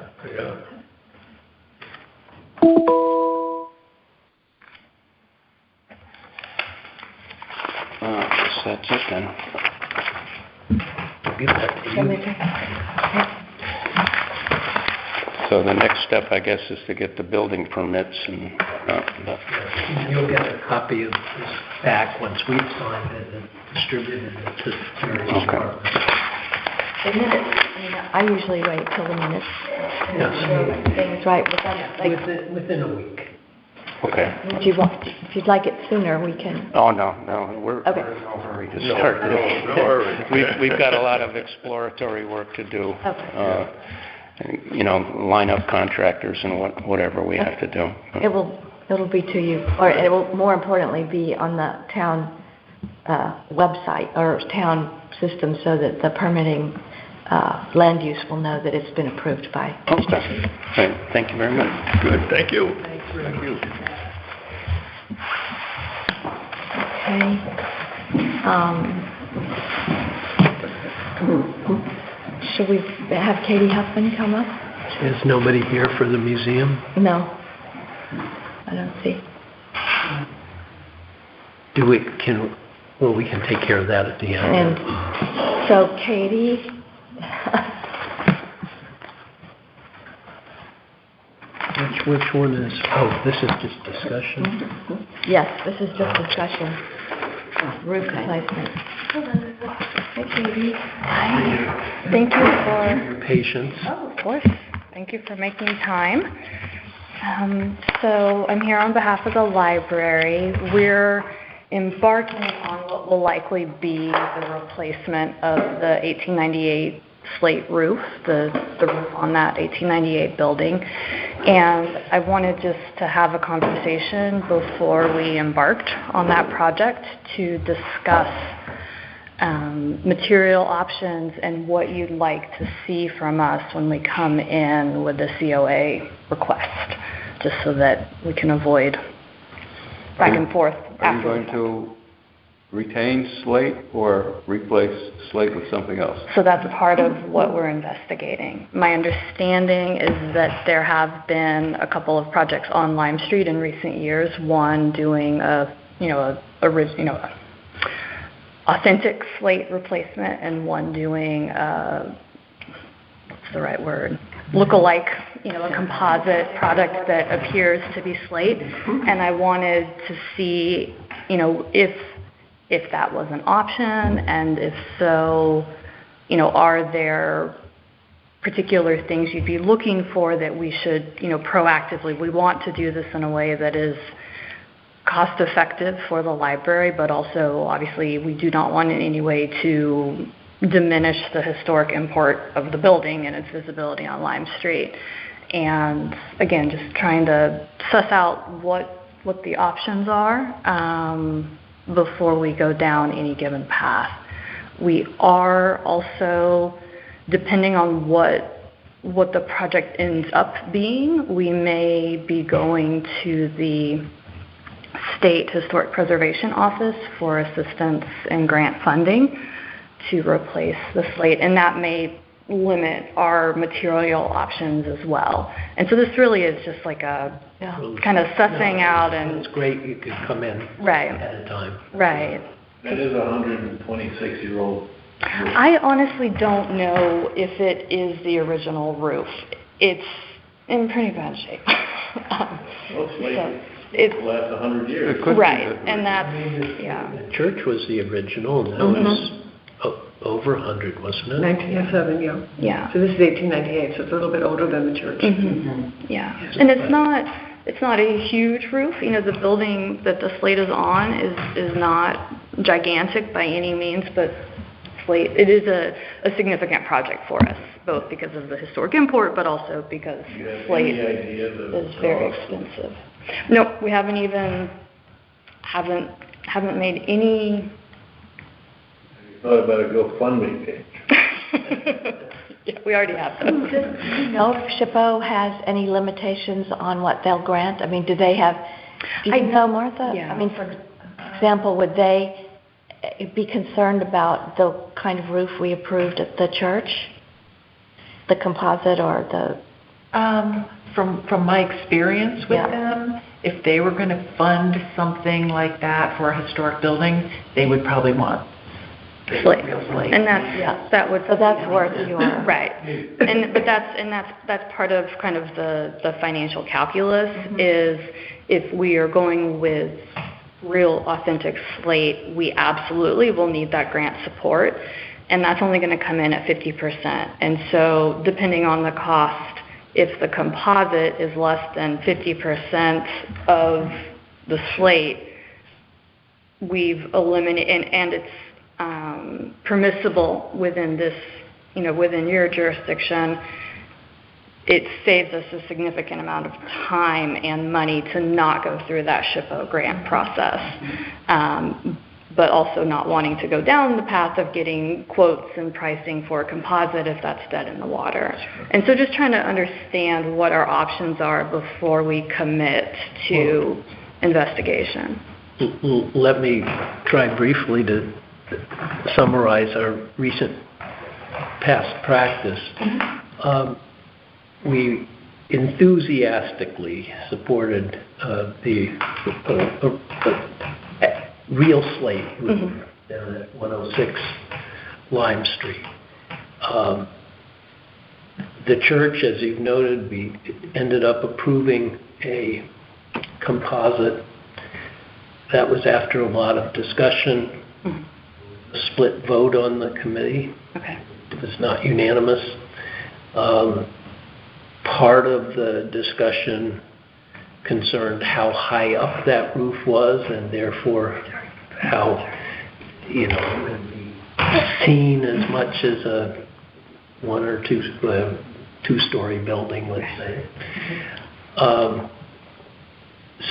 That's it then.
I'll give that to you.
So the next step, I guess, is to get the building permits and.
You'll get a copy of this back once we've signed it and distributed it to various departments.
The minutes, I usually wait till the minutes.
Yes.
Things right
Within a week.
Okay.
If you'd like it sooner, we can.
Oh, no, we're
okay.
in no hurry to start this.
No hurry.
We've got a lot of exploratory work to do.
Okay.
Line up contractors and whatever we have to do.
It'll be to you, or it will more importantly be on the town website or town system, so that the permitting land use will know that it's been approved by.
Okay. Right. Thank you very much.
Good, thank you.
Thank you.
Okay. Should we have Katie Huffman come up?
Is nobody here for the museum?
No, I don't see.
We can take care of that at the end.
And so Katie,
which one is, this is just discussion?
Yes, this is just discussion. Roof replacement. Hi, Katie.
Hi. Thank you for
your patience.
Oh, of course. Thank you for making time. So I'm here on behalf of the library. We're embarking on what will likely be the replacement of the 1898 slate roof, the roof on that 1898 building. And I wanted just to have a conversation before we embarked on that project to discuss material options and what you'd like to see from us when we come in with the COA request, just so that we can avoid back and forth.
Are you going to retain slate or replace slate with something else?
So that's part of what we're investigating. My understanding is that there have been a couple of projects on Lime Street in recent years, one doing authentic slate replacement and one doing, what's the right word? Look-alike, a composite product that appears to be slate. And I wanted to see, if that was an option, and if so, are there particular things you'd be looking for that we should, proactively, we want to do this in a way that is cost effective for the library, but also obviously we do not want in any way to diminish the historic import of the building and its visibility on Lime Street. And again, just trying to suss out what the options are before we go down any given path. We are also, depending on what the project ends up being, we may be going to the State Historic Preservation Office for assistance and grant funding to replace the slate, and that may limit our material options as well. And so this really is just like a kind of sussing out. And
it's great you could come in
right
at a time.
Right.
That is a 126-year-old.
I honestly don't know if it is the original roof. It's in pretty bad shape.
It lasts 100 years.
Right, and that's,
The church was the original, and that was over 100, wasn't it?
1907, yeah.
Yeah.
So this is 1898, so it's a little bit older than the church.
Yeah, and it's not a huge roof. The building that the slate is on is not gigantic by any means, but slate, it is a significant project for us, both because of the historic import, but also because slate is very expensive. No, we haven't made any.
Thought about a GoFundMe page.
Yeah, we already have those.
Do you know if SHPO has any limitations on what they'll grant? I mean, do you know, Martha?
Yeah.
I mean, for example, would they be concerned about the kind of roof we approved at the church? The composite or the...
From my experience with them, if they were going to fund something like that for a historic building, they would probably want
slate. And that would.
So that's worth your
right. But that's part of kind of the financial calculus is if we are going with real authentic slate, we absolutely will need that grant support, and that's only going to come in at 50%. And so depending on the cost, if the composite is less than 50% of the slate, we've eliminated, and it's permissible within this, within your jurisdiction, it saves us a significant amount of time and money to not go through that SHPO grant process. But also not wanting to go down the path of getting quotes and pricing for a composite if that's dead in the water. And so just trying to understand what our options are before we commit to investigation.
Let me try briefly to summarize our recent past practice. We enthusiastically supported the real slate roof down at 106 Lime Street. The church, as you've noted, we ended up approving a composite. That was after a lot of discussion, a split vote on the committee.
Okay.
It was not unanimous. Part of the discussion concerned how high up that roof was, and therefore how, it would be seen as much as a one or two-story building, let's say.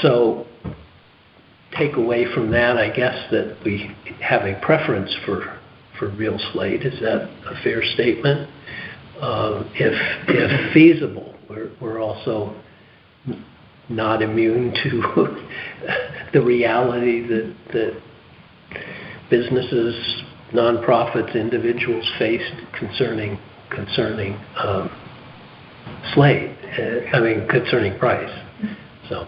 So take away from that, I guess, that we have a preference for real slate. Is that a fair statement? If feasible, we're also not immune to the reality that businesses, nonprofits, individuals faced concerning slate. Concerning price. So,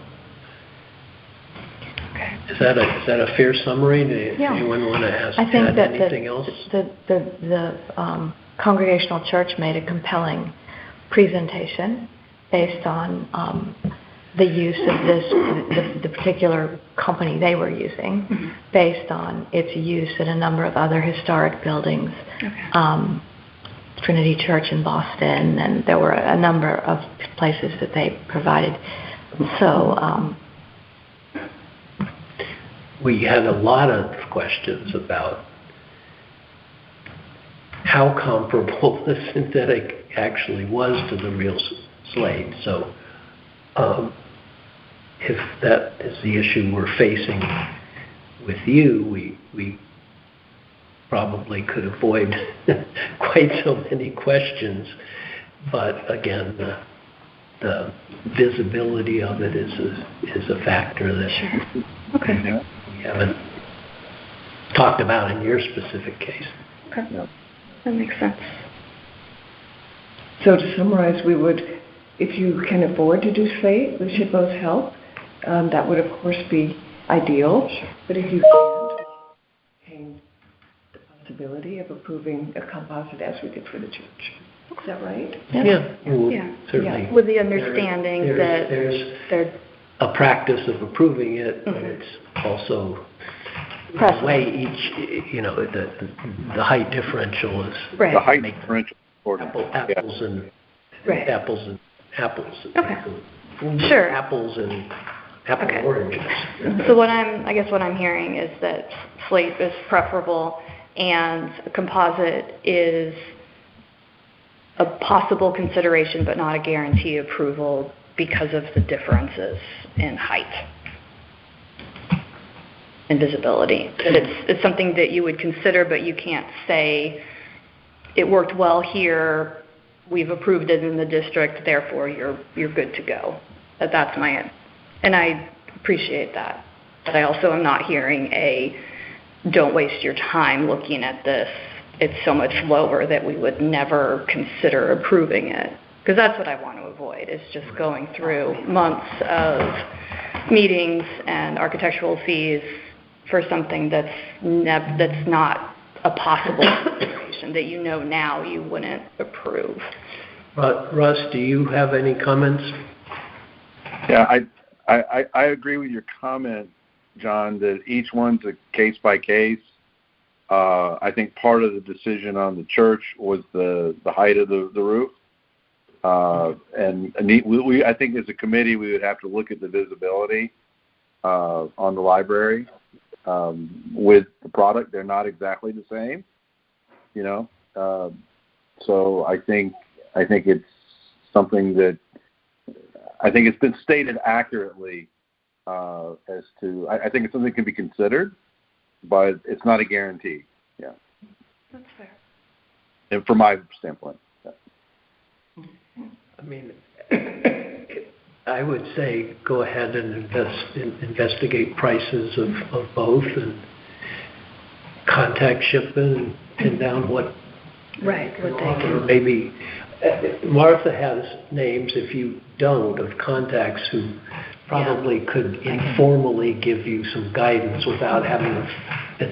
is that a fair summary? Does anyone want to ask anything else?
The Congregational Church made a compelling presentation based on the use of the particular company they were using, based on its use in a number of other historic buildings. Trinity Church in Boston, and there were a number of places that they provided. So
we had a lot of questions about how comparable the synthetic actually was to the real slate. So if that is the issue we're facing with you, we probably could avoid quite so many questions, but again, the visibility of it is a factor that we haven't talked about in your specific case.
Okay, that makes sense.
So to summarize, we would, if you can afford to do slate with SHPO's help, that would of course be ideal, but if you can't, possibility of approving a composite as we did for the church. Is that right?
Certainly.
With the understanding that
there's a practice of approving it, but it's also the way each, the height differential is.
The height differential.
Apples and apples.
Okay. Sure.
Apples and oranges.
So what I'm hearing is that slate is preferable, and a composite is a possible consideration but not a guarantee approval because of the differences in height and visibility. That it's something that you would consider, but you can't say it worked well here, we've approved it in the district, therefore you're good to go. That's and I appreciate that. But I also am not hearing don't waste your time looking at this. It's so much lower that we would never consider approving it. Because that's what I want to avoid, is just going through months of meetings and architectural fees for something that's not a possible situation that now you wouldn't approve.
Russ, do you have any comments?
Yeah, I agree with your comment, John, that each one's a case by case. I think part of the decision on the church was the height of the roof. And I think as a committee we would have to look at the visibility on the library with the product. They're not exactly the same, so I think it's something that I think it's been stated accurately as to. I think it's something that can be considered, but it's not a guarantee. Yeah,
that's fair.
And from my standpoint.
I would say go ahead and investigate prices of both and contact SHPO and pin down what
they can.
Maybe Martha has names, if you don't, of contacts who probably could informally give you some guidance without having to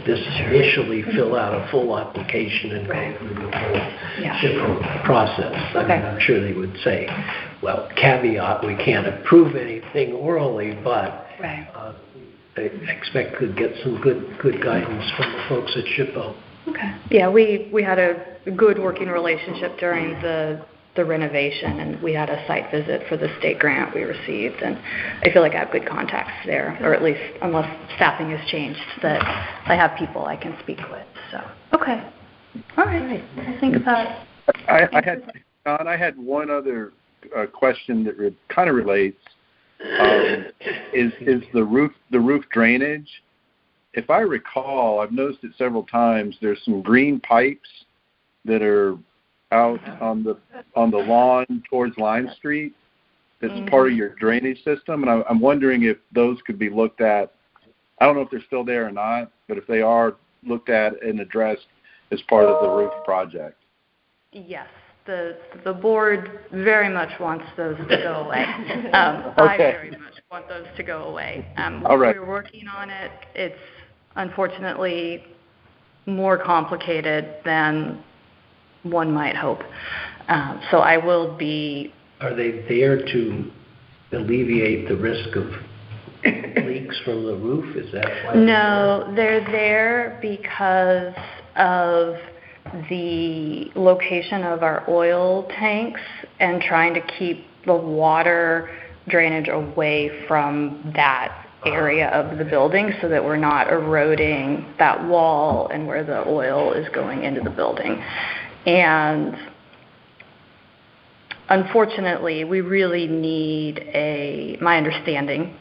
initially fill out a full application and go through the whole SHPO process. I'm sure they would say, well, caveat, we can't approve anything orally, but I expect could get some good guidance from the folks at SHPO.
Okay. Yeah, we had a good working relationship during the renovation, and we had a site visit for the state grant we received, and I feel like I have good contacts there, or at least unless staffing has changed, that I have people I can speak with. So okay, all right. I think that
I had one other question that kind of relates. Is the roof drainage? If I recall, I've noticed it several times. There's some green pipes that are out on the lawn towards Lime Street. That's part of your drainage system, and I'm wondering if those could be looked at. I don't know if they're still there or not, but if they are, looked at and addressed as part of the roof project.
Yes. The board very much wants those to go away.
Okay.
I very much want those to go away.
All right.
We're working on it. It's unfortunately more complicated than one might hope. So I will be...
Are they there to alleviate the risk of leaks from the roof? Is that why?
No, they're there because of the location of our oil tanks and trying to keep the water drainage away from that area of the building so that we're not eroding that wall and where the oil is going into the building. And unfortunately, we really need my understanding,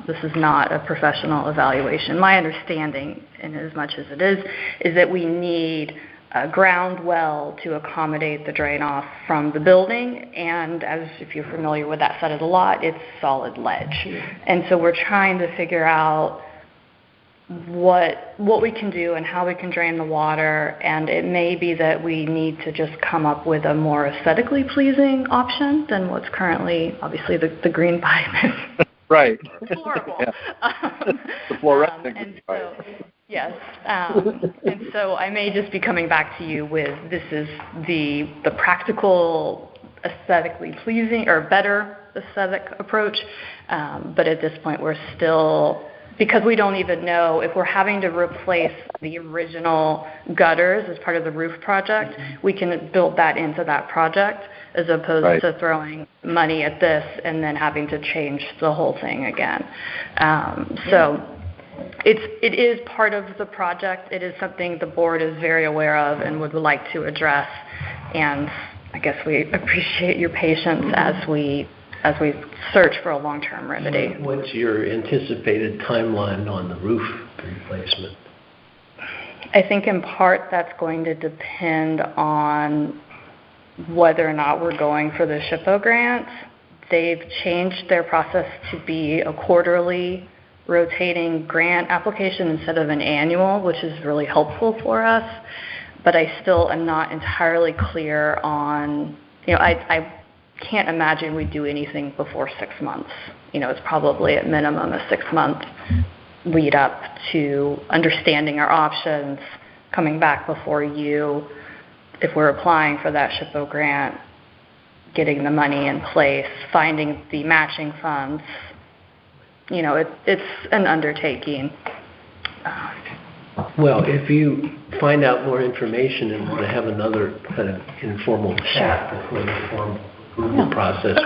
this is not a professional evaluation, my understanding, in as much as it is that we need a ground well to accommodate the drain off from the building, and as if you're familiar with that side of the lot, it's solid ledge. And so we're trying to figure out what we can do and how we can drain the water, and it may be that we need to just come up with a more aesthetically pleasing option than what's currently, obviously the green pipe is
right.
horrible.
The fluorescent
and so, yes. And so I may just be coming back to you with this is the practical, aesthetically pleasing or better aesthetic approach, but at this point we're still... Because we don't even know if we're having to replace the original gutters as part of the roof project, we can build that into that project as opposed to throwing money at this and then having to change the whole thing again. So it is part of the project. It is something the board is very aware of and would like to address. And I guess we appreciate your patience as we search for a long-term remedy.
What's your anticipated timeline on the roof replacement?
I think in part that's going to depend on whether or not we're going for the SHPO grant. They've changed their process to be a quarterly rotating grant application instead of an annual, which is really helpful for us. But I still am not entirely clear on, I can't imagine we'd do anything before 6 months. It's probably at minimum a 6-month lead up to understanding our options, coming back before you, if we're applying for that SHPO grant, getting the money in place, finding the matching funds. It's an undertaking.
Well, if you find out more information and want to have another kind of informal chat before the formal approval process,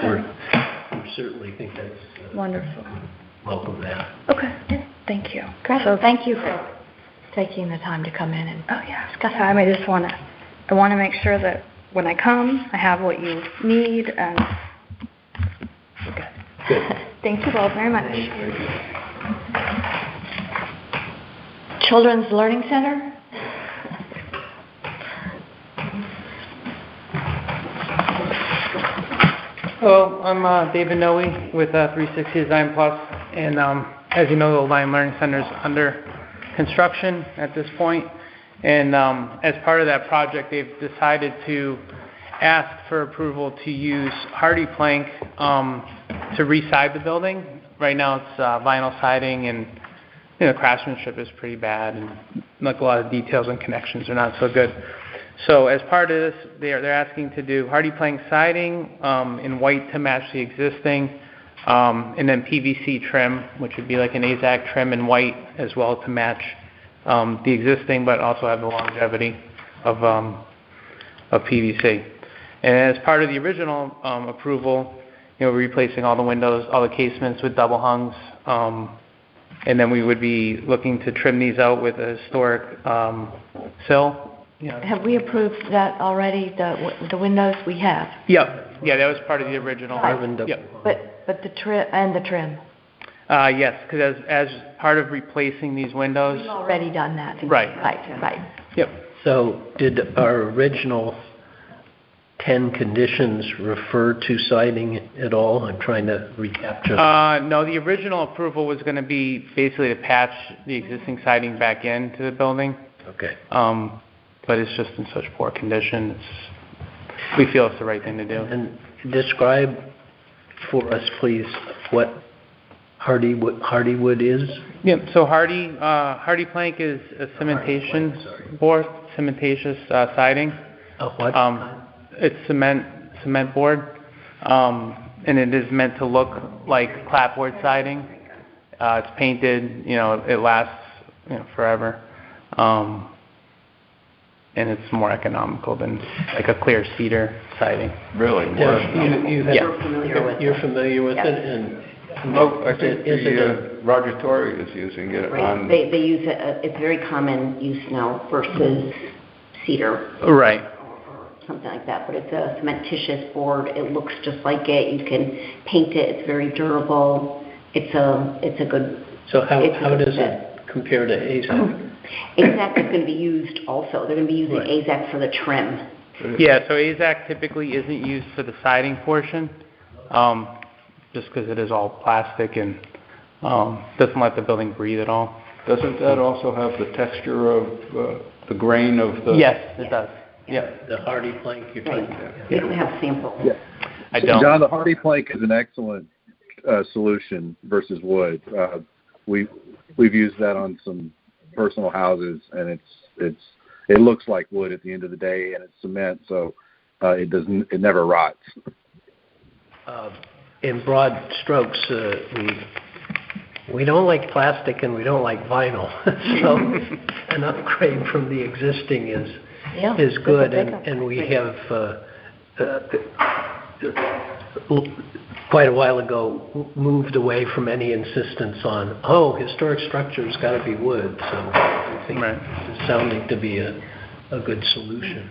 we certainly think that's
wonderful.
Welcome that.
Okay. Thank you.
Great. So thank you for taking the time to come in and discuss.
I want to make sure that when I come, I have what you need, and
okay. Good.
Thank you all very much.
Children's Learning Center.
Hello, I'm David Noe with 360 Design Plus, and as you know, the Lime Learning Center is under construction at this point, and as part of that project, they've decided to ask for approval to use hardy plank to re-side the building. Right now, it's vinyl siding, and craftsmanship is pretty bad, and like a lot of details and connections are not so good. So as part of this, they're asking to do hardy plank siding in white to match the existing, and then PVC trim, which would be like an AZAC trim in white as well to match the existing, but also have the longevity of PVC. And as part of the original approval, we're replacing all the windows, all the casements with double hungs, and then we would be looking to trim these out with a historic sill
Have we approved that already, the windows we have?
Yep. Yeah, that was part of the original. Yep.
But the trim?
Yes, because as part of replacing these windows.
We've already done that.
Right.
Right.
Yep.
So did our original 10 conditions refer to siding at all? I'm trying to recapture.
No, the original approval was going to be basically to patch the existing siding back into the building.
Okay.
But it's just in such poor condition. We feel it's the right thing to do.
And describe for us, please, what Hardywood is?
Yeah, so Hardy plank is a cementation board, cementatious siding.
What?
It's cement board, and it is meant to look like clapboard siding. It's painted, it lasts, forever. And it's more economical than like a clear cedar siding.
Really?
You're familiar with it, and
I think Roger Torrey is using it on.
They use it. It's very common use now versus cedar.
Right.
Or something like that. But it's a cementitious board. It looks just like it. You can paint it. It's very durable. It's a good.
So how does it compare to AZEK?
AZEK is going to be used also. They're going to be using AZEK for the trim.
Yeah, so AZEK typically isn't used for the siding portion, just because it is all plastic and doesn't let the building breathe at all.
Doesn't that also have the texture of the grain of the...
Yes, it does. Yeah.
The Hardy plank you're talking about.
You don't have samples.
Yeah.
I don't.
John, the Hardy plank is an excellent solution versus wood. We've used that on some personal houses, and it looks like wood at the end of the day, and it's cement, so it never rots.
In broad strokes, we don't like plastic and we don't like vinyl, so an upgrade from the existing is good, and we have quite a while ago moved away from any insistence on historic structure's got to be wood, so I think it's sounding to be a good solution.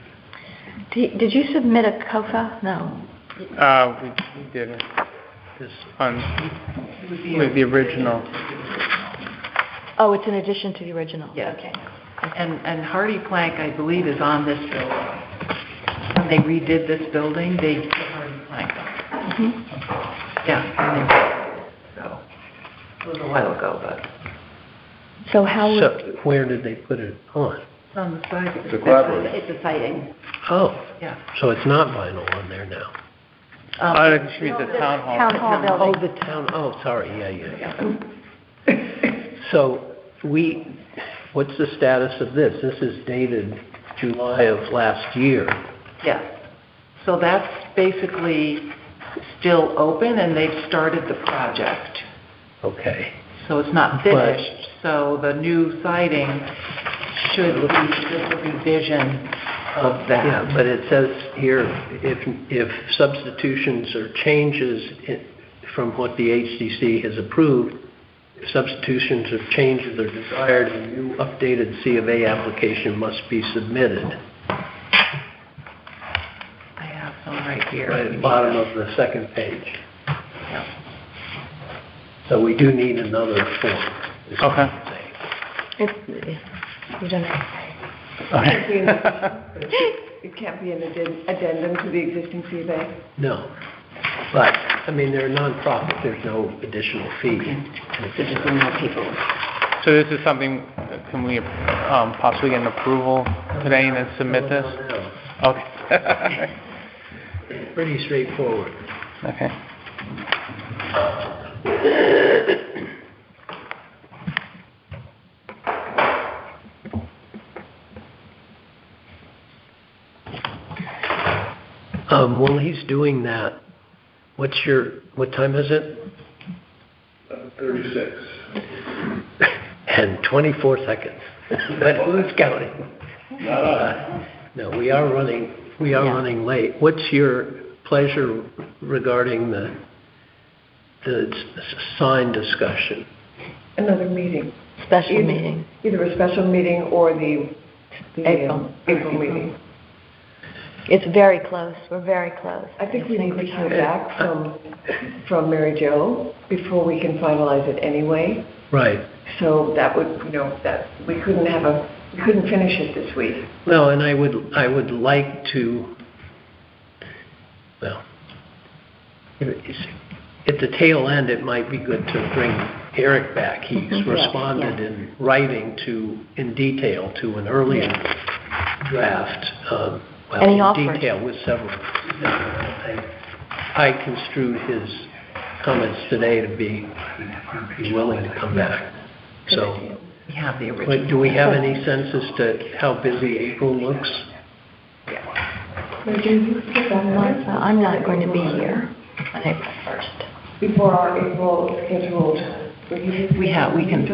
Did you submit a COFA? No.
We did. With the original.
Oh, it's in addition to the original.
Yes.
Okay.
And Hardy plank, I believe, is on this building. When they redid this building, they put Hardy plank on.
Mm-hmm.
Yeah. So it was a while ago, but
so how would...
So where did they put it on?
it's on the side.
It's a clapboard.
It's a siding.
Oh.
Yeah.
So it's not vinyl on there now.
I think she means the town hall.
Town hall building.
Oh, the town. Oh, sorry. Yeah. So what's the status of this? This is dated July of last year.
Yes. So that's basically still open, and they've started the project.
Okay.
So it's not finished. So the new siding should be just a revision of that.
Yeah, but it says here, if substitutions or changes from what the HDC has approved, if substitutions or changes are desired, a new updated C of A application must be submitted.
I have some right here.
Right at the bottom of the second page.
Yeah.
So we do need another form.
Okay.
You don't know.
It can't be an addendum to the existing C of A?
No. But, I mean, they're a nonprofit. There's no additional fee.
So this is something, can we possibly get an approval today and then submit this?
No.
Okay.
It's pretty straightforward.
Okay.
While he's doing that, what time is it?
36.
And 24 seconds. But who's counting?
Not us.
No, we are running late. What's your pleasure regarding the sign discussion?
Another meeting.
Special meeting.
Either a special meeting or the April meeting.
It's very close. We're very close.
I think we need to hear back from Mary Jo before we can finalize it anyway.
Right.
So that would, that we couldn't finish it this week.
Well, and I would like to, well, at the tail end, it might be good to bring Eric back. He's responded in writing in detail to an earlier draft.
Any
in detail with several. I construed his comments today to be willing to come back. So,
We have the original.
do we have any sense as to how busy April looks?
I'm not going to be here on April 1st.
Before our April scheduled.
I can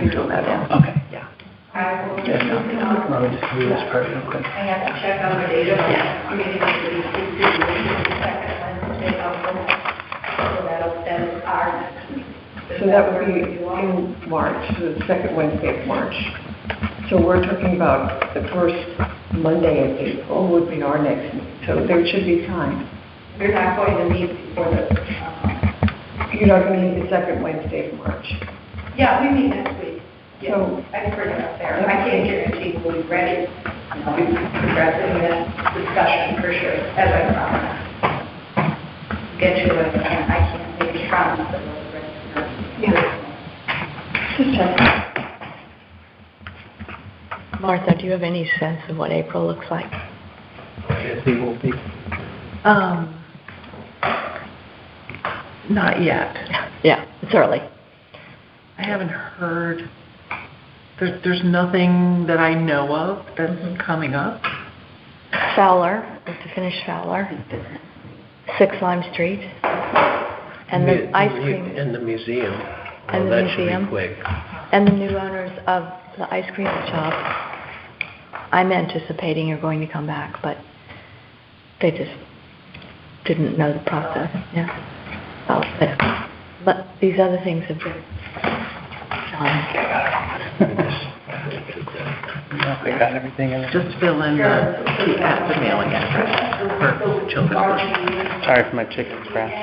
do that. Okay. Yeah.
Let me just read this part real quick.
I have to check on the data.
So that would be in March, the second Wednesday of March. So we're talking about the first Monday of April would be our next meeting. So there should be time.
We're not going to meet before the...
You're not going to meet the second Wednesday of March.
Yeah, we meet next week. Yeah,
So,
I can bring it up there. I can't guarantee we'll be ready. We'll be progressing that discussion for sure, as I promised. Get to it, and I can't make a promise that we'll be ready.
just check.
Martha, do you have any sense of what April looks like?
Busy will be.
Not yet.
Yeah, it's early.
I haven't heard, there's nothing that I know of that's coming up.
Fowler, we have to finish Fowler. 6 Lime Street. And the ice cream.
And the museum.
And the
that
museum.
should be quick.
And the new owners of the ice cream shop. I'm anticipating are going to come back, but they just didn't know the process. Yeah. Oh, but these other things have been done.
They got everything in there.
Just fill in the mailing address for children.
Sorry for my chicken scratch.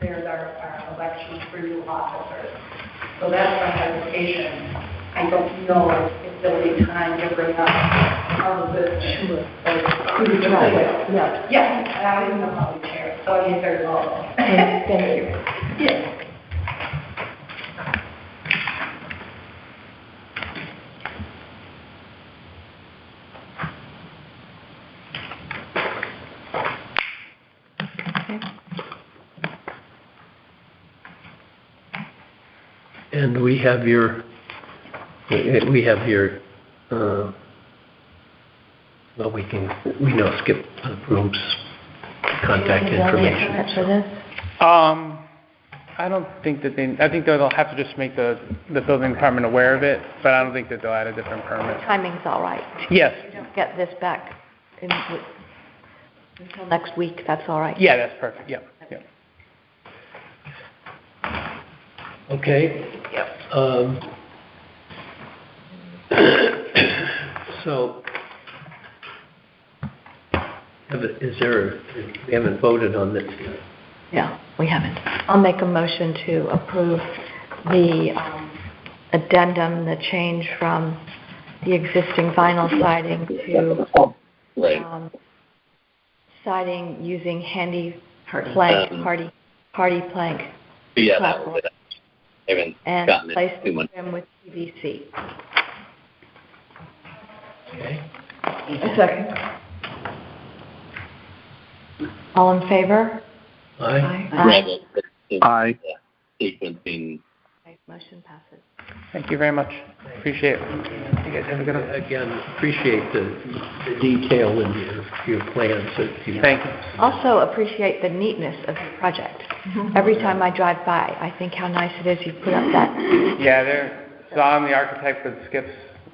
There's our elections for new officers. So that's my hesitation. I don't know if there'll be time to bring up all of this.
Could you try it?
Yeah, I don't even know how to chair, so I mean, there's all.
Thank you.
Yeah.
And we have your, well, we know Skip Broom's contact information.
For this?
I don't think that I think they'll have to just make the building department aware of it, but I don't think that they'll add a different permit.
Timing's all right.
Yes.
We don't get this back until next week, that's all right.
Yeah, that's perfect. Yep.
Okay.
Yep.
So, we haven't voted on this yet.
Yeah, we haven't. I'll make a motion to approve the addendum, the change from the existing vinyl siding to siding using hardy plank.
Yeah,
and place them with PVC.
Okay.
A second.
All in favor?
Aye.
Aye.
Okay, motion passes.
Thank you very much. Appreciate it. You guys have a good one.
Again, appreciate the detail in your plans.
Thank you.
Also appreciate the neatness of your project. Every time I drive by, I think how nice it is you put up that.
Yeah, I'm the architect with Skips.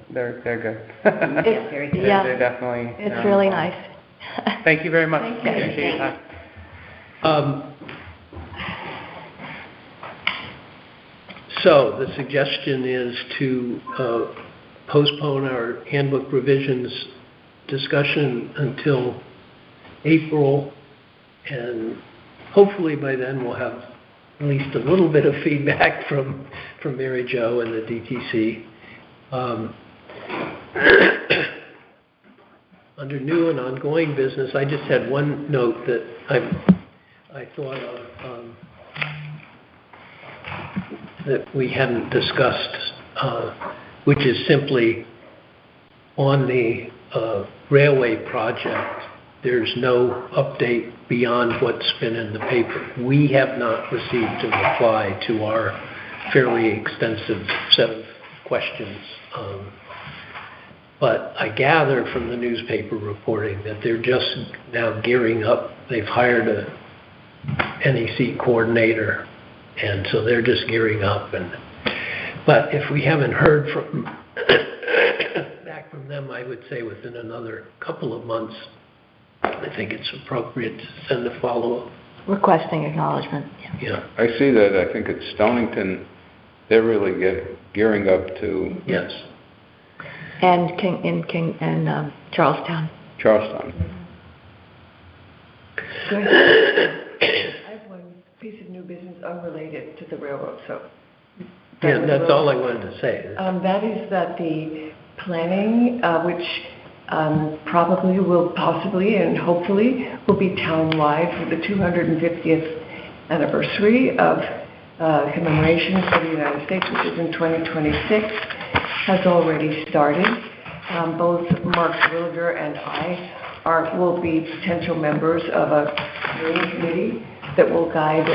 They're good. They're definitely.
It's really nice.
Thank you very much.
Thank you.
Appreciate your time.
So the suggestion is to postpone our handbook revisions discussion until April, and hopefully by then we'll have at least a little bit of feedback from Mary Jo and the DTC. Under new and ongoing business, I just had one note that I thought of that we hadn't discussed, which is simply on the railway project. There's no update beyond what's been in the paper. We have not received a reply to our fairly extensive set of questions. But I gather from the newspaper reporting that they're just now gearing up. They've hired a NEC coordinator, and so they're just gearing up. But if we haven't heard back from them, I would say within another couple of months, I think it's appropriate to send a follow-up.
Requesting acknowledgement.
Yeah.
I see that. I think at Stonington, they're really gearing up to...
Yes.
And Charlestown.
Charlestown.
Good. I have one piece of new business unrelated to the railroad, so.
Yeah, that's all I wanted to say.
That is that the planning, which probably will possibly and hopefully will be town-wide for the 250th anniversary of commemoration for the United States, which is in 2026, has already started. Both Mark Wilder and I will be potential members of a steering committee that will guide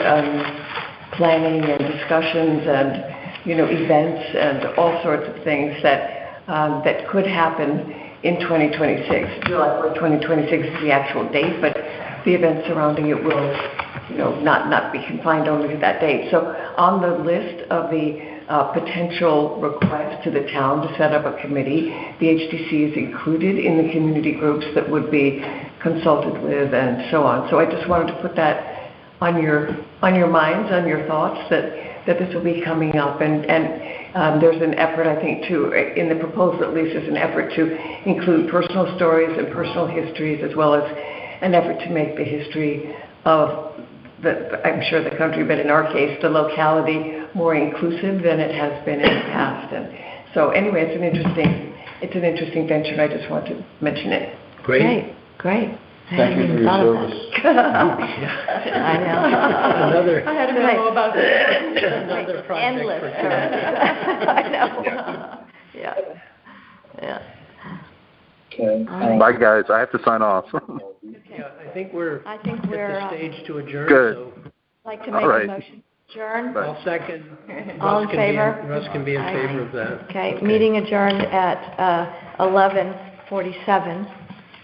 planning and discussions and events and all sorts of things that could happen in 2026. July 4th, 2026 is the actual date, but the events surrounding it will not be confined only to that date. So on the list of the potential requests to the town to set up a committee, the HDC is included in the community groups that would be consulted with and so on. So I just wanted to put that on your minds, on your thoughts, that this will be coming up. And there's an effort, I think, in the proposal at least, there's an effort to include personal stories and personal histories, as well as an effort to make the history of I'm sure the country, but in our case, the locality, more inclusive than it has been in the past. And so anyway, it's an interesting venture, and I just want to mention it.
Great.
Thank you for your service.
I know.
I
had to know about it.
Another project
Endless.
for
I know. Yeah.
Okay.
Right.
Bye, guys. I have to sign off.
Yeah, I think we're at the stage to adjourn.
Good.
So
Like to make a motion. Adjourn.
I'll second.
All in favor?
Russ can be in favor of that.
Okay. Meeting adjourned at 11:47.